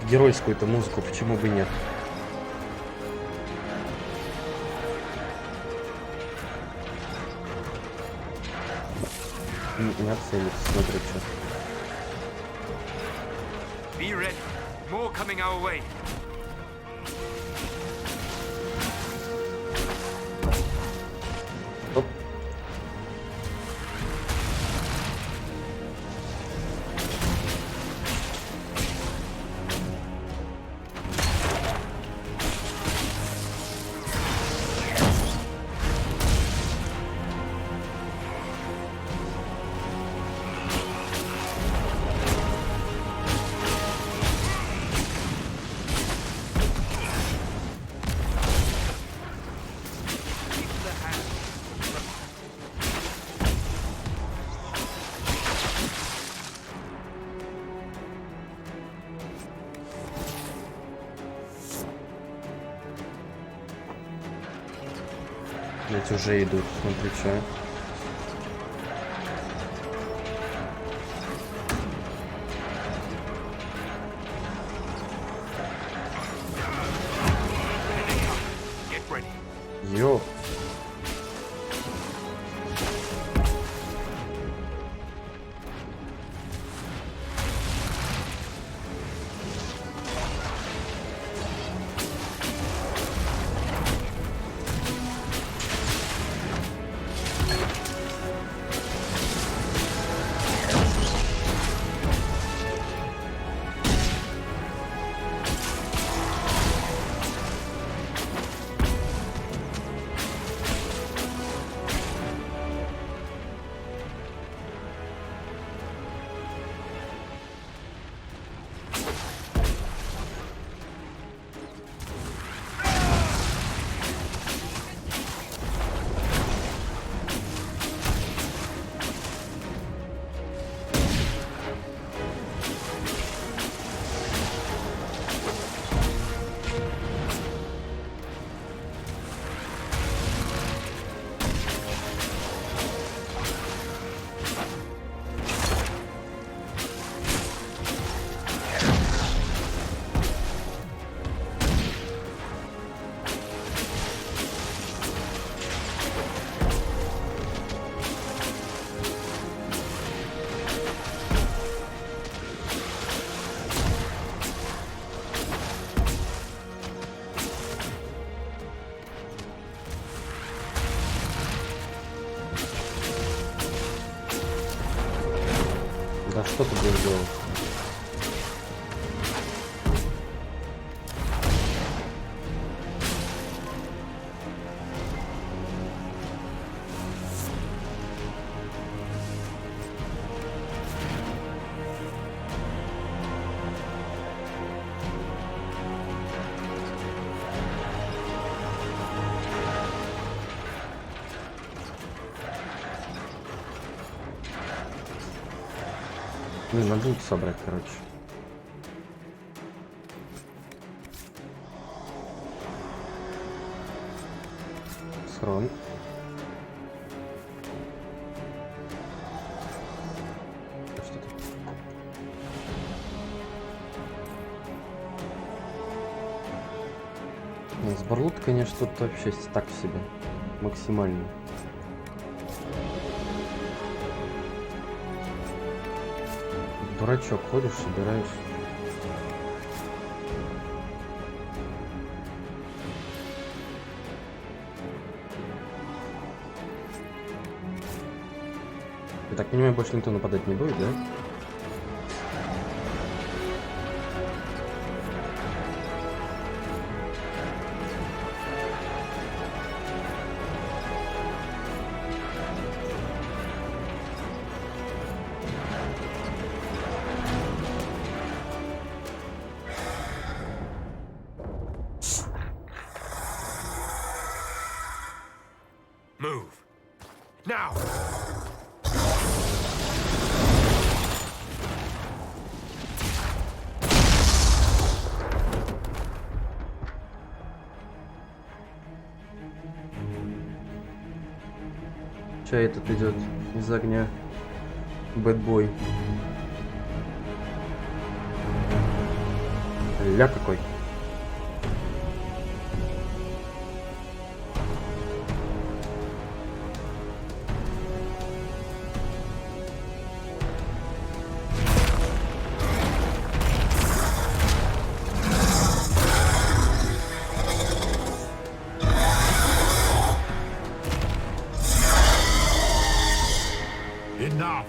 Геройскую-то музыку, почему бы нет? Не оценит, смотрит, что. Be ready. More coming our way. Оп. Эти уже идут, смотри, что. Ёп. Да что ты будешь делать? Блин, надо лут собрать, короче. Схрон. Что тут? Сборлут, конечно, тут вообще так себе. Максимально. Дурачок, ходишь, собираешь. Я так понимаю, больше никто нападать не будет, да? Move. Now! Чай этот идет из огня. Бэтбой. Ля какой. Enough!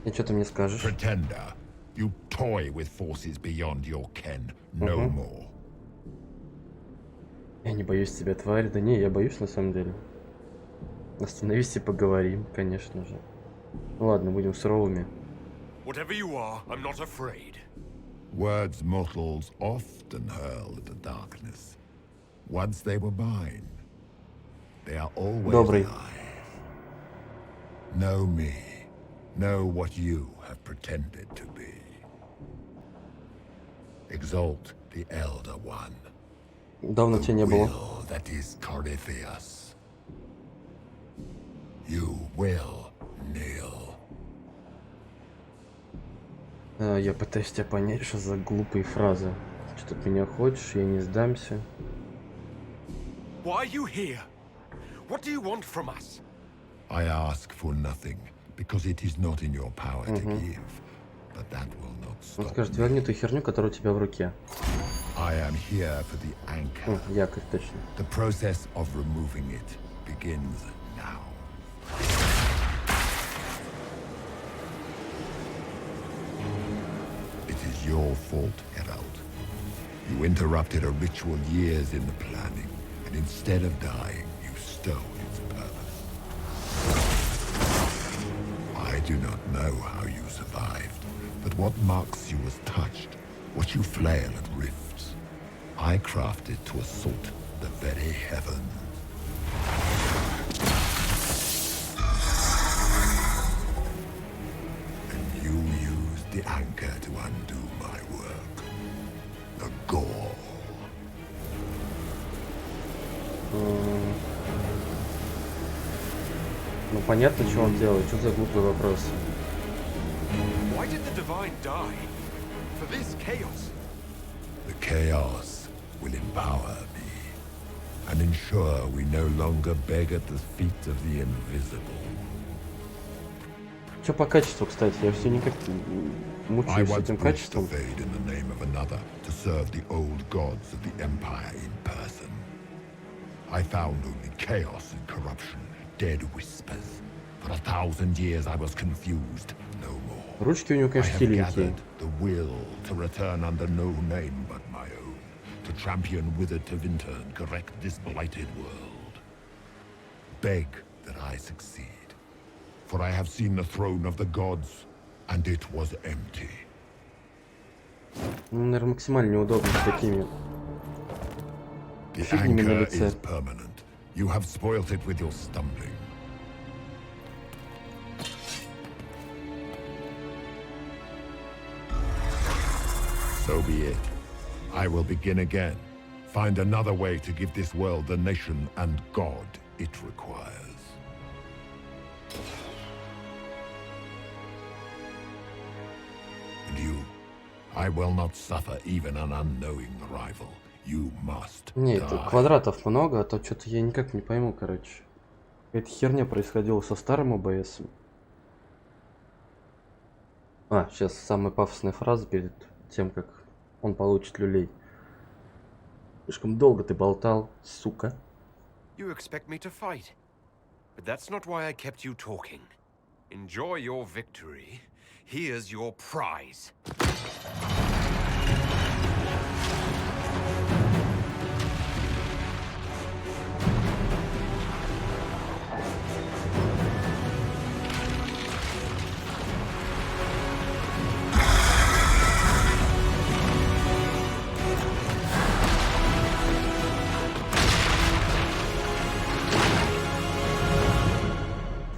И что ты мне скажешь? Pretender, you toy with forces beyond your ken. No more. Я не боюсь тебя, тварь. Да не, я боюсь на самом деле. Остановись и поговорим, конечно же. Ну ладно, будем суровыми. Whatever you are, I'm not afraid. Words mortals often hurl at the darkness. Once they were mine, they are always Добрый. mine. Know me. Know what you have pretended to be. Exalt the Elder One. Давно тебя не было. That is Corypheus. You will kneel. Я пытаюсь тебя понять, что за глупые фразы. Что ты от меня хочешь, я не сдамся. Why are you here? What do you want from us? I ask for nothing, because it is not in your power to give. But that will not Он stop скажет, me. верни ту херню, которая у тебя в руке. I am here for the anchor. Якорь, точно. The process of removing it begins now. It is your fault, Herald. You interrupted a ritual years in the planning, and instead of dying, you stole its purpose. I do not know how you survived, but what marks you as touched, what you flail at rifts, I crafted to assault the very heavens. And you used the anchor to undo my work. The gore. Ну понятно, что он делает. Что за глупые вопросы? Why did the Divine die? For this chaos? The chaos will empower me and ensure we no longer beg at the feet of the invisible. Что по качеству, кстати? Я все никак I мучаюсь с once этим bridged the качеством. fade in the name of another to serve the old gods of the Empire in person. I found only chaos and corruption, dead whispers. For 1,000 years I was confused, no more. Ручки у него, I конечно, have стиленькие. gathered the will to return under no name but my own, to champion withered to winter and correct this blighted world. Beg that I succeed, for I have seen the throne of the gods, and it was empty. Ну, наверное, максимально неудобно с такими The фигнями на anchor лице. is permanent. You have spoilt it with your stumbling. So be it. I will begin again. Find another way to give this world the nation and God it requires. And you, I will not suffer even an unknowing rival. You must Нет, die. квадратов много, а то что-то я никак не пойму, короче. Какая-то херня происходила со старым ОБС. Сейчас самая пафосная фраза перед тем, как он получит люлей. Слишком долго ты болтал, сука. You expect me to fight. But that's not why I kept you talking. Enjoy your victory. Here's your prize.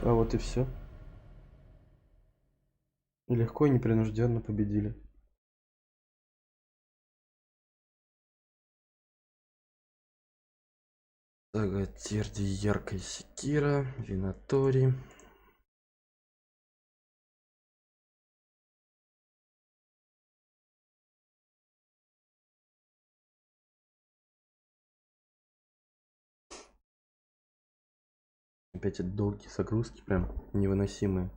А вот и все. Легко и непринужденно победили. Заготерди, яркая секира, винатори. Опять эти долгие загрузки, прям невыносимые.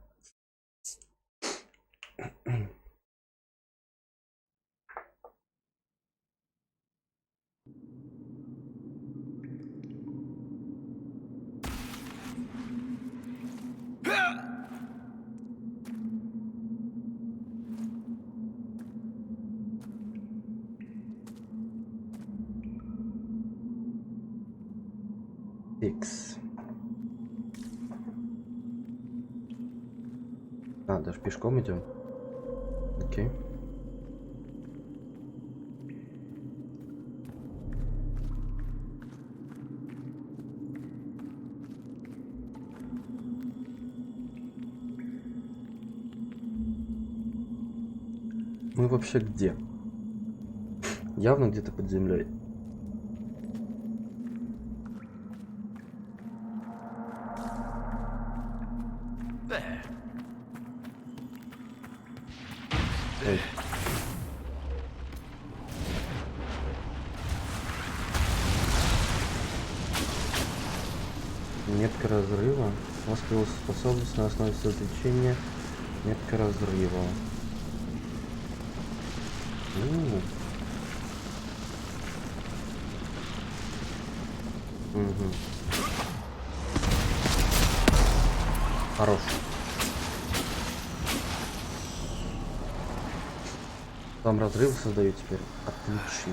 Икс. Даже пешком идем. Окей. Мы вообще где? Явно где-то под землей. There. Ой. Метка разрыва. У вас появилась способность на основе связлечения. Метка разрыва. Угу. Хорош. Там разрывы создаю теперь. Отлично.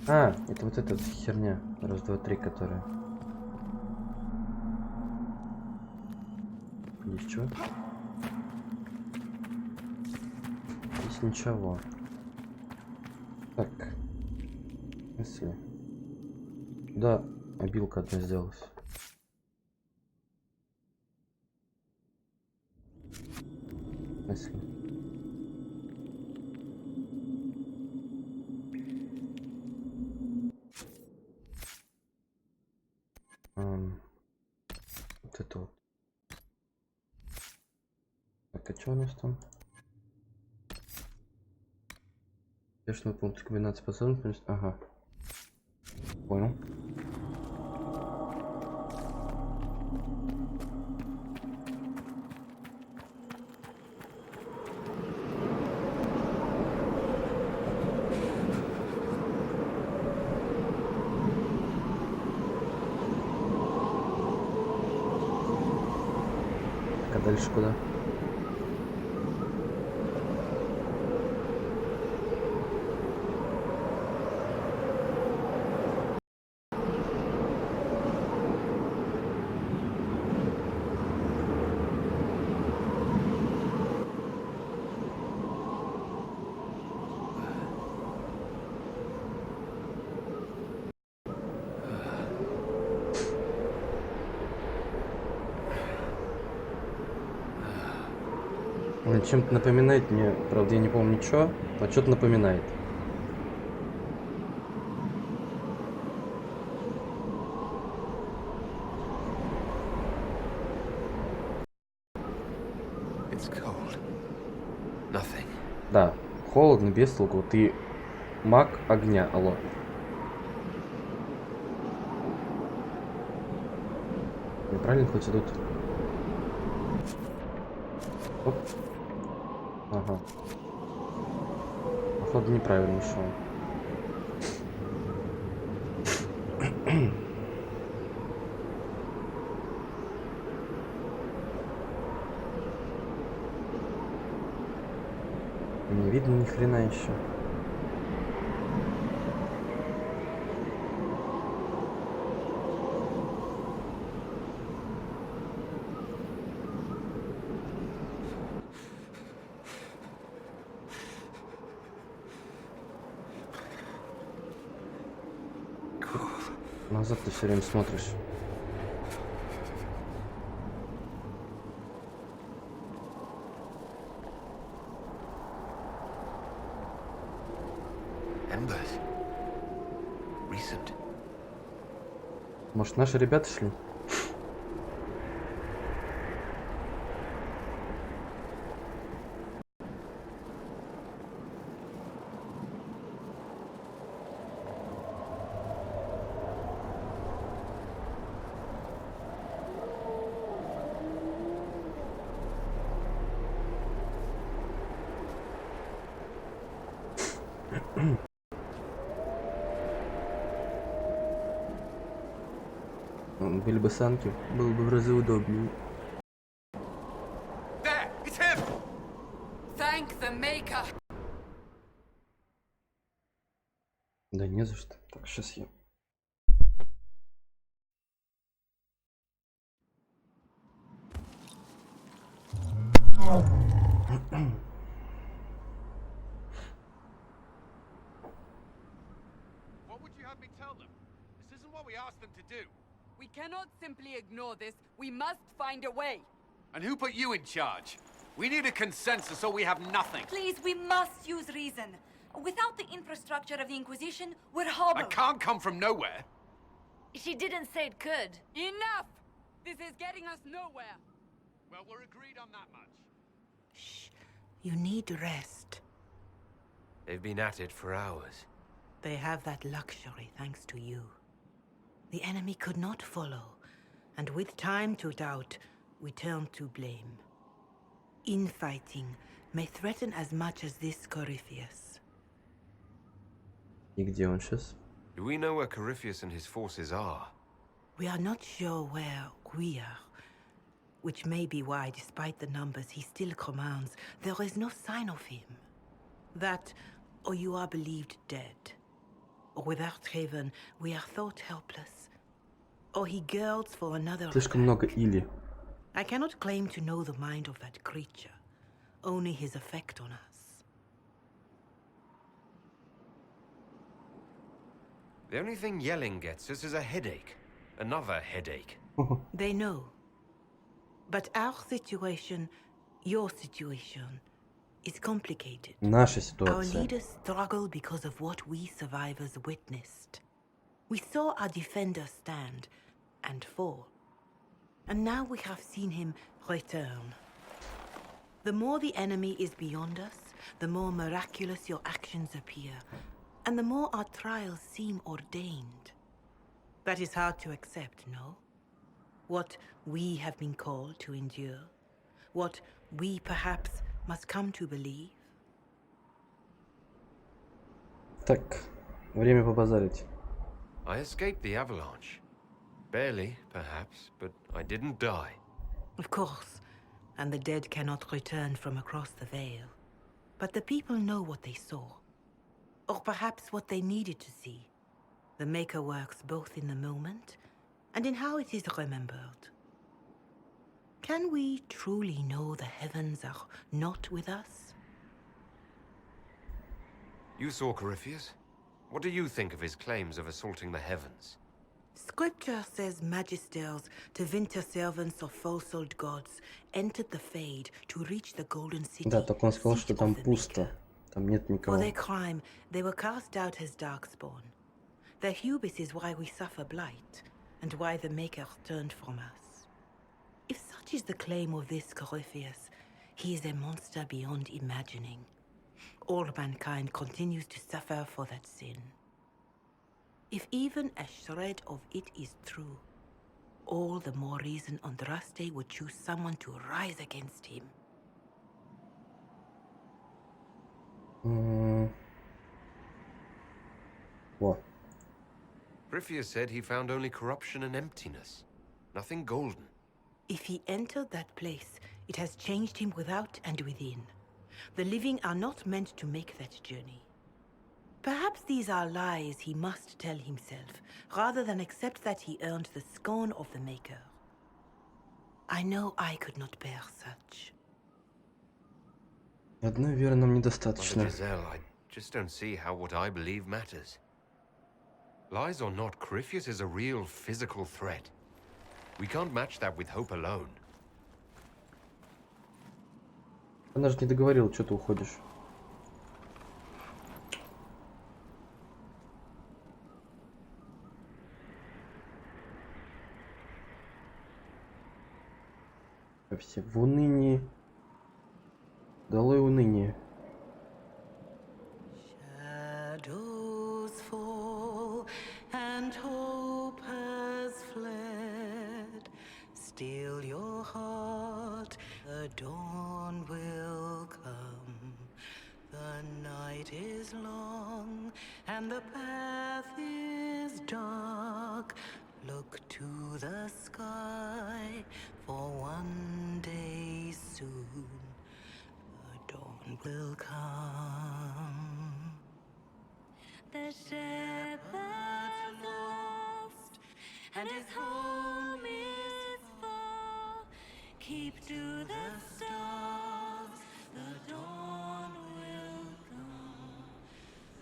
А, это вот эта вот херня. Раз, два, три, которая. Здесь что? Здесь ничего. Так. Если. Да, обилка одна сделалась. Если. Вот это вот. Так, а что у нас там? Успешный пункт комбинации способностей. Ага. Понял. Так, а дальше куда? Он чем-то напоминает мне, правда я не помню что, а что-то напоминает. It's cold. Nothing. Да, холодно, без толку. Ты маг огня, алло. Неправильно хоть идут. Оп. Ага. Походу неправильно шел. Не видно ни хрена еще. Назад ты все время смотришь. Embers. Recent. Может, наши ребята шли? Были бы санки, было бы в разы удобнее. There, it's him. Thank the maker. Да не за что. Так, сейчас я. What would you have me tell them? This isn't what we asked them to do. We cannot simply ignore this. We must find a way. And who put you in charge? We need a consensus or we have nothing. Please, we must use reason. Without the infrastructure of the Inquisition, we're hobbled. I can't come from nowhere. She didn't say it could. Enough! This is getting us nowhere. Well, we're agreed on that much. You need rest. They've been at it for hours. They have that luxury thanks to you. The enemy could not follow, and with time to doubt, we turn to blame. Infighting may threaten as much as this Corypheus. И где он сейчас? Do we know where Corypheus and his forces are? We are not sure where we are, which may be why, despite the numbers he still commands, there is no sign of him. That, or you are believed dead. Or without Haven, we are thought helpless. Or he girds for another Слишком много или. I cannot claim to know the mind of that creature, only his effect on us. The only thing yelling gets us is a headache. Another headache. They know. But our situation, your situation, is complicated. Наша Our ситуация. leaders struggle because of what we survivors witnessed. We saw our defender stand and fall. And now we have seen him return. The more the enemy is beyond us, the more miraculous your actions appear, and the more our trials seem ordained. That is hard to accept, no? What we have been called to endure, what we perhaps must come to believe. Так, время побазарить. I escaped the avalanche. Barely, perhaps, but I didn't die. Of course, and the dead cannot return from across the veil. But the people know what they saw. Or perhaps what they needed to see. The Maker works both in the moment and in how it is remembered. Can we truly know the heavens are not with us? You saw Corypheus? What do you think of his claims of assaulting the heavens? Scripture says magisters, to winter servants of false-old gods, entered the Fade to reach the Golden City. Да, только он сказал, что там пусто. Там нет For никого. their crime, they were cast out as darkspawn. Their hubris is why we suffer blight, and why the Maker turned from us. If such is the claim of this Corypheus, he is a monster beyond imagining. All mankind continues to suffer for that sin. If even a shred of it is true, all the more reason Andraste would choose someone to rise against him. What? Corypheus said he found only corruption and emptiness. Nothing golden. If he entered that place, it has changed him without and within. The living are not meant to make that journey. Perhaps these are lies he must tell himself, rather than accept that he earned the scorn of the Maker. I know I could not bear such. Одной веры нам Mother недостаточно. Giselle, I just don't see how what I believe matters. Lies or not, Corypheus is a real physical threat. We can't match that with hope alone. Она же не договорила, что ты уходишь. Все в унынии. Долой уныние. Shadows fall and hope has fled. Still your heart, the dawn will come. The night is long and the path is dark. Look to the sky, for one day soon the dawn will come. The shepherd's lost, and his home is far. Keep to the stars, the dawn will come.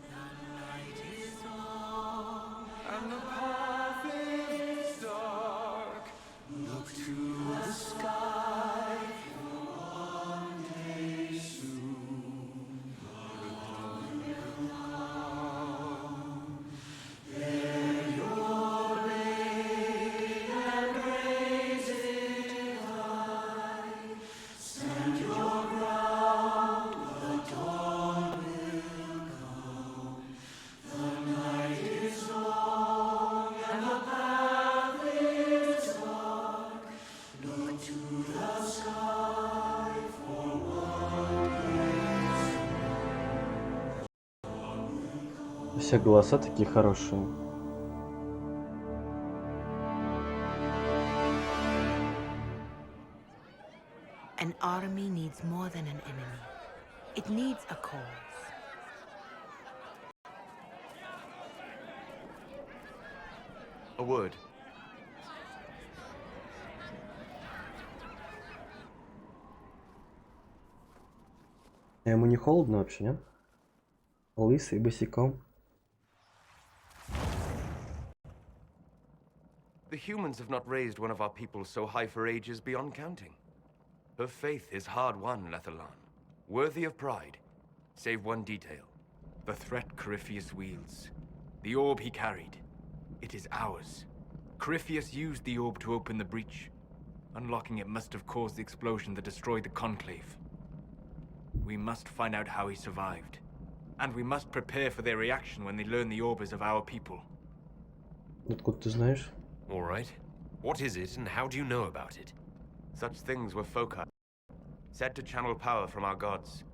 The night is long, and the path is dark. Look to the sky, for one всех голоса такие хорошие. An army needs more than an enemy. It needs a cause. A word. Ему не холодно вообще, нет? Лысый, босиком. The humans have not raised one of our people so high for ages beyond counting. Her faith is hard-won, Lethalan. Worthy of pride, save one detail. The threat Corypheus wields. The orb he carried. It is ours. Corypheus used the orb to open the breach. Unlocking it must have caused the explosion that destroyed the Conclave. We must find out how he survived. And we must prepare for their reaction when they learn the orb is of our people. Откуда ты знаешь? All right. What is it, and how do you know about it? Such things were foci, said to channel power from our gods.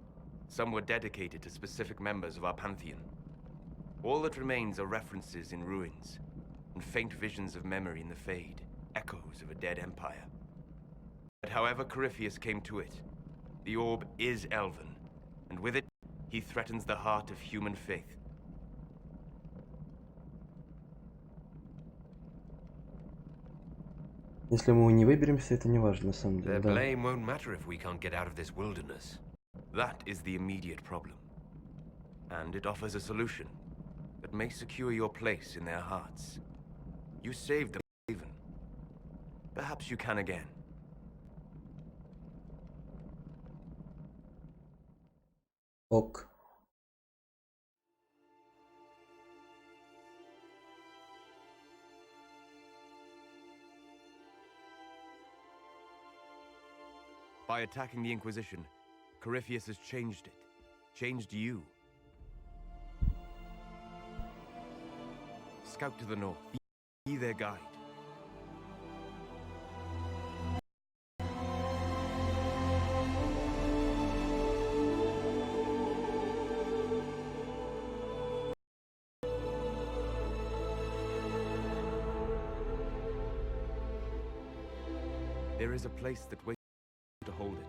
Some were dedicated to specific members of our pantheon. All that remains are references in ruins, and faint visions of memory in the Fade, echoes of a dead empire. But however Corypheus came to it, the orb is elven, and with it, he threatens the heart of human faith. Если мы не выберемся, это не важно на самом деле. Their Да. blame won't matter if we can't get out of this wilderness. That is the immediate problem. And it offers a solution that may secure your place in their hearts. You saved them, even. Perhaps you can again. Ок. By attacking the Inquisition, Corypheus has changed it. Changed you. Scout to the north. Be their guide. There is a place that waits to hold it.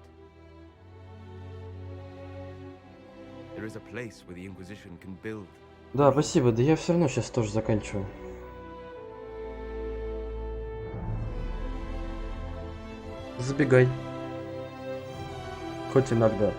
There is a place where the Inquisition can build. Да, спасибо. Да я все равно сейчас тоже заканчиваю. Забегай. Хоть иногда.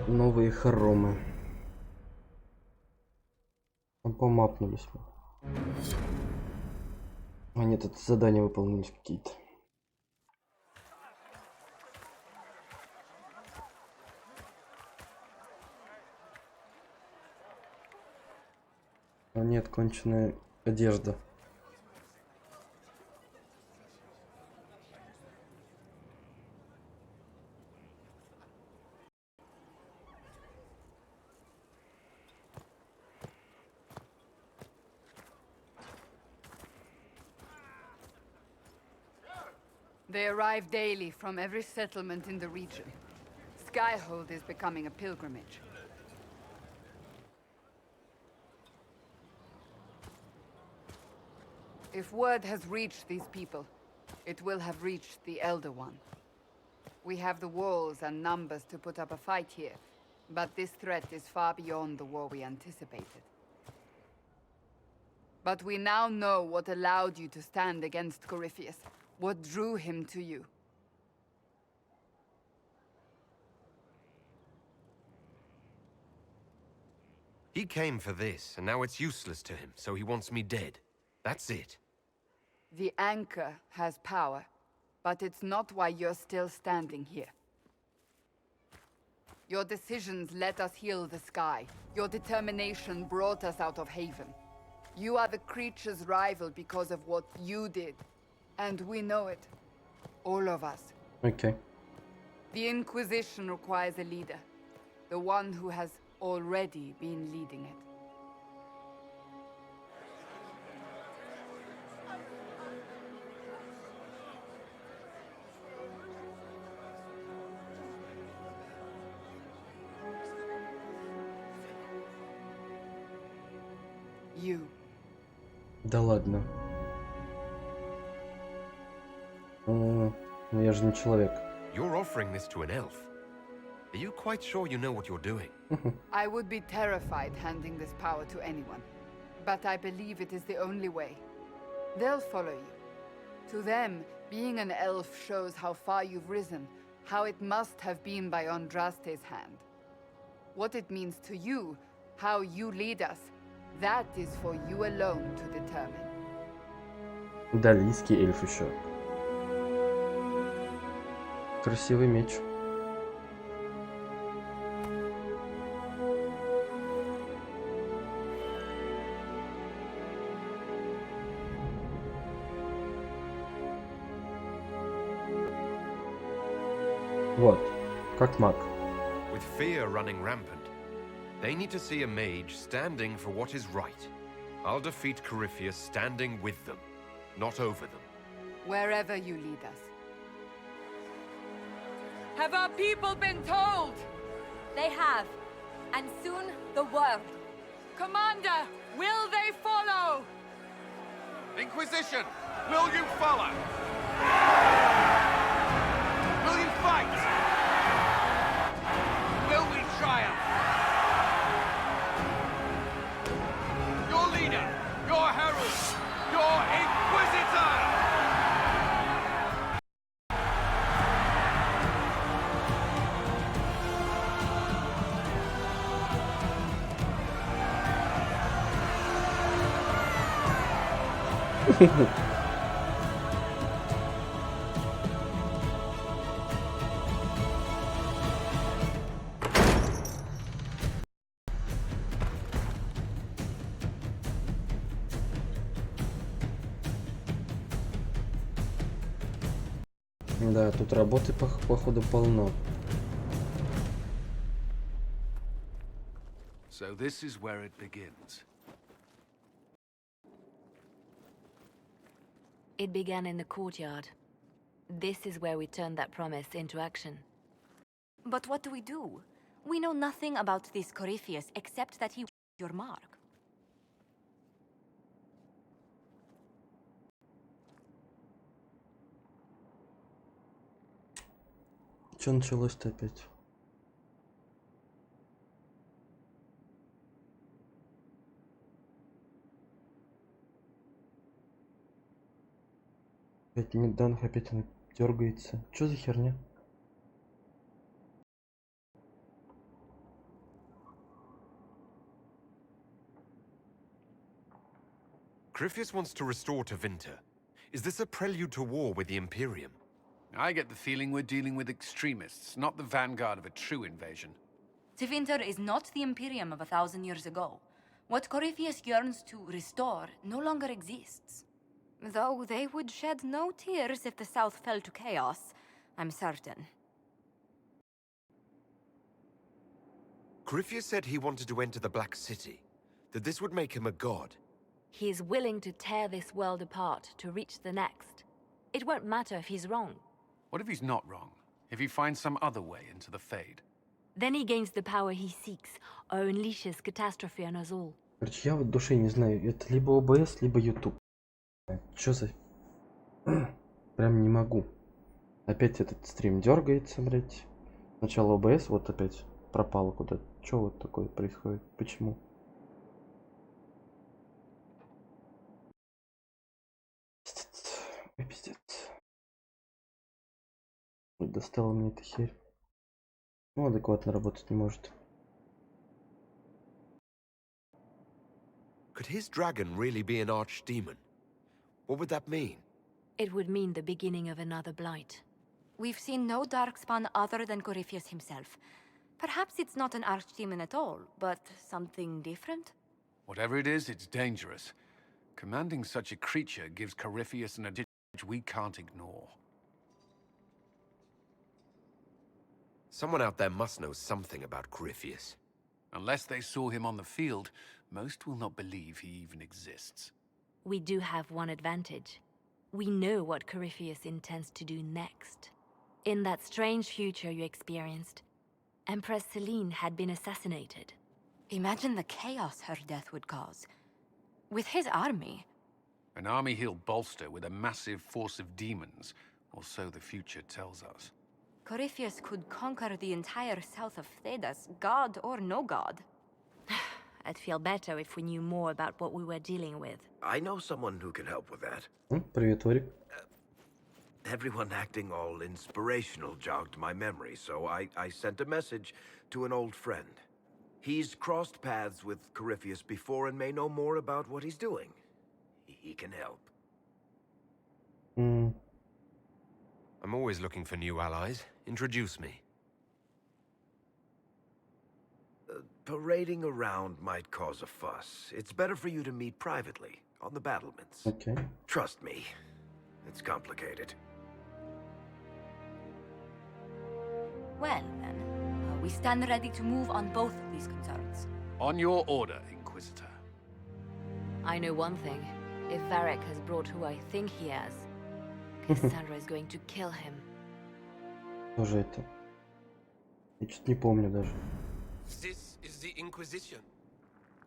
Новые хоромы. Помапнулись мы. А нет, это задания выполнились какие-то. А нет, конченая одежда. They arrive daily from every settlement in the region. Skyhold is becoming a pilgrimage. If word has reached these people, it will have reached the Elder One. We have the walls and numbers to put up a fight here, but this threat is far beyond the war we anticipated. But we now know what allowed you to stand against Corypheus. What drew him to you? He came for this, and now it's useless to him, so he wants me dead. That's it. The anchor has power, but it's not why you're still standing here. Your decisions let us heal the sky. Your determination brought us out of Haven. You are the creature's rival because of what you did. And we know it. All of us. Okay. The Inquisition requires a leader. The one who has already been leading it. You. Да ладно. Ну, я же не человек. You're offering this to an elf. Are you quite sure you know what you're doing? I would be terrified handing this power to anyone. But I believe it is the only way. They'll follow you. To them, being an elf shows how far you've risen, how it must have been by Andraste's hand. What it means to you, how you lead us, that is for you alone to determine. Далийский эльф еще. Красивый меч. Вот, как маг. With fear running rampant, they need to see a mage standing for what is right. I'll defeat Corypheus standing with them, not over them. Wherever you lead us. Have our people been told? They have. And soon, the world. Commander, will they follow? Inquisition, will you follow? Will you fight? Will we triumph? Your leader, your herald, your Inquisitor! Да, тут работы походу полно. So this is where it begins. It began in the courtyard. This is where we turned that promise into action. But what do? We know nothing about this Corypheus except that he was your mark. Что началось-то опять? Опять нет данных, опять она дергается. Что за херня? Corypheus wants to restore Tevinter. Is this a prelude to war with the Imperium? I get the feeling we're dealing with extremists, not the vanguard of a true invasion. Tevinter is not the Imperium of 1,000 years ago. What Corypheus yearns to restore no longer exists. Though they would shed no tears if the South fell to chaos, I'm certain. Corypheus said he wanted to enter the Black City, that this would make him a god. He is willing to tear this world apart to reach the next. It won't matter if he's wrong. What if he's not wrong? If he finds some other way into the Fade? Then he gains the power he seeks, or unleashes catastrophe on us all. Короче, я вот души не знаю, это либо ОБС, либо YouTube. Чё за... Прям не могу. Опять этот стрим дергается, блять. Сначала ОБС, вот опять пропало куда-то. Чё вот такое происходит? Почему? Ой, пиздец. Достала мне эта херь. Ну, адекватно работать не может. Could his dragon really be an archdemon? What would that mean? It would mean the beginning of another blight. We've seen no darkspawn other than Corypheus himself. Perhaps it's not an archdemon at all, but something different? Whatever it is, it's dangerous. Commanding such a creature gives Corypheus an advantage we can't ignore. Someone out there must know something about Corypheus. Unless they saw him on the field, most will not believe he even exists. We do have one advantage. We know what Corypheus intends to do next. In that strange future you experienced, Empress Selene had been assassinated. Imagine the chaos her death would cause. With his army. An army he'll bolster with a massive force of demons, or so the future tells us. Corypheus could conquer the entire south of Thedas, god or no god. I'd feel better if we knew more about what we were dealing with. I know someone who can help with that. Привет, Орик. Everyone acting all inspirational jogged my memory, so I sent a message to an old friend. He's crossed paths with Corypheus before and may know more about what he's doing. He can help. I'm always looking for new allies. Introduce me. Parading around might cause a fuss. It's better for you to meet privately, on the battlements. Okay. Trust me, it's complicated. Well, then, we stand ready to move on both of these concerns. On your order, Inquisitor. I know one thing. If Varric has brought who I think he has, Cassandra is going to kill him. Что же это? Я что-то не помню даже. This is the Inquisition.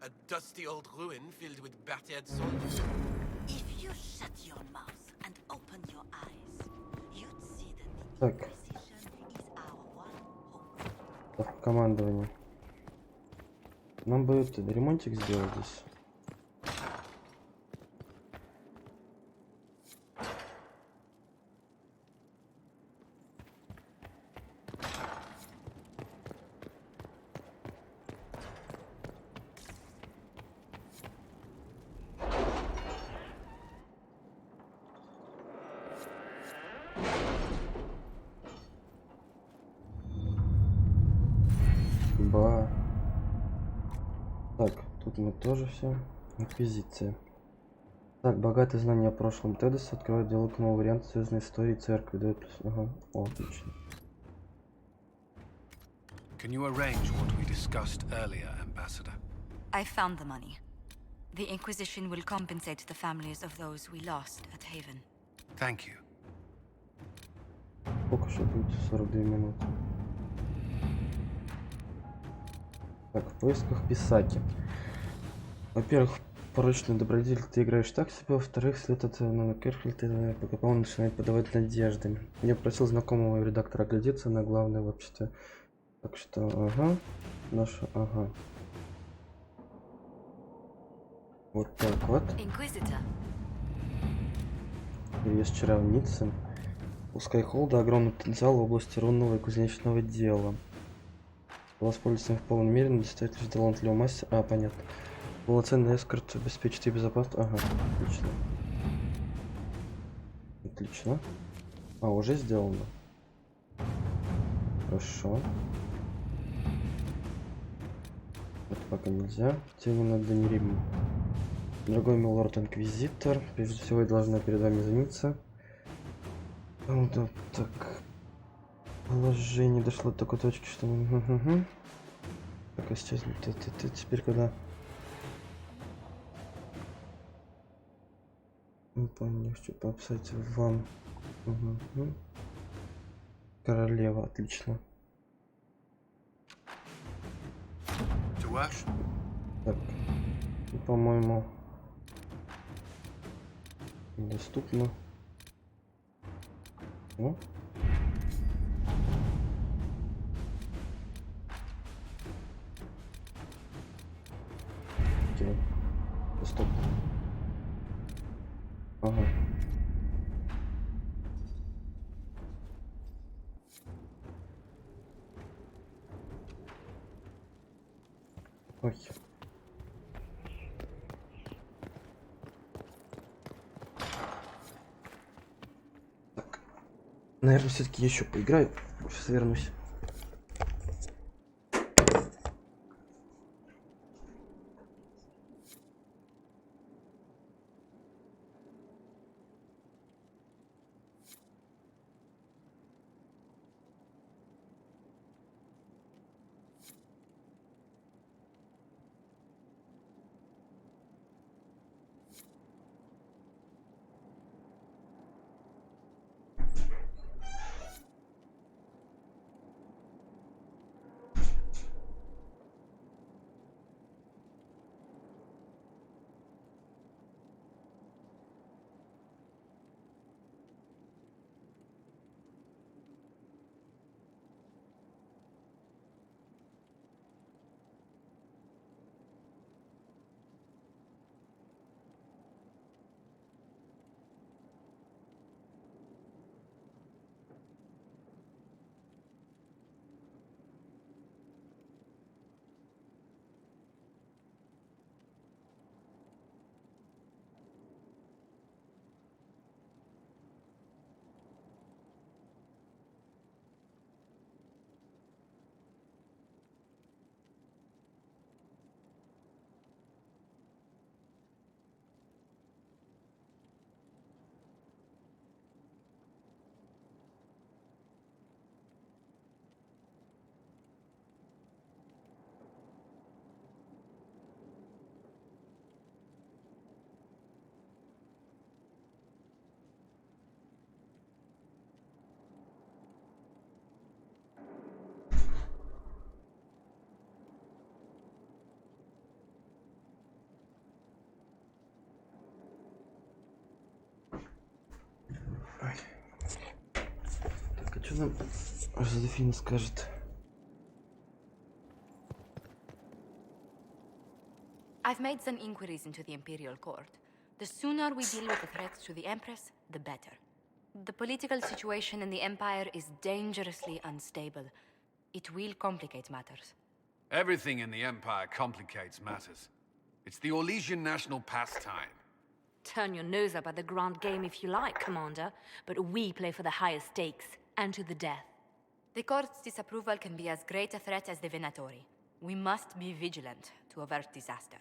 A dusty old ruin filled with battered soldiers. If you shut your mouth and open your eyes, you'd see that Так. is our one hope. Так, командование. Нам бы ремонтик сделать здесь. Так, тут мы тоже все. Инквизиция. Так, богатые знания о прошлом Тедеса открывают диалог нового варианта связанной истории церкви. Дает плюс... Ага, о, отлично. Can you arrange what we discussed earlier, Ambassador? I found the money. The Inquisition will compensate the families of those we lost at Haven. Thank you. Сколько еще будет? 42 минуты. Так, в поисках Писаки. Во-первых, порочный добродетель ты играешь так себе, во-вторых, след от Керхель ты покопал, начинает подавать надежды. Я просил знакомого редактора оглядеться на главное вообще-то. Так что, ага, наша, ага. Вот так вот. Переезд чаровницы. У Скайхолда огромный потенциал в области рунного и кузнечного дела. Воспользоваться им в полной мере, но достать лишь талантливого мастера. А, понятно. Полноценный эскорт обеспечит тебе безопасность. Ага, отлично. Отлично. А, уже сделано. Хорошо. Это пока нельзя. Тебе не надо не рим. Дорогой милорд Инквизитор, прежде всего я должна перед вами извиниться. Вот так. Положение дошло до такой точки, что... Так, а сейчас... Теперь когда... Не помню, что пописать вам. Королева, отлично. Так, по-моему, доступно. О. Окей. Доступно. Ага. Ой. Наверное, все-таки еще поиграю. Сейчас вернусь. Так, а что нам Жозефина скажет? I've made some inquiries into the Imperial Court. The sooner we deal with the threats to the Empress, the better. The political situation in the Empire is dangerously unstable. It will complicate matters. Everything in the Empire complicates matters. It's the Orlesian national pastime. Turn your nose up at the grand game if you like, Commander, but we play for the highest stakes, and to the death. The court's disapproval can be as great a threat as the Venatori. We must be vigilant to avert disaster.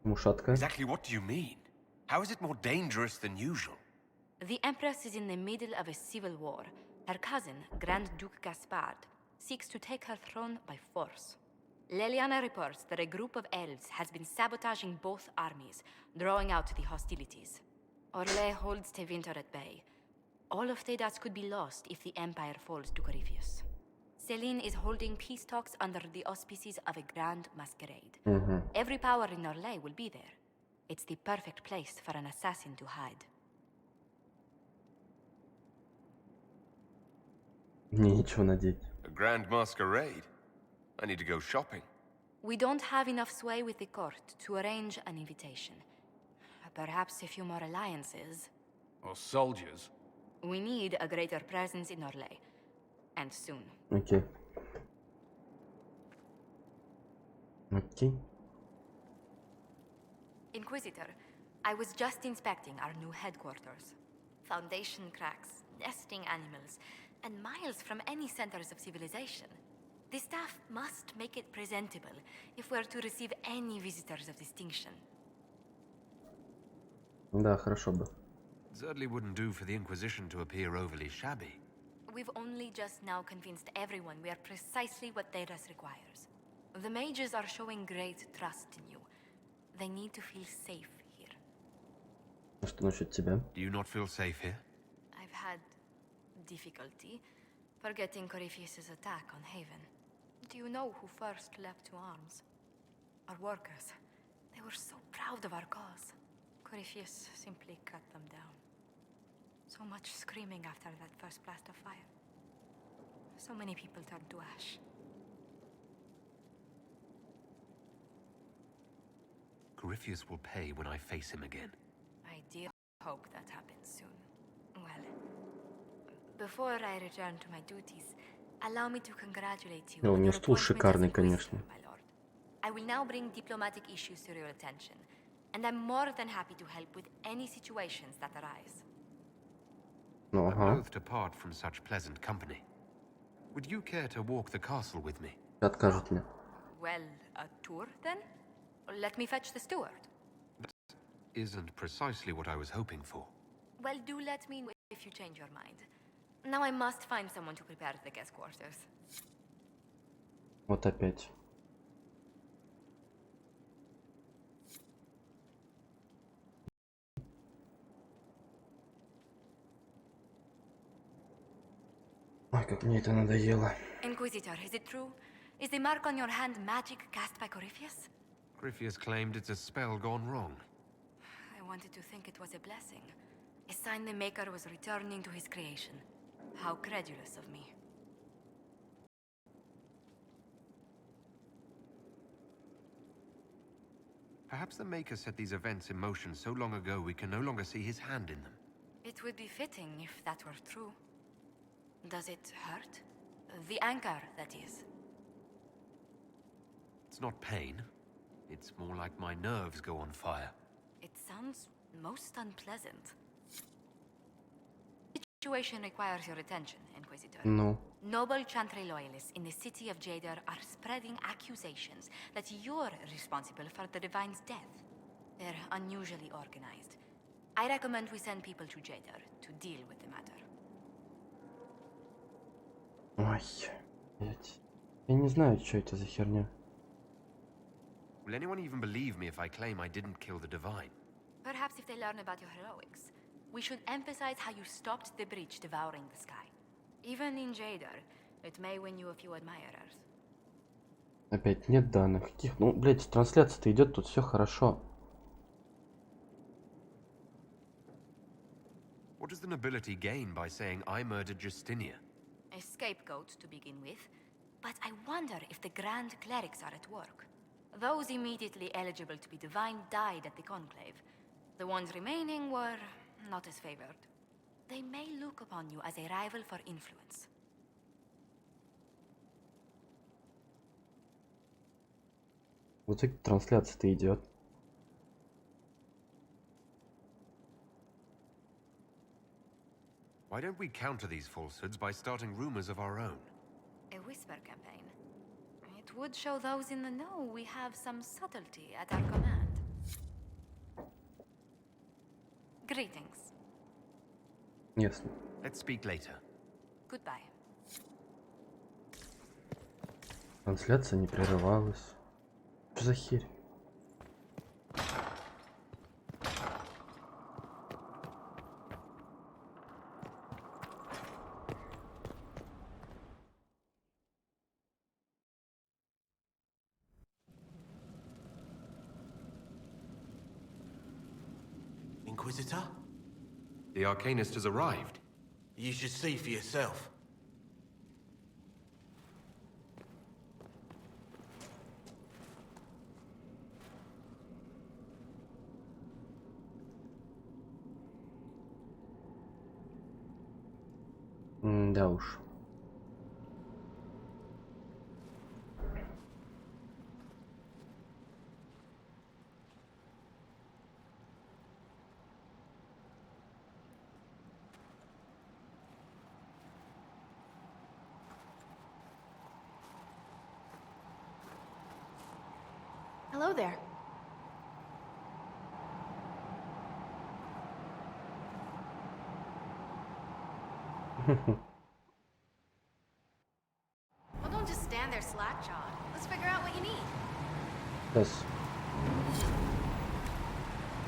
Мушатка. Exactly what do you mean? How is it more dangerous than usual? The Empress is in the middle of a civil war. Her cousin, Grand Duke Gaspard, seeks to take her throne by force. Leliana reports that a group of elves has been sabotaging both armies, drawing out the hostilities. Orlais holds Tevinter at bay. All of Thedas could be lost if the Empire falls to Corypheus. Celine is holding peace talks under the auspices of a grand masquerade. Every power in Orlais will be there. It's the perfect place for an assassin to hide. Мне нечего надеть. A grand masquerade? I need to go shopping. We don't have enough sway with the court to arrange an invitation. Perhaps a few more alliances. Or soldiers. We need a greater presence in Orlais. And soon. Окей. Окей. Inquisitor, I was just inspecting our new headquarters. Foundation cracks, nesting animals, and miles from any centers of civilization. The staff must make it presentable if we're to receive any visitors of distinction. Да, хорошо бы. Certainly wouldn't do for the Inquisition to appear overly shabby. We've only just now convinced everyone we are precisely what Thedas requires. The mages are showing great trust in you. They need to feel safe here. Что насчет тебя? Do you not feel safe here? I've had difficulty forgetting Corypheus' attack on Haven. Do you know who first leapt to arms? Our workers. They were so proud of our cause. Corypheus simply cut them down. So much screaming after that first blast of fire. So many people turned to ash. Corypheus will pay when I face him again. I do hope that happens soon. Well, before I return to my duties, allow me to congratulate you У on него your стул appointment шикарный, as конечно. Inquisitor, my lord. I will now bring diplomatic issues to your attention. and I'm more than happy to help with any situations that arise. I'm loath to part from such pleasant company. Would you care to walk the castle with me? Откажет мне. Well, a tour then? Let me fetch the steward. That isn't precisely what I was hoping for. Well, do let me know if you change your mind. Now I must find someone to prepare the guest quarters. Вот опять. Ой, как мне это надоело. Inquisitor, is it true? Is the mark on your hand magic cast by Corypheus? Corypheus claimed it's a spell gone wrong. I wanted to think it was a blessing. A sign the Maker was returning to his creation. How credulous of me. Perhaps the Maker set these events in motion so long ago we can no longer see his hand in them. It would be fitting if that were true. Does it hurt? The anchor, that is. It's not pain. It's more like my nerves go on fire. It sounds most unpleasant. The situation requires your attention, Inquisitor. No. Noble Chantry loyalists in the city of Jadar are spreading accusations that you're responsible for the Divine's death. They're unusually organized. I recommend we send people to Jadar to deal with the matter. Ой, блять. Я не знаю, что это за херня. Will anyone even believe me if I claim I didn't kill the Divine? Perhaps if they learn about your heroics, we should emphasize how you stopped the breach devouring the sky. Even in Jadar, it may win you a few admirers. Опять нет данных. Каких? Ну, блять, трансляция-то идет, тут все хорошо. What does the nobility gain by saying I murdered Justinia? A scapegoat to begin with, but I wonder if the Grand Clerics are at work. Those immediately eligible to be divine died at the Conclave. The ones remaining were not as favored. They may look upon you as a rival for influence. Вот так трансляция-то идет. Why don't we counter these falsehoods by starting rumors of our own? A whisper campaign. It would show those in the know we have some subtlety at our command. Greetings. Ясно. Let's speak later. Goodbye. Трансляция не прерывалась. Что за херь? Inquisitor? The Arcanist has arrived. You should see for yourself. Да уж. Hello there. Well, don't just stand there slack-jawed. Let's figure out what you need. Сейчас.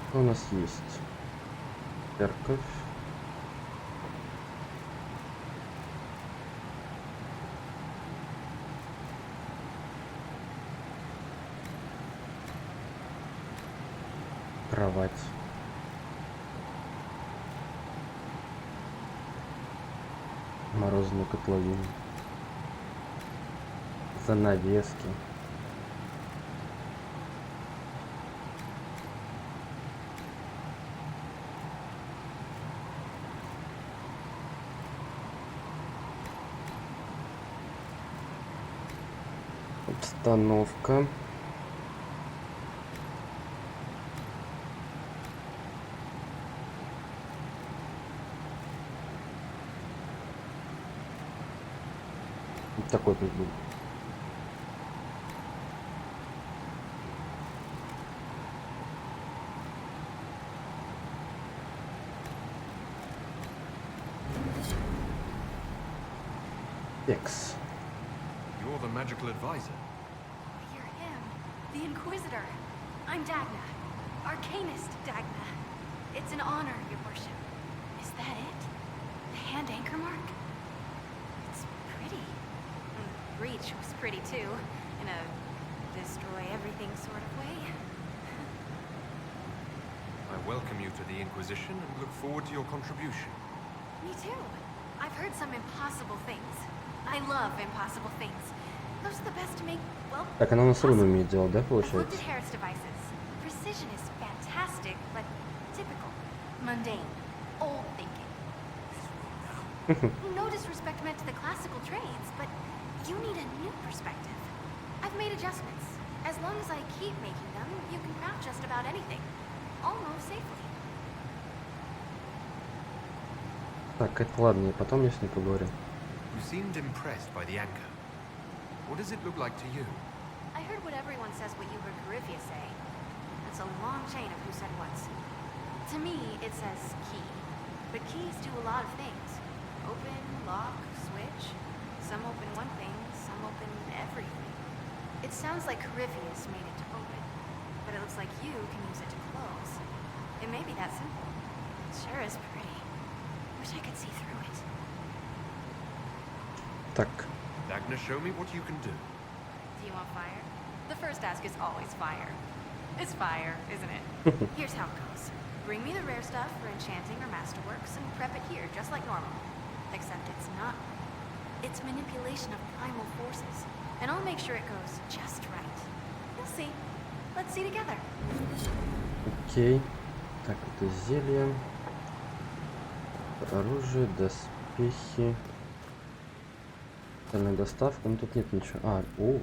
Что у нас есть? Церковь. Кровать. Морозную котловину. Занавески. Обстановка. Такой тут был. X. You're the magical advisor. You're him, the Inquisitor. I'm Dagna. Arcanist Dagna. It's an honor, your worship. Is that it? The hand anchor mark? It's pretty. And the breach was pretty too, in a destroy everything sort of way. I welcome you to the Inquisition and look forward to your contribution. Me too. I've heard some impossible things. I love impossible things. Those are the best to make, well, Так, она у нас ровно умеет делать, да, I've looked получается? at Harris devices. Precision is fantastic, but typical. Mundane. Old thinking. No disrespect meant to the classical trades, but you need a new perspective. I've made adjustments. As long as I keep making them, you can craft just about anything. Almost safely. Так, это ладно, и потом я с ней поговорю. You seemed impressed by the anchor. What does it look like to you? I heard what everyone says what you heard Coryphia say. It's a long chain of who said what's. To me, it says key. But keys do a lot of things. Open, lock, switch. Some open one thing, some open everything. It sounds like Coryphius made it to open. But it looks like you can use it to close. It may be that simple. It sure is pretty. Wish I could see through it. Так. Dagna, show me what you can do. Do you want fire? The first ask is always fire. It's fire, isn't it? Here's how it goes. Bring me the rare stuff for enchanting or masterworks and prep it here, just like normal. Except it's not. It's manipulation of primal forces. And I'll make sure it goes just right. You'll see. Let's see together. Окей. Так, это зелье. Оружие, доспехи. Остальная доставка. Ну тут нет ничего. А, о.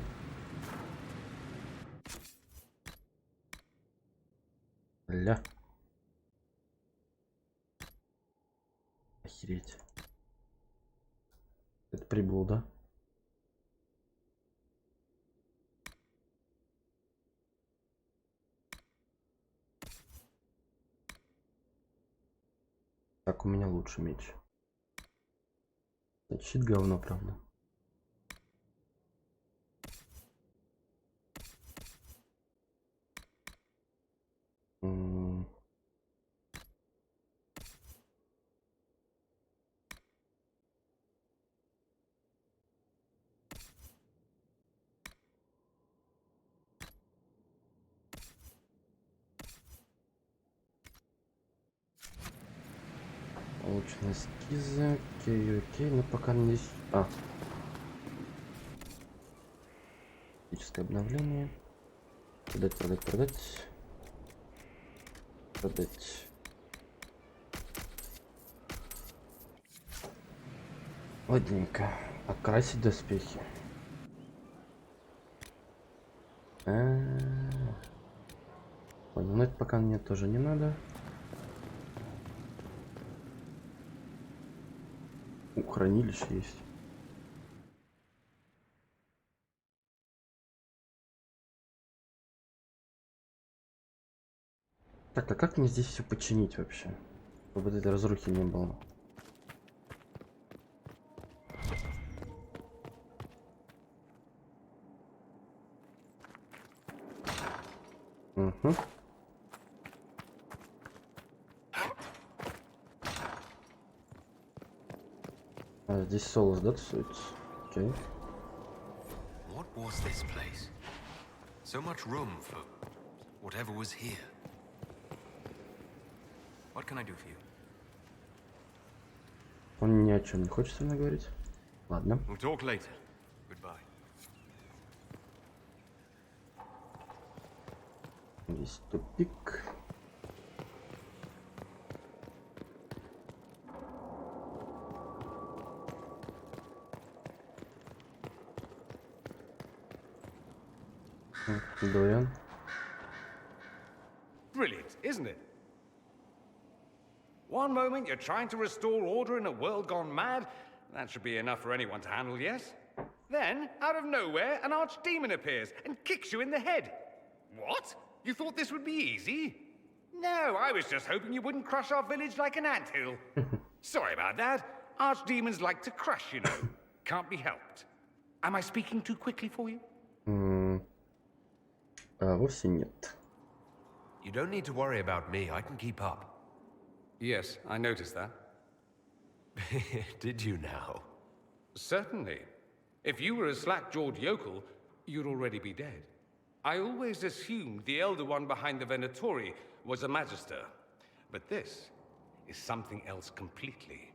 Ля. Охереть. Это прибыл, да? Так, у меня лучше меч. Щит говно, правда. Получены эскизы. Окей, но пока не здесь. А. Физическое обновление. Продать. Ладненько. Окрасить доспехи. Понял, но это пока мне тоже не надо. Хранилище есть. Так, а как мне здесь все починить вообще? Чтобы этой разрухи не было. Угу. А здесь соус, да, тусуется? Окей. What was this place? So much room for whatever was here. What can I do for you? Он ни о чем не хочет со мной говорить. Ладно. We'll talk later. Goodbye. Здесь тупик. Дориан. Brilliant, isn't it? One moment you're trying to restore order in a world gone mad. That should be enough for anyone to handle, yes? Then, out of nowhere, an archdemon appears and kicks you in the head. What? You thought this would be easy? No, I was just hoping you wouldn't crush our village like an anthill. Sorry about that. Archdemons like to crush, you know. Can't be helped. Am I speaking too quickly for you? Вовсе нет. You don't need to worry about me. I can keep up. Yes, I noticed that. Did you now? Certainly. If you were a slack-jawed yokel, you'd already be dead. I always assumed the Elder One behind the Venatori was a Magister. But this is something else completely.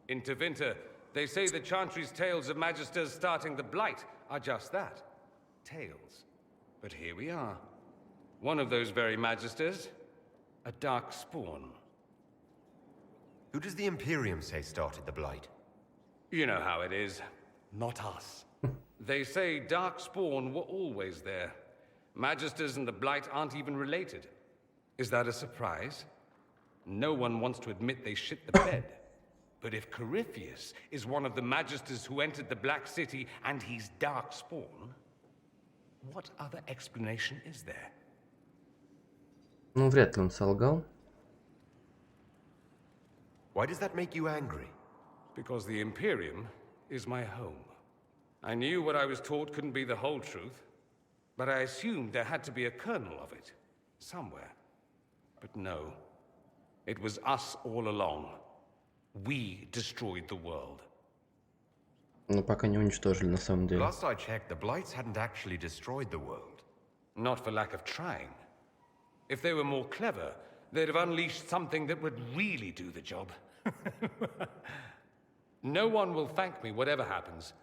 In Tevinter, they say the Chantry's tales of Magisters starting the Blight are just that. Tales. But here we are. One of those very Magisters, a dark spawn. Who does the Imperium say started the Blight? You know how it is. Not us. They say Darkspawn were always there. Magisters and the Blight aren't even related. Is that a surprise? No one wants to admit they shit the bed. But if Corypheus is one of the Magisters who entered the Black City and he's Darkspawn, what other explanation is there? Ну, вряд ли он солгал. Why does that make you angry? Because the Imperium is my home. I knew what I was taught couldn't be the whole truth, but I assumed there had to be a kernel of it, somewhere. But no, it was us all along. We destroyed the world. Но пока не уничтожили, на самом деле. Last I checked, the Blights hadn't actually destroyed the world. Not for lack of trying. If they were more clever, they'd have unleashed something that would really do the job. No one will thank me, whatever happens.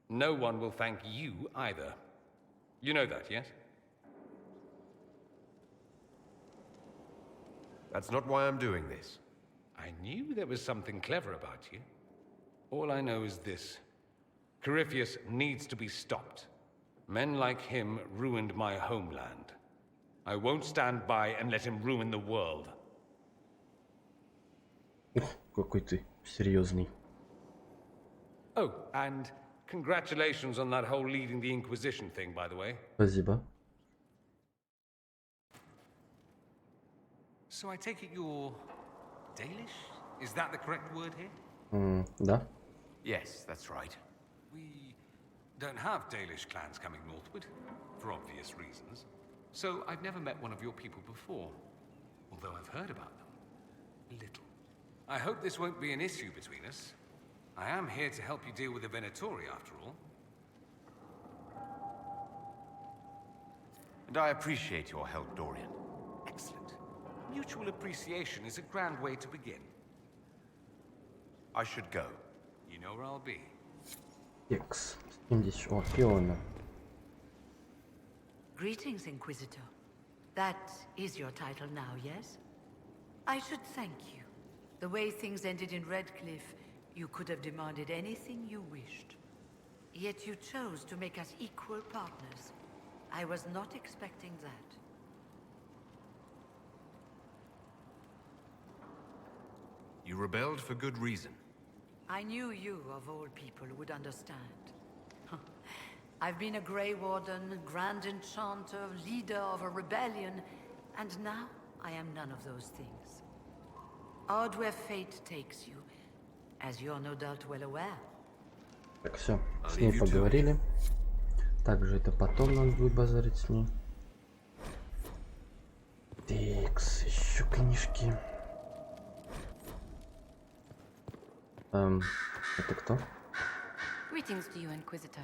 No one will thank you either. You know that, yes? That's not why I'm doing this. I knew there was something clever about you. All I know is this. Corypheus needs to be stopped. Men like him ruined my homeland. I won't stand by and let him ruin the world. Какой ты серьезный. Oh, and congratulations on that whole leading the Inquisition thing, by the way. Спасибо. So I take it you're Dalish? Is that the correct word here? Да. Yes, that's right. We don't have Dalish clans coming northward, for obvious reasons. So I've never met one of your people before, although I've heard about them. Little. I hope this won't be an issue between us. I am here to help you deal with the Venatori, after all. And I appreciate your help, Dorian. Excellent. Mutual appreciation is a grand way to begin. I should go. You know where I'll be. X. 70. О, Фиона. Greetings, Inquisitor. That is your title now, yes? I should thank you. The way things ended in Redcliffe, you could have demanded anything you wished. Yet you chose to make us equal partners. I was not expecting that. You rebelled for good reason. I knew you, of all people, would understand. I've been a Grey Warden, Grand Enchanter, leader of a rebellion, and now I am none of those things. Odd where fate takes you, as you're no doubt well aware. Так, все, с ней поговорили. Также это потом надо будет базарить с ней. Тикс, еще книжки. Это кто? Greetings to you, Inquisitor.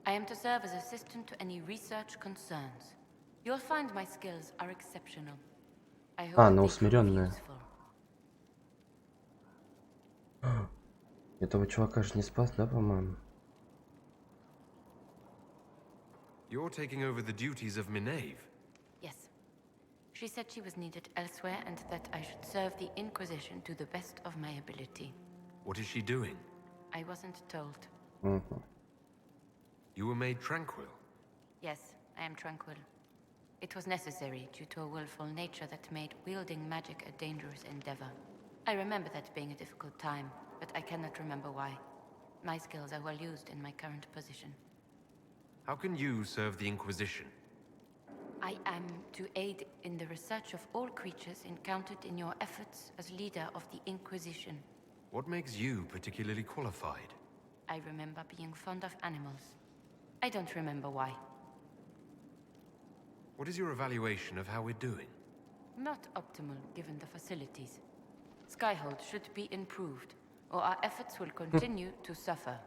I am to serve as assistant to any research concerns. You'll find my skills are exceptional. I hope она they усмиренная. prove useful. Этого чувака же не спас, да, по-моему? You're taking over the duties of Minave. Yes. She said she was needed elsewhere and that I should serve the Inquisition to the best of my ability. What is she doing? I wasn't told. You were made tranquil. Yes, I am tranquil. It was necessary due to a willful nature that made wielding magic a dangerous endeavor. I remember that being a difficult time, but I cannot remember why. My skills are well used in my current position. How can you serve the Inquisition? I am to aid in the research of all creatures encountered in your efforts as leader of the Inquisition. What makes you particularly qualified? I remember being fond of animals. I don't remember why. What is your evaluation of how we're doing? Not optimal given the facilities. Skyhold should be improved, or our efforts will continue to suffer.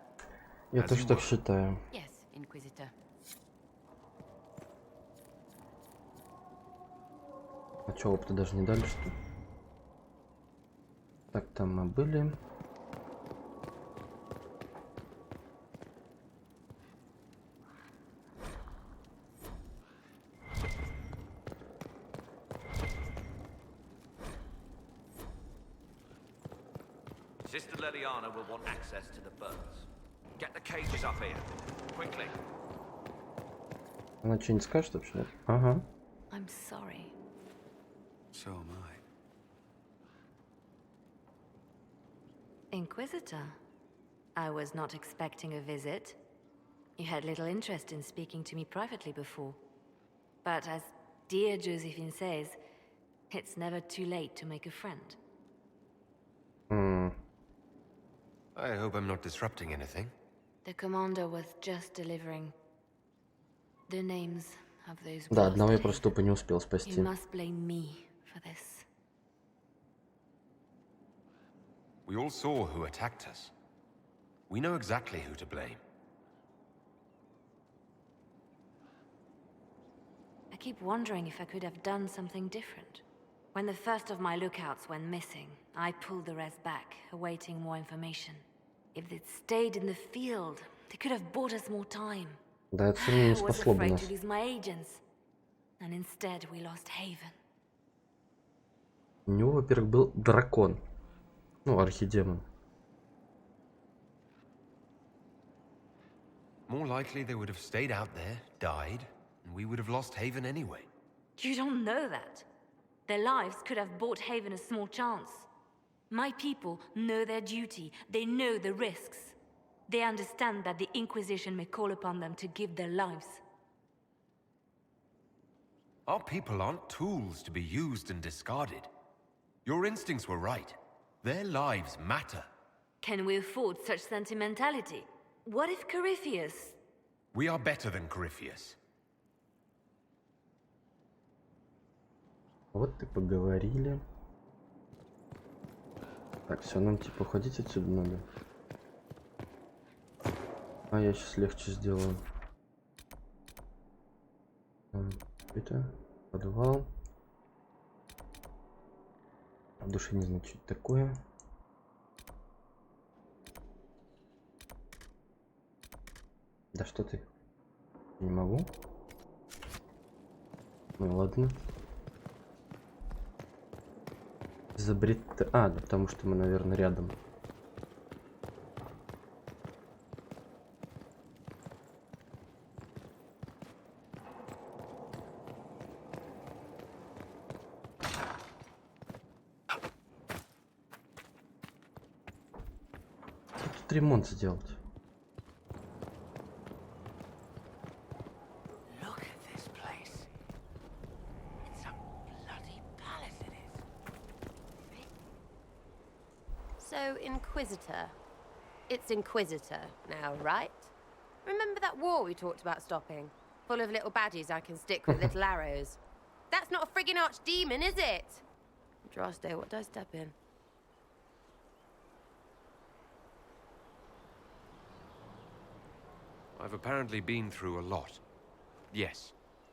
Я тоже так считаю. Yes, Inquisitor. А чё, опыта даже не дали, что ли? Так, там мы были. Sister Leliana will want access to the birds. Get the cages up here. Quickly. Она что-нибудь скажет вообще? Ага. I'm sorry. So am I. Inquisitor, I was not expecting a visit. You had little interest in speaking to me privately before. But as dear Josephine says, it's never too late to make a friend. I hope I'm not disrupting anything. The commander was just delivering the names of those. Да, одного я просто тупо не успел You спасти. must blame me for this. We all saw who attacked us. We know exactly who to blame. I keep wondering if I could have done something different. When the first of my lookouts went missing, I pulled the rest back, awaiting more information. If they'd stayed in the field, they could have bought us more time. Да, это все не I was спасло бы afraid нас. to lose my agents, and instead we lost Haven. У него, во-первых, был дракон. Ну, архидемон. More likely they would have stayed out there, died, and we would have lost Haven anyway. You don't know that. Their lives could have bought Haven a small chance. My people know their duty. They know the risks. They understand that the Inquisition may call upon them to give their lives. Our people aren't tools to be used and discarded. Your instincts were right. Their lives matter. Can we afford such sentimentality? What if Corypheus... We are better than Corypheus. Вот и поговорили. Так, все, нам типа уходить отсюда надо. А я сейчас легче сделаю. Это подвал. В душе не знаю, что это такое. Да что ты? Не могу. Ну ладно. Забрит... А, да, потому что мы, наверное, рядом. Тут ремонт сделать. So, Inquisitor. It's Inquisitor now, right? Remember that war we talked about stopping? Full of little baddies I can stick with little arrows. That's not a friggin' archdemon, is it? Drosto, what did I step in? I've apparently been through a lot. Yes,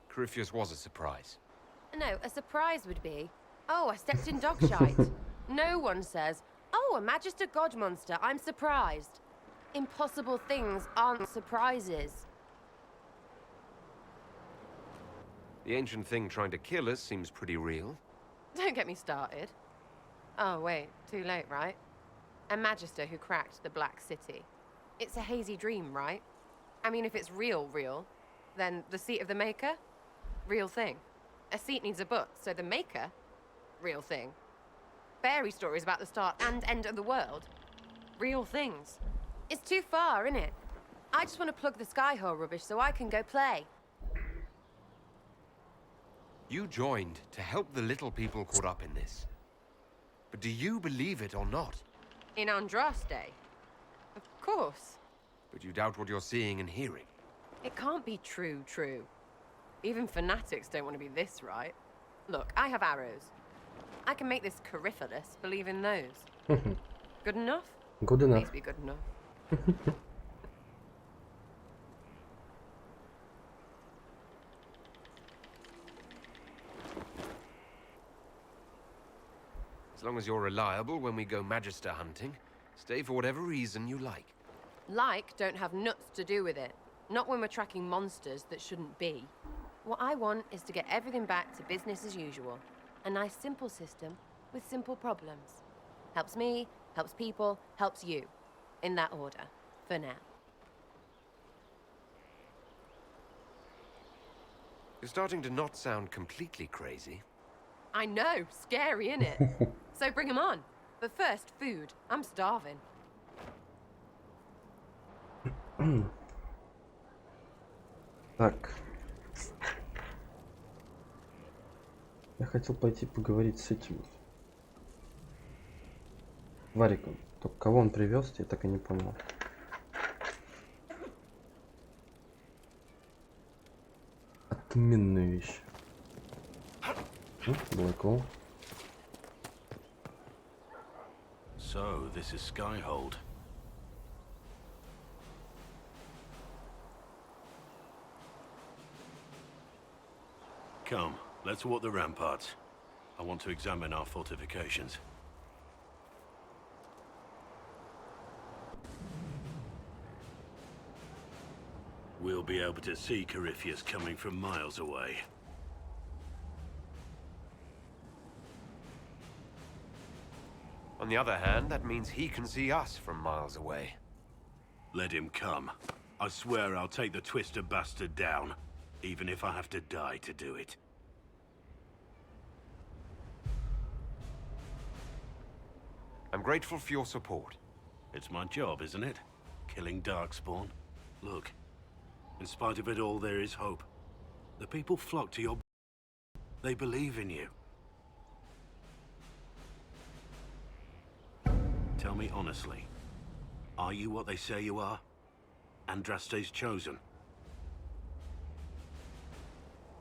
Corypheus was a surprise. No, a surprise would be, oh, I stepped in dog shite. No one says, oh, a Magister God monster, I'm surprised. Impossible things aren't surprises. The ancient thing trying to kill us seems pretty real. Don't get me started. Oh, wait, too late, right? A Magister who cracked the Black City. It's a hazy dream, right? I mean, if it's real, then the seat of the Maker? Real thing. A seat needs a book, so the Maker? Real thing. Fairy stories about the start and end of the world? Real things. It's too far, isn't it? I just want to plug the Skyhole rubbish so I can go play. You joined to help the little people caught up in this. But do you believe it or not? In Andraste? Of course. But you doubt what you're seeing and hearing. It can't be true. Even fanatics don't want to be this right. Look, I have arrows. I can make this Coryphalis believe in those. Good enough? Good enough. Please be good enough. As long as you're reliable when we go Magister hunting, stay for whatever reason you like. Like don't have nuts to do with it. Not when we're tracking monsters that shouldn't be. What I want is to get everything back to business as usual. A nice simple system with simple problems. Helps me, helps people, helps you. In that order, for now. You're starting to not sound completely crazy. I know, scary, innit? So bring 'em on. But first, food. I'm starving. Так. Я хотел пойти поговорить с этим Вариком. Только кого он привез, я так и не понял. Отменную вещь. Блэквелл. So, this is Skyhold. Come, let's walk the ramparts. I want to examine our fortifications. We'll be able to see Corypheus coming from miles away. On the other hand, that means he can see us from miles away. Let him come. I swear I'll take the twister bastard down, even if I have to die to do it. I'm grateful for your support. It's my job, isn't it? Killing Darkspawn. Look, in spite of it all, there is hope. The people flock to your... They believe in you. Tell me honestly, are you what they say you are? Andraste's chosen?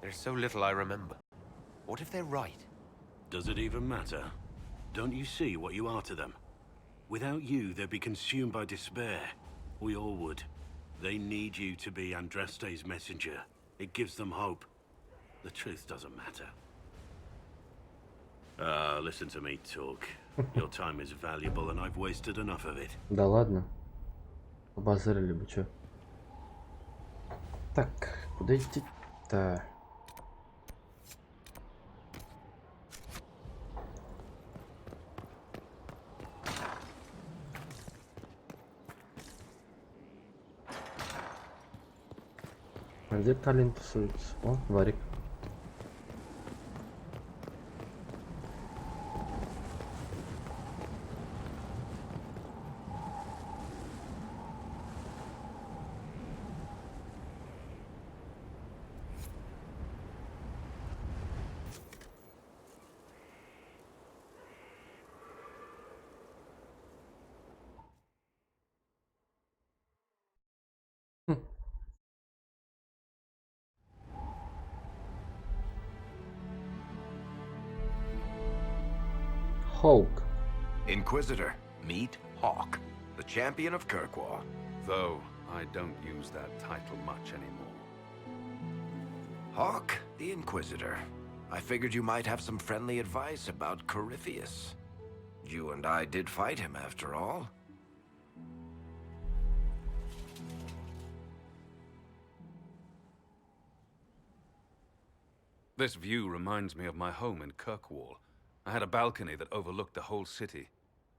There's so little I remember. What if they're right? Does it even matter? Don't you see what you are to them? Without you, they'd be consumed by despair. We all would. They need you to be Andraste's messenger. It gives them hope. The truth doesn't matter. Listen to me talk. Your time is valuable and I've wasted enough of it. Да ладно. Побазарили бы, чё. Так, куда идти-то? А где Таллин тусуется? О, Варик. Hawk. Inquisitor, meet Hawk, the champion of Kirkwall. Though I don't use that title much anymore. Hawk, the Inquisitor. I figured you might have some friendly advice about Corypheus. You and I did fight him, after all. This view reminds me of my home in Kirkwall. I had a balcony that overlooked the whole city.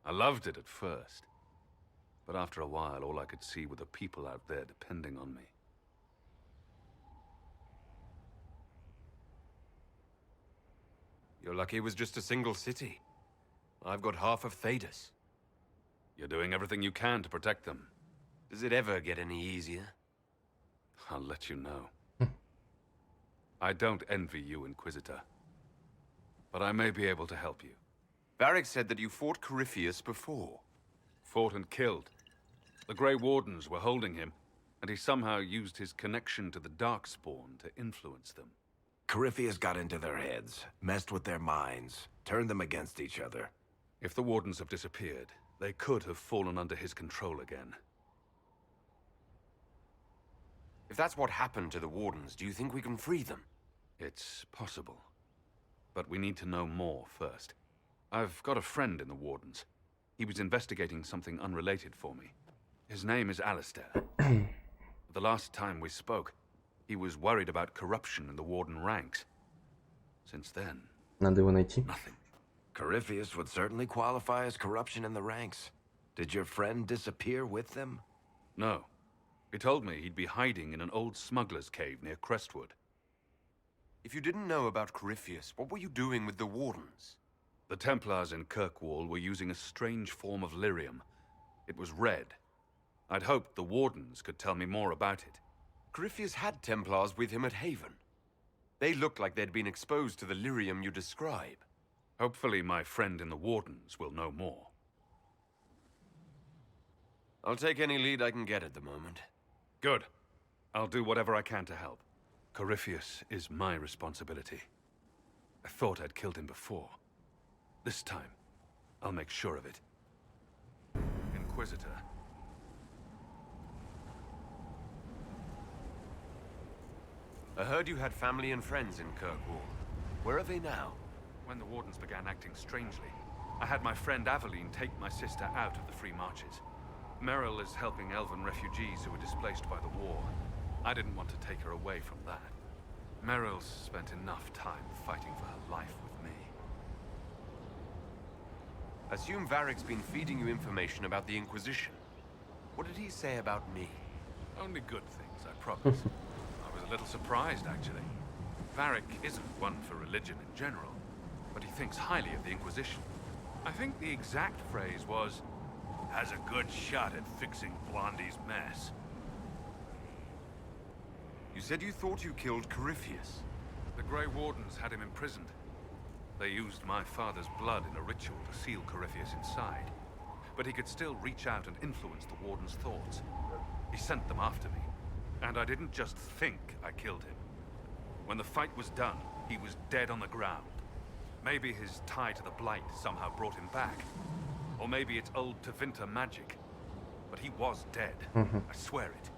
I loved it at first. But after a while, all I could see were the people out there depending on me. You're lucky it was just a single city. I've got half of Thedas. You're doing everything you can to protect them. Does it ever get any easier? I'll let you know. I don't envy you, Inquisitor. But I may be able to help you. Varric said that you fought Corypheus before. Fought and killed. The Grey Wardens were holding him, and he somehow used his connection to the Darkspawn to influence them. Corypheus got into their heads, messed with their minds, turned them against each other. If the Wardens have disappeared, they could have fallen under his control again. If that's what happened to the Wardens, do you think we can free them? It's possible. But we need to know more first. I've got a friend in the Wardens. He was investigating something unrelated for me. His name is Alistair. The last time we spoke, he was worried about corruption in the Warden ranks. Since then, Надо его найти. nothing. Corypheus would certainly qualify as corruption in the ranks. Did your friend disappear with them? No. He told me he'd be hiding in an old smuggler's cave near Crestwood. If you didn't know about Corypheus, what were you doing with the Wardens? The Templars in Kirkwall were using a strange form of lyrium. It was red. I'd hoped the Wardens could tell me more about it. Corypheus had Templars with him at Haven. They looked like they'd been exposed to the lyrium you describe. Hopefully my friend in the Wardens will know more. I'll take any lead I can get at the moment. Good. I'll do whatever I can to help. Corypheus is my responsibility. I thought I'd killed him before. This time, I'll make sure of it. Inquisitor. I heard you had family and friends in Kirkwall. Where are they now? When the Wardens began acting strangely, I had my friend Aveline take my sister out of the Free Marches. Merrill is helping elven refugees who were displaced by the war. I didn't want to take her away from that. Merrill's spent enough time fighting for her life with me. Assume Varric's been feeding you information about the Inquisition. What did he say about me? Only good things, I promise. I was a little surprised, actually. Varric isn't one for religion in general, but he thinks highly of the Inquisition. I think the exact phrase was, "has a good shot at fixing Blondie's mess." You said you thought you killed Corypheus. The Grey Wardens had him imprisoned. They used my father's blood in a ritual to seal Corypheus inside. But he could still reach out and influence the Warden's thoughts. He sent them after me. And I didn't just think I killed him. When the fight was done, he was dead on the ground. Maybe his tie to the Blight somehow brought him back. Or maybe it's old Tevinter magic. But he was dead. I swear it.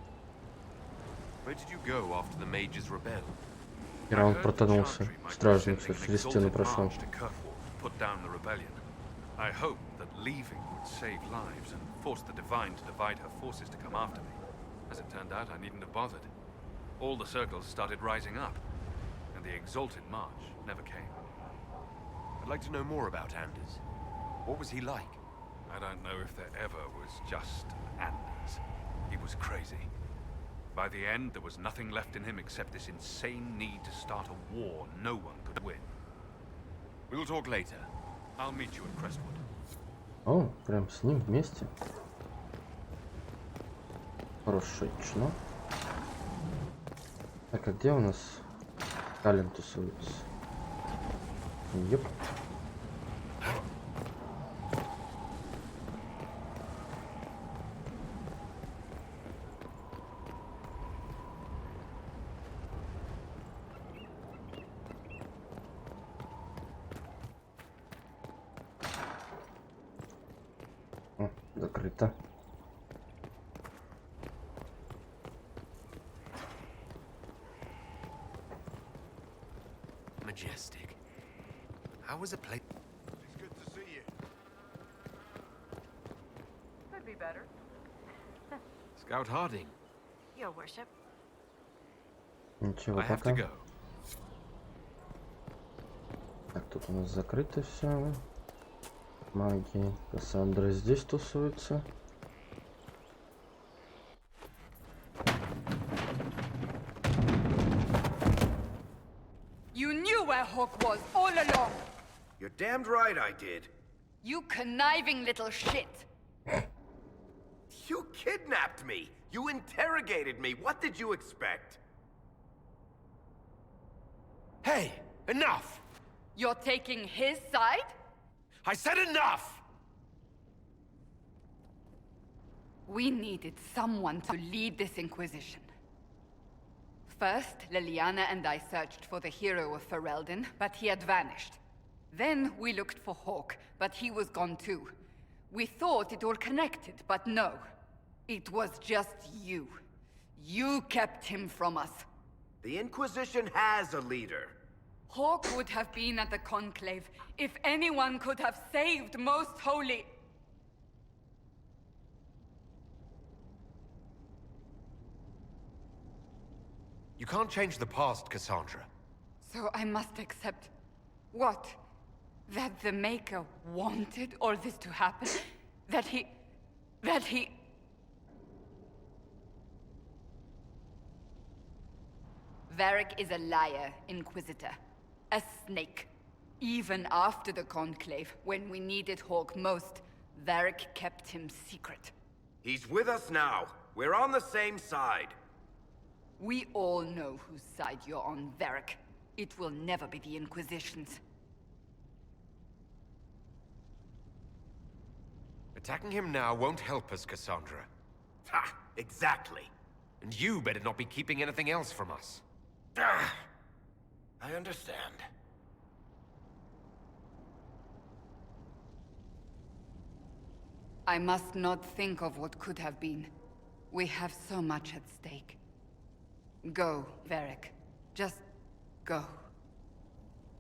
Where did you go after the mages rebelled? И раунд протонулся. Стражницу через стену прошел. Put down the rebellion. I hoped that leaving would save lives and force the Divine to divide her forces to come after me. As it turned out, I needn't have bothered. All the circles started rising up, and the Exalted March never came. I'd like to know more about Anders. What was he like? I don't know if there ever was just Anders. He was crazy. By the end, there was nothing left in him except this insane need to start a war no one could win. We'll talk later. I'll meet you at Crestwood. О, прям с ним вместе. Хорошечно. Так, а где у нас Калин тусуется? Еп. О, закрыто. Majestic. How was a place? It's good to see you. Could be better. Scout Harding. Your worship. Ничего I have to пока. go. Так, тут у нас закрыто все. Маги. Кассандра здесь тусуется. You knew where Hawk was all along! You're damned right I did. You conniving little shit! You kidnapped me! You interrogated me! What did you expect? Hey, enough! You're taking his side? I said enough! We needed someone to lead this Inquisition. First, Liliana and I searched for the hero of Ferelden, but he had vanished. Then we looked for Hawke, but he was gone too. We thought it all connected, but no. It was just you. You kept him from us. The Inquisition has a leader. Hawke would have been at the Conclave if anyone could have saved Most Holy... You can't change the past, Cassandra. So I must accept... what? That the Maker wanted all this to happen? That he... Varric is a liar, Inquisitor. A snake. Even after the Conclave, when we needed Hawke most, Varric kept him secret. He's with us now. We're on the same side. We all know whose side you're on, Varric. It will never be the Inquisition's. Attacking him now won't help us, Cassandra. Ha! Exactly. And you better not be keeping anything else from us. Ah, I understand. I must not think of what could have been. We have so much at stake. Go, Varric. Just go.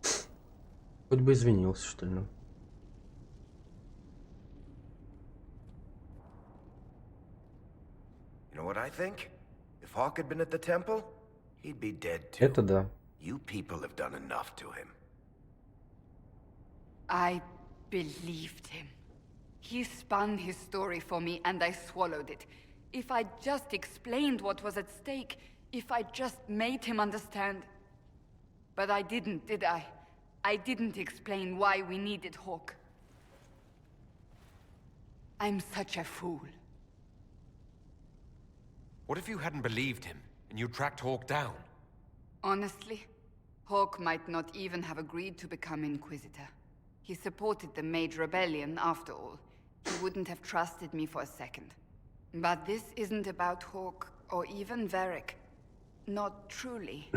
Хоть бы извинился, что ли. Ну. You know what I think? If Hawke had been at the temple, he'd be dead too. Это да. You people have done enough to him. I believed him. He spun his story for me, and I swallowed it. If I just explained what was at stake, if I just made him understand... But I didn't, did I? I didn't explain why we needed Hawke. I'm such a fool. What if you hadn't believed him, and you tracked Hawke down? Honestly, Hawke might not even have agreed to become Inquisitor. He supported the Mage Rebellion, after all. He wouldn't have trusted me for a second. But this isn't about Hawke, or even Varric. Not truly.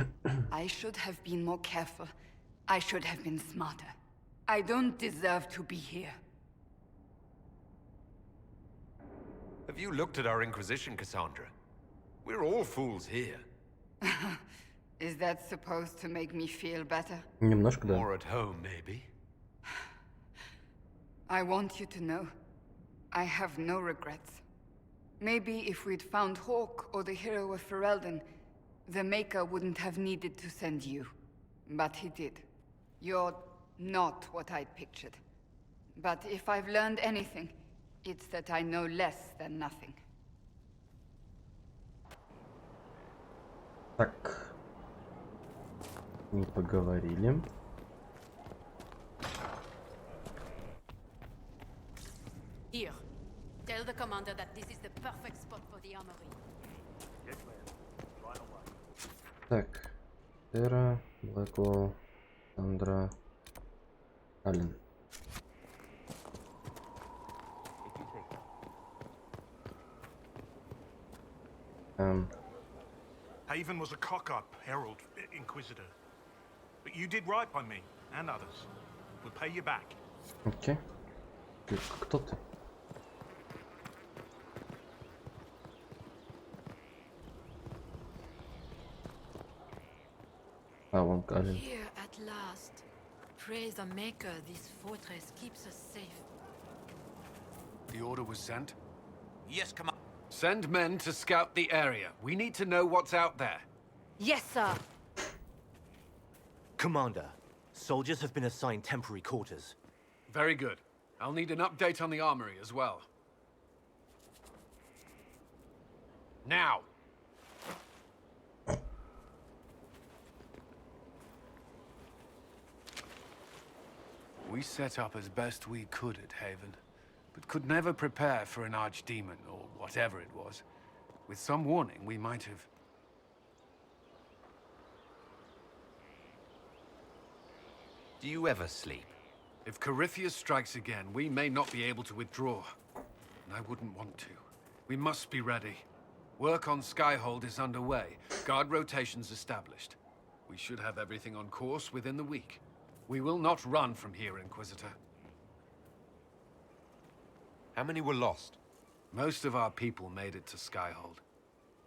I should have been more careful. I should have been smarter. I don't deserve to be here. Have you looked at our Inquisition, Cassandra? We're all fools here. Is that supposed to make me feel better? Немножко, да. More at home, maybe. I want you to know, I have no regrets. Maybe if we'd found Hawke or the hero of Ferelden, the Maker wouldn't have needed to send you. But he did. You're not what I'd pictured. But if I've learned anything, it's that I know less than nothing. Так. Не поговорили. Here. Tell the commander that this is the perfect spot for the armory. Так. Тера, Блэквелл, Сандра, Ален. Haven was a cock-up, Herald, Inquisitor. But you did right by me, and others. We'll pay you back. Окей. Кто ты? А, вон Ален. Here at last. Praise the Maker, this fortress keeps us safe. The order was sent? Yes, Commander. Send men to scout the area. We need to know what's out there. Yes, sir. Commander, soldiers have been assigned temporary quarters. Very good. I'll need an update on the armory as well. Now! We set up as best we could at Haven, but could never prepare for an archdemon or whatever it was. With some warning, we might have... Do you ever sleep? If Corypheus strikes again, we may not be able to withdraw. And I wouldn't want to. We must be ready. Work on Skyhold is underway. Guard rotations established. We should have everything on course within the week. We will not run from here, Inquisitor. How many were lost? Most of our people made it to Skyhold.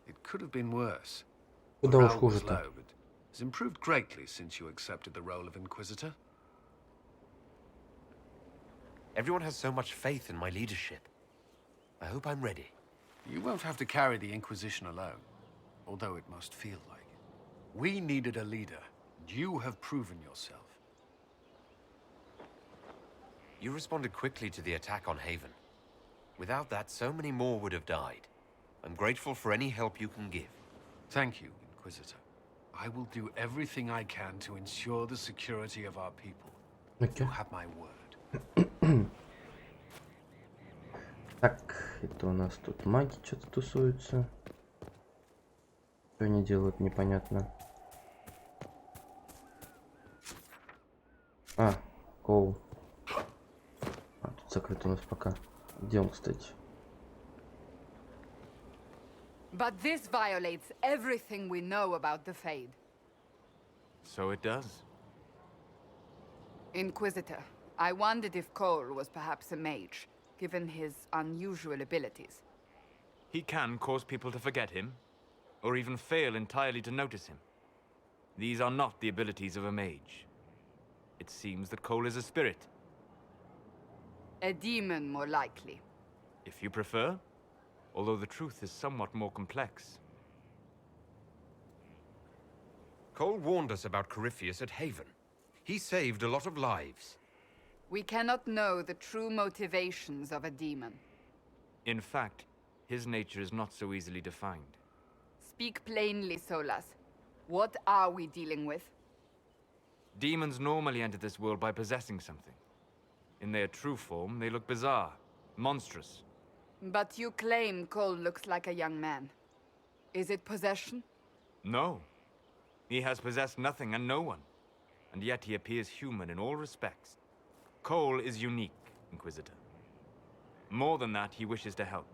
It could have been worse. Куда уж Morale was хуже-то? low, but has improved greatly since you accepted the role of Inquisitor. Everyone has so much faith in my leadership. I hope I'm ready. You won't have to carry the Inquisition alone, although it must feel like it. We needed a leader, and you have proven yourself. You responded quickly to the attack on Haven. Without that, so many more would have died. I'm grateful for any help you can give. Thank you, Inquisitor. I will do everything I can to ensure the security of our people. Okay. You have my word. Так, это у нас тут маги что-то тусуются. Что они делают, непонятно. А, Коул. А, тут закрыто у нас пока. Где он, кстати? But this violates everything we know about the Fade. So it does. Inquisitor, I wondered if Cole was perhaps a mage, given his unusual abilities. He can cause people to forget him, or even fail entirely to notice him. These are not the abilities of a mage. It seems that Cole is a spirit. A demon, more likely. If you prefer, although the truth is somewhat more complex. Cole warned us about Corypheus at Haven. He saved a lot of lives. We cannot know the true motivations of a demon. In fact, his nature is not so easily defined. Speak plainly, Solas. What are we dealing with? Demons normally enter this world by possessing something. In their true form, they look bizarre, monstrous. But you claim Cole looks like a young man. Is it possession? No. He has possessed nothing and no one. And yet he appears human in all respects. Cole is unique, Inquisitor. More than that, he wishes to help.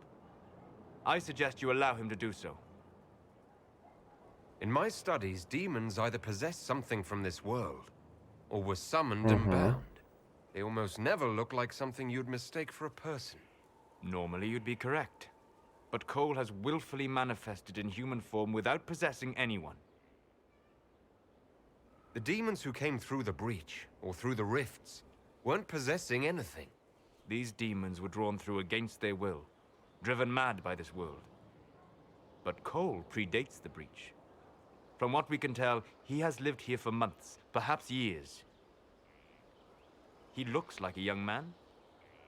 I suggest you allow him to do so. In my studies, demons either possess something from this world, or were summoned and bound. They almost never look like something you'd mistake for a person. Normally you'd be correct. But Cole has willfully manifested in human form without possessing anyone. The demons who came through the breach, or through the rifts, weren't possessing anything. These demons were drawn through against their will, driven mad by this world. But Cole predates the breach. From what we can tell, he has lived here for months, perhaps years. He looks like a young man.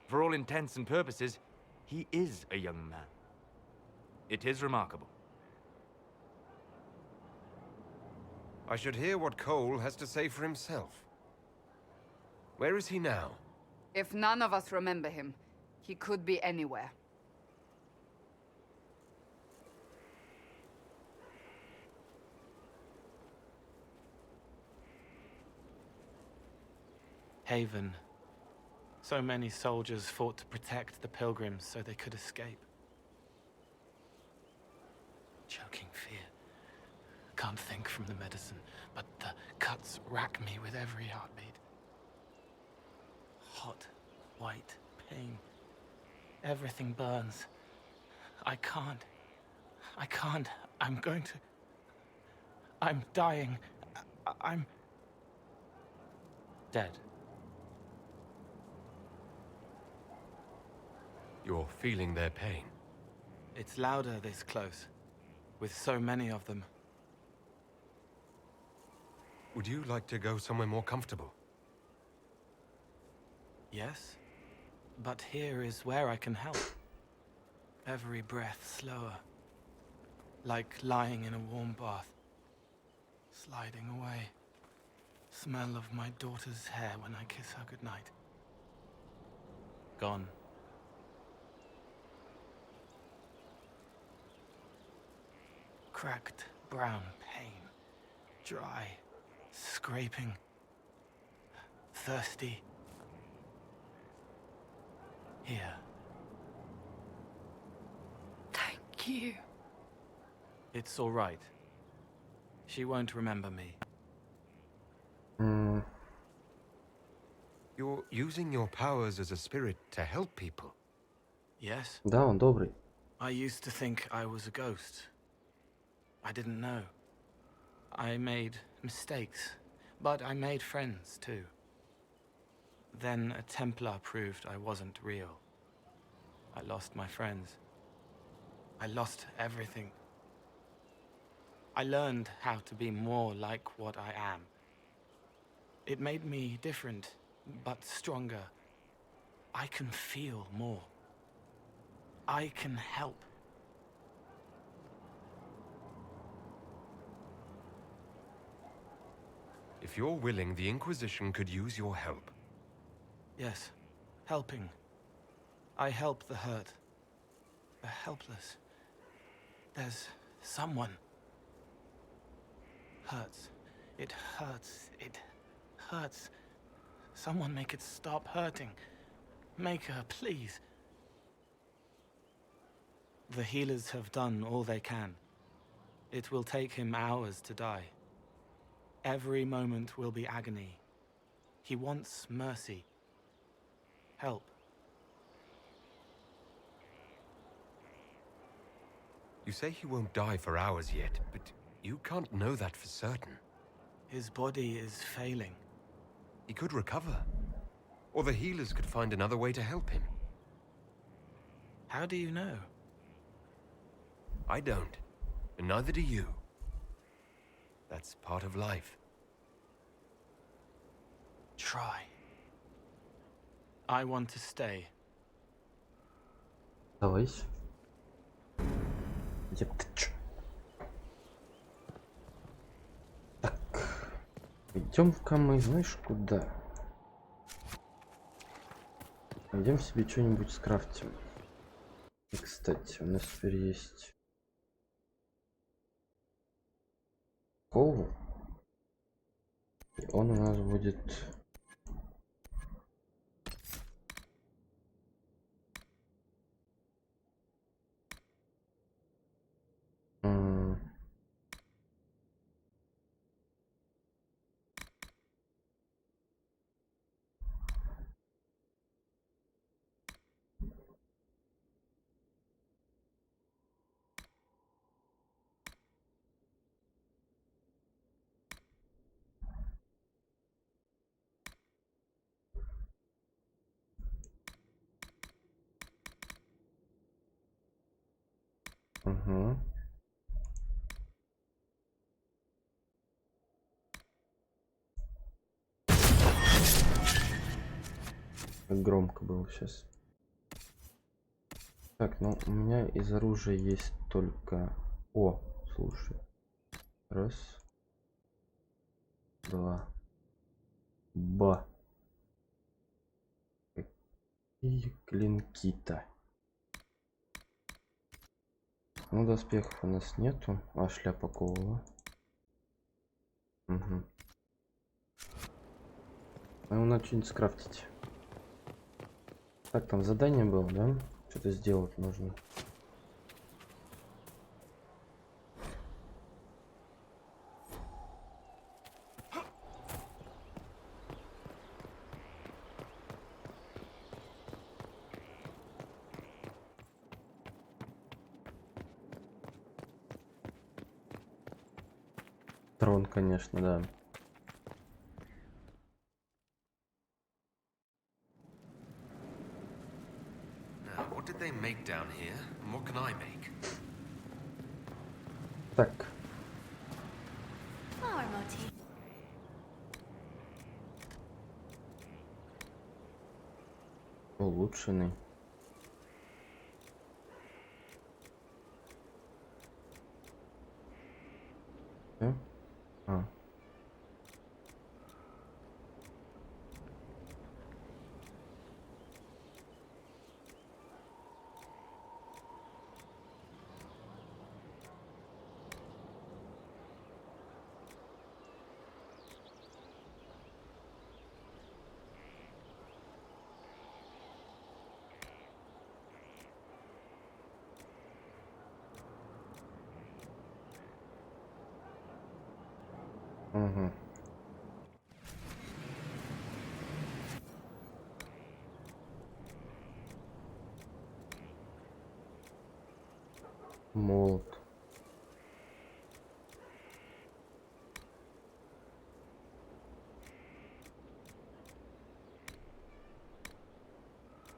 For all intents and purposes, he is a young man. It is remarkable. I should hear what Cole has to say for himself. Where is he now? If none of us remember him, he could be anywhere. Haven. So many soldiers fought to protect the pilgrims so they could escape. Choking fear. Can't think from the medicine, but the cuts rack me with every heartbeat. Hot, white pain. Everything burns. I can't. I'm going to... I'm dying. I'm... dead. You're feeling their pain. It's louder this close, with so many of them. Would you like to go somewhere more comfortable? Yes, but here is where I can help. Every breath slower, like lying in a warm bath, sliding away. Smell of my daughter's hair when I kiss her goodnight. Gone. Cracked brown pain. Dry. Scraping. Thirsty. Here. Thank you. It's all right. She won't remember me. You're using your powers as a spirit to help people. Yes? Да, он добрый. I used to think I was a ghost. I didn't know. I made mistakes, but I made friends too. Then a Templar proved I wasn't real. I lost my friends. I lost everything. I learned how to be more like what I am. It made me different, but stronger. I can feel more. I can help. If you're willing, the Inquisition could use your help. Yes, helping. I help the hurt, the helpless. There's someone. Hurts. It hurts. It hurts. Someone make it stop hurting. Make her, please. The healers have done all they can. It will take him hours to die. Every moment will be agony. He wants mercy. Help. You say he won't die for hours yet, but you can't know that for certain. His body is failing. He could recover. Or the healers could find another way to help him. How do you know? I don't. And neither do you. That's part of life. Try. I want to stay. Давай. Ептыч. Так. Идем-ка мы, знаешь, куда? Пойдем себе что-нибудь скрафтим. И, кстати, у нас теперь есть кову. И он у нас будет... Угу. Как громко было сейчас. Так, ну у меня из оружия есть только... О, слушай. Раз. Два. Ба. Какие клинки-то. Ну, доспехов у нас нету. А шляпа ковала. Угу. Ну, надо что-нибудь скрафтить. Так, там задание было, да? Что-то сделать нужно. Трон, конечно, да. What did they make down here, and what can I make? Так. Flower motif. Улучшенный. Да? А. Угу. Молот.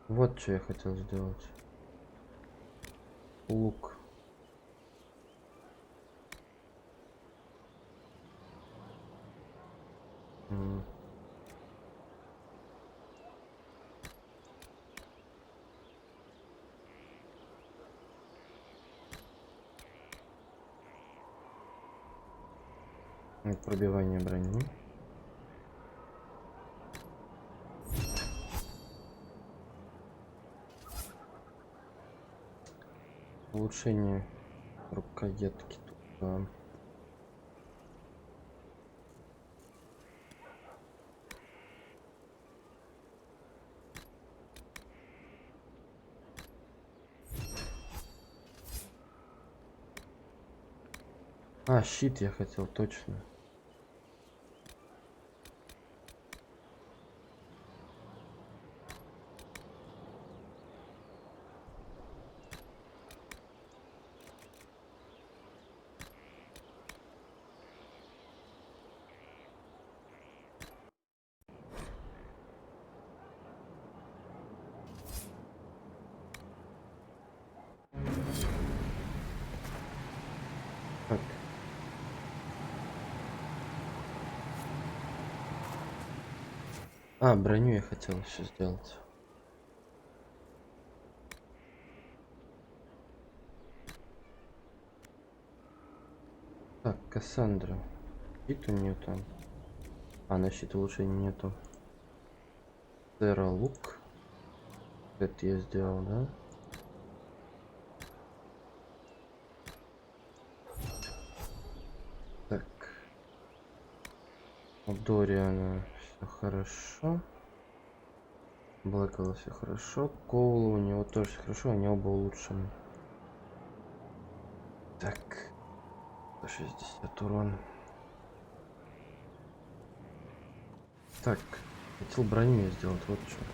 Вот что я хотел сделать. Лук. Пробивание брони. Улучшение рукоятки. Туда. А, щит я хотел, точно. Так. А, броню я хотел еще сделать. Так, Кассандра. Щит у нее там. А, на щит улучшений нету. Тера лук. Это я сделал, да? Так. У Дориана все хорошо. Блэквелла все хорошо. Коула у него тоже все хорошо, они оба улучшены. Так. 160 урон. Так. Хотел броню я сделать, вот что.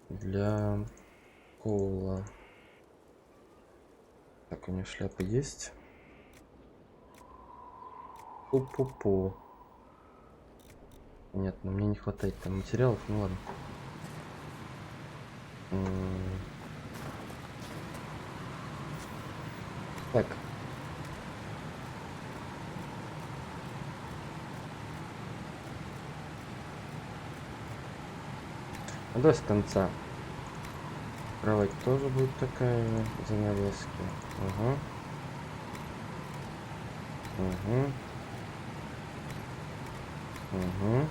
Для Коула. Так, у него шляпа есть. Пу-пу-пу. Понятно, мне не хватает там материалов, ну ладно. Так. Ну, давай с конца. Кровать тоже будет такая же, занавески. Угу. Угу. Угу.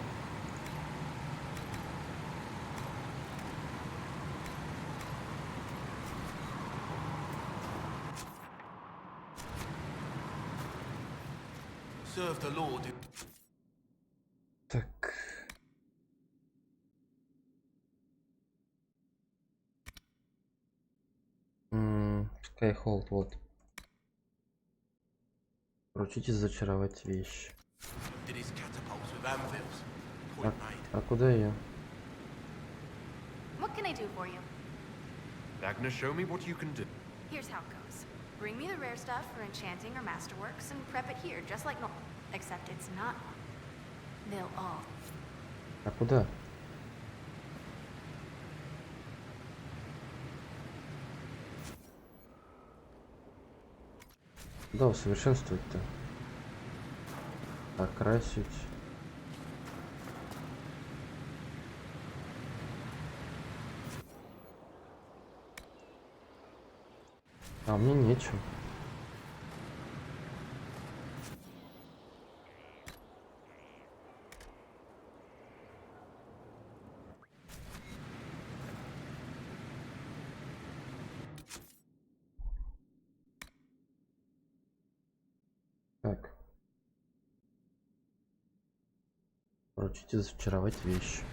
Serve the Lord. Так. Skyhold, вот. Поручите зачаровать вещи. А куда я? What can I do for you? Ragnar, show me what you can do. Here's how it goes. Bring me the rare stuff for enchanting or masterworks and prep it here, just like normal. Except it's not. They'll all. А куда? Куда усовершенствовать-то? Окрасить. А мне нечем. Так. Поручите зачаровать вещи.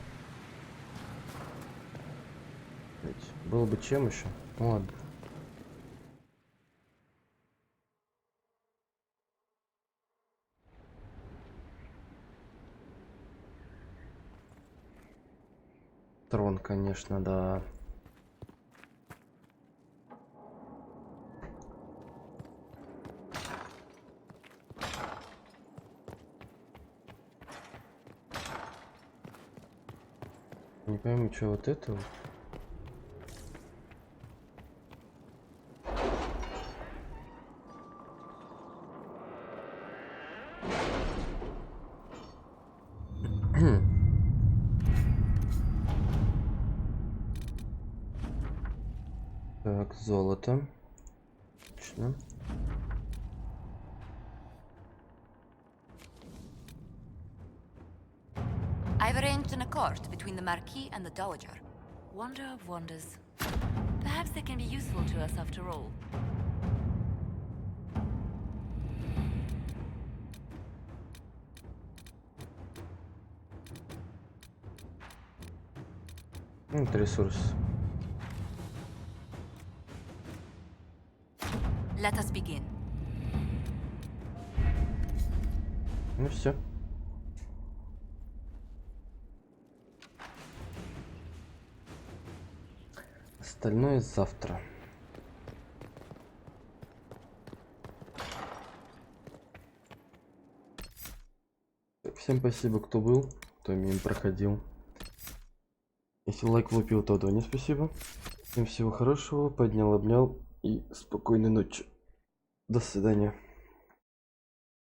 Было бы чем еще? Ну ладно. Трон, конечно, да. Не пойму, что вот это вот. Так, золото. Отлично. I've arranged an accord between the Marquis and the Dowager. Wonder of wonders. Perhaps they can be useful to us after all. Это ресурс. Let us begin. Ну все. Остальное завтра. Так, всем спасибо, кто был, кто мимо проходил. Если лайк влупил, то Доне спасибо. Всем всего хорошего, поднял, обнял и спокойной ночи. До свидания.